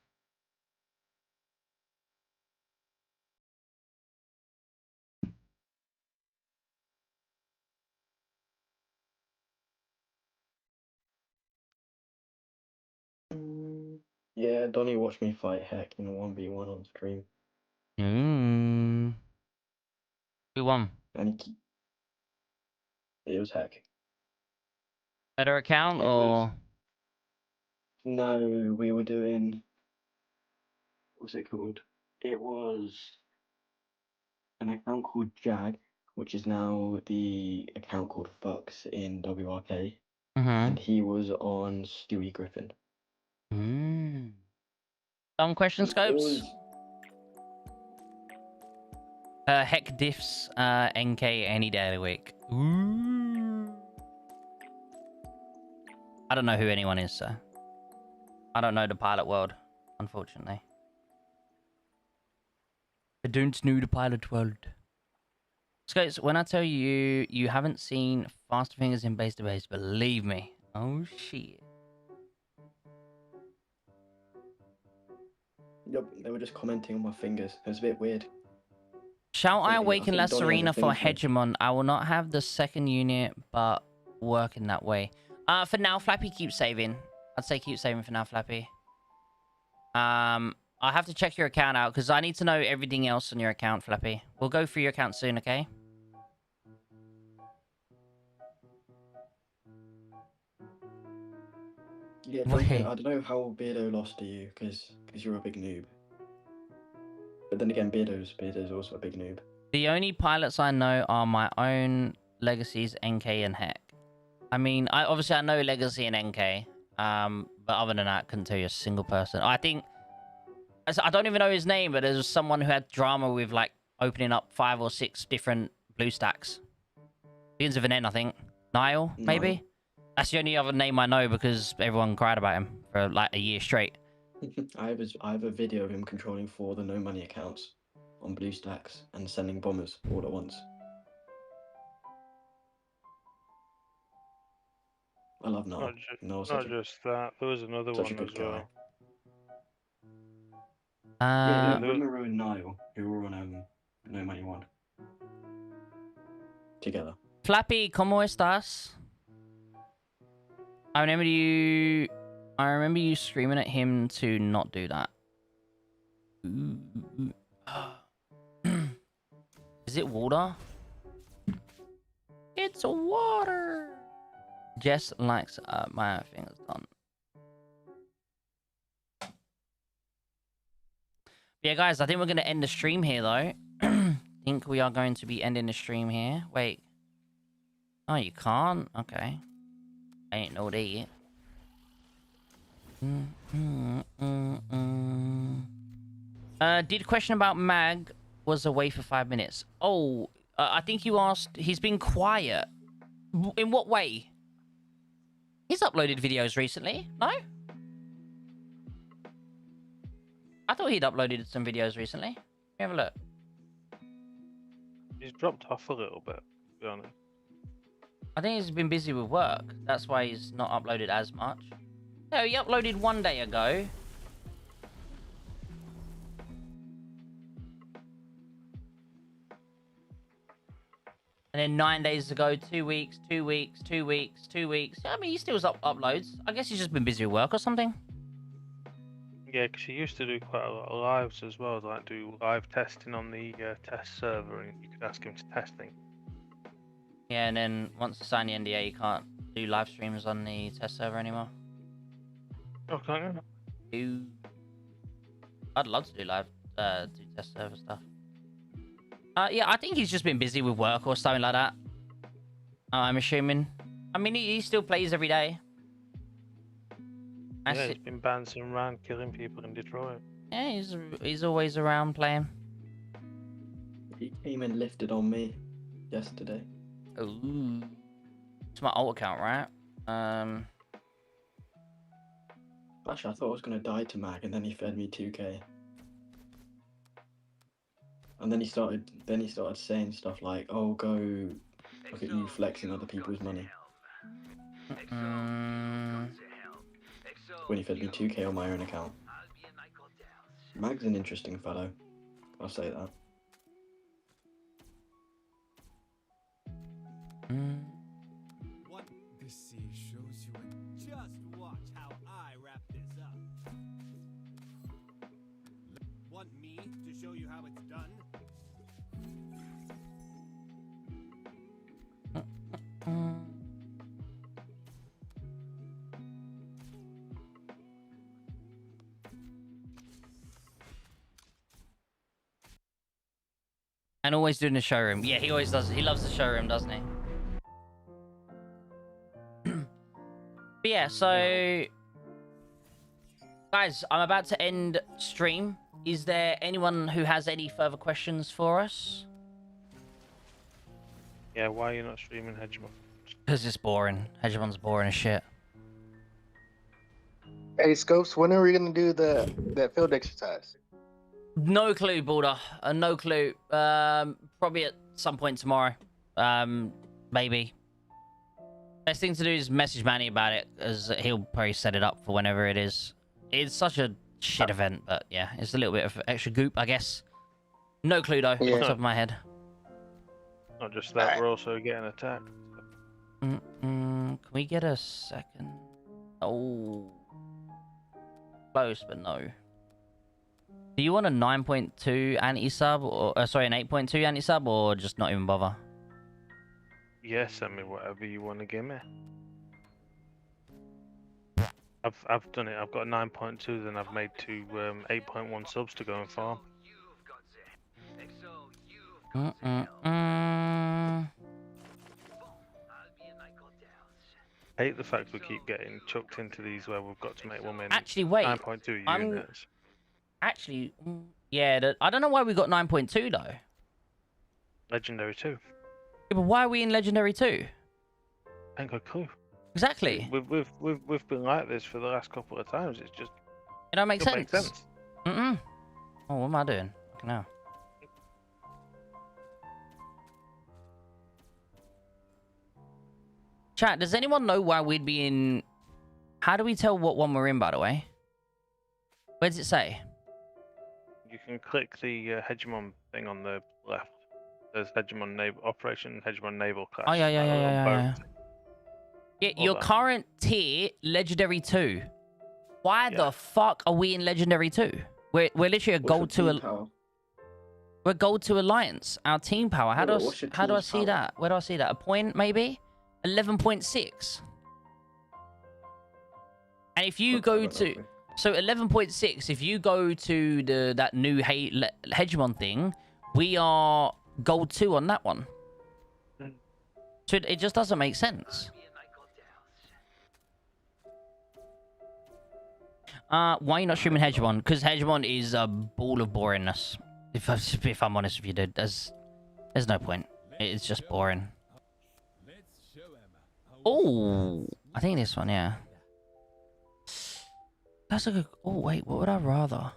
Yeah, Donnie watched me fight Heck in a 1v1 on stream. Who won? And it was Heck. Better account, It or...? was... No, we were doing... What's it called? It was an account called Jag, which is now the account called Fux in WRK. And he was on Stewie Griffin. Dumb question, It Scopes? was... Heck diffs NK any day of the week. Ooh. I don't know who anyone is, so... I don't know the pilot world, unfortunately. I don't know the pilot world. Scopes, when I tell you you haven't seen Faster Fingers in base to base, believe me. Oh, shit. Yep, they were just commenting on my fingers. It was a bit weird. Shall I awaken La Donnie has a Serena thing for for it. Hegemon? I will not have the second unit, but work in that way. For now, Flappy, keep saving. I'd say keep saving for now, Flappy. I'll have to check your account out, because I need to know everything else on your account, Flappy. We'll go through your account soon, okay? Yeah, Duncan, I don't know how Beardo lost to you, because you're a big noob. But then again, Beardo's also a big noob. The only pilots I know are my own Legacies, NK, and Heck. I mean, obviously I know Legacy and NK, but other than that, I couldn't tell you a single person. I think... I don't even know his name, but there's someone who had drama with, like, opening up 5 or 6 different blue stacks. Begins with an N, I think. Niall, maybe? Niall. That's the only other name I know because everyone cried about him for, like, a year straight. I have a video of him controlling 4 of the no money accounts on blue stacks and sending bombers all at once. I love Niall. Not just that. There was another such a one good as guy. well. Yeah, Rimuru and Niall, who were on No Money One. Together. Flappy, ¿cómo estás? I remember you screaming at him to not do that. Is it water? It's water. Jess likes my fingers done. Yeah, guys, I think we're going to end the stream here, though. I think we are going to be ending the stream here. Wait. Oh, you can't? Okay. I ain't know that. Did question about Mag was away for 5 minutes. Oh, I think you asked... He's been quiet. In what way? He's uploaded videos recently, no? I thought he'd uploaded some videos recently. Let me have a look. He's dropped off a little bit, to be honest. I think he's been busy with work. That's why he's not uploaded as much. No, he uploaded 1 day ago. And then 9 days ago, 2 weeks, 2 weeks, 2 weeks, 2 weeks. I mean, he still uploads. I guess he's just been busy with work or something. Yeah, because he used to do quite a lot of lives as well, like do live testing on the test server, and you could ask him to test things. Yeah, and then once you sign the NDA, you can't do live streams on the test server anymore. Oh, can't you? I'd love to do live, do test server stuff. Yeah, I think he's just been busy with work or something like that. I'm assuming. I mean, he still plays every day. Yeah, he's been bouncing around killing people in Detroit. Yeah, he's always around playing. He came and lifted on me yesterday. Ooh. It's my alt account, right? Actually, I thought I was gonna die to Mag, and then he fed me 2k. And then he started saying stuff like, "Oh, go look at you flexing other people's money." When he fed me 2k on my own account. Mag's an interesting fellow. I'll say that. What this scene shows you, and just watch how I wrap this up. Want me to show you how it's done? And always doing the showroom. Yeah, he always does. He loves the showroom, doesn't he? But yeah, so guys, I'm about to end stream. Is there anyone who has any further questions for us? Yeah, why are you not streaming Hegemon? Because it's boring. Hegemon's boring as shit. Hey, Scopes, when are we gonna do that field exercise? No clue, Balder. No clue. Probably at some point tomorrow. Maybe. Best thing to do is message Manny about it, as he'll probably set it up for whenever it is. It's such a shit event, but yeah, it's a little bit of extra goop, I guess. No clue though, off the top of my head. Not just that, we're also getting attacked. Can we get a second? Oh, close, but no. Do you want a 9.2 anti-sub, or sorry, an 8.2 anti-sub, or just not even bother? Yeah, send me whatever you want to give me. I've done it. I've got a 9.2, then I've made two 8.1 subs to go and farm. I hate the fact we keep getting chucked into these where we've got to make one minute. Actually, wait. 9.2 units. Actually, yeah, I don't know why we got 9.2 though. Legendary 2. Yeah, but why are we in Legendary 2? I ain't got a clue. Exactly. We've been like this for the last couple of times. It's just it don't make sense. Make sense. Oh, what am I doing? No. Chat, does anyone know why we'd be in... How do we tell what one we're in, by the way? Where does it say? You can click the Hegemon thing on the left. There's Hegemon Naval Operation Hegemon Naval Class. Oh, yeah. Yeah, your that. current tier, Legendary 2. Why the fuck are we in Legendary 2? We're literally a gold 2... We're gold 2 Alliance. Our team power. How do I see that? Where do I see that? A point, maybe? 11.6. And if you go to... So 11.6, if you go to that new Hegemon thing, we are gold 2 on that one. So it just doesn't make sense. Why are you not streaming Hegemon? Because Hegemon is a ball of boringness. If I'm honest with you, dude, there's no point. It's just boring. Oh, I think this one, yeah. That's a good... Oh, wait, what would I rather?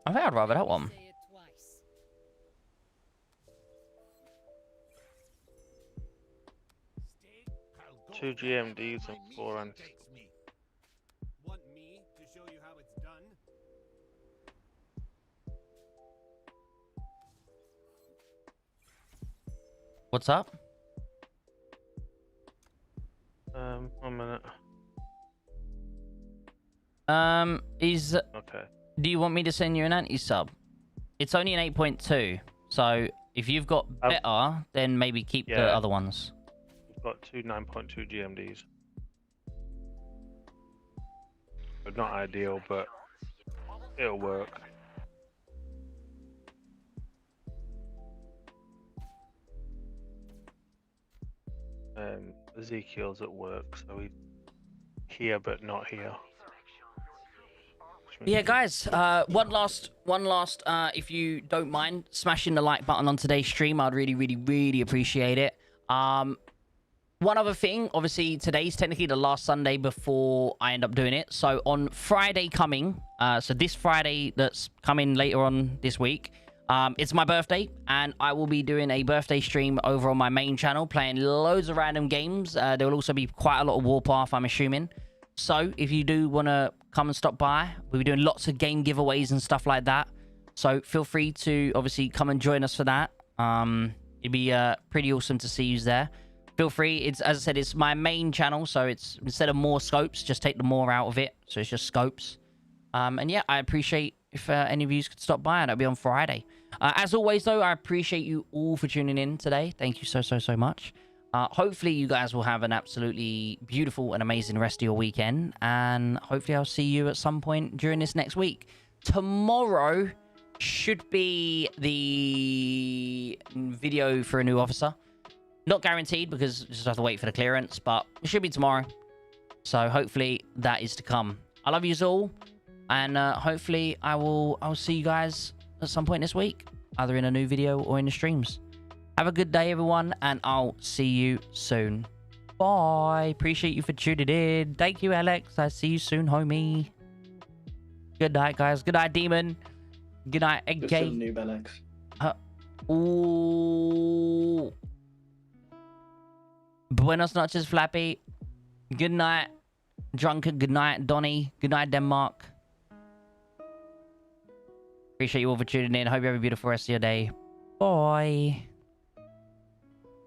I think I'd rather that one. Two GMDs and 4 anti. Want me to show you how it's done? What's up? 1 minute. Okay. Do you want me to send you an anti-sub? It's only an 8.2, so if you've got better, then maybe keep the other ones. We've got two 9.2 GMDs. But not ideal, but it'll work. Ezekiel's at work, so he's here but not here. Yeah, guys. One last. If you don't mind smashing the like button on today's stream, I'd really appreciate it. one other thing, obviously today's technically the last Sunday before I end up doing it. So on Friday coming, so this Friday that's coming later on this week, it's my birthday, and I will be doing a birthday stream over on my main channel, playing loads of random games. There will also be quite a lot of Warpath, I'm assuming. So if you do want to come and stop by, we'll be doing lots of game giveaways and stuff like that. So feel free to obviously come and join us for that. It'd be pretty awesome to see you there. Feel free. It's, as I said, it's my main channel, so it's instead of more scopes, just take the more out of it. So it's just scopes. And yeah, I appreciate if any of you could stop by, and it'll be on Friday. As always, though, I appreciate you all for tuning in today. Thank you so much. Hopefully, you guys will have an absolutely beautiful and amazing rest of your weekend, and hopefully, I'll see you at some point during this next week. Tomorrow should be the video for a new officer. Not guaranteed because you just have to wait for the clearance, but it should be tomorrow. So hopefully that is to come. I love you all, and hopefully I'll see you guys at some point this week, either in a new video or in the streams. Have a good day, everyone, and I'll see you soon. Bye. Appreciate you for tuning in. Thank you, Alex. I see you soon, homie. Good night, guys. Good night, Demon. Good night, again. Noob Alex. Ooh. Buenos noches, Flappy. Good night, Drunken. Good night, Donnie. Good night, Denmark. Appreciate you all for tuning in. Hope you have a beautiful rest of your day. Bye.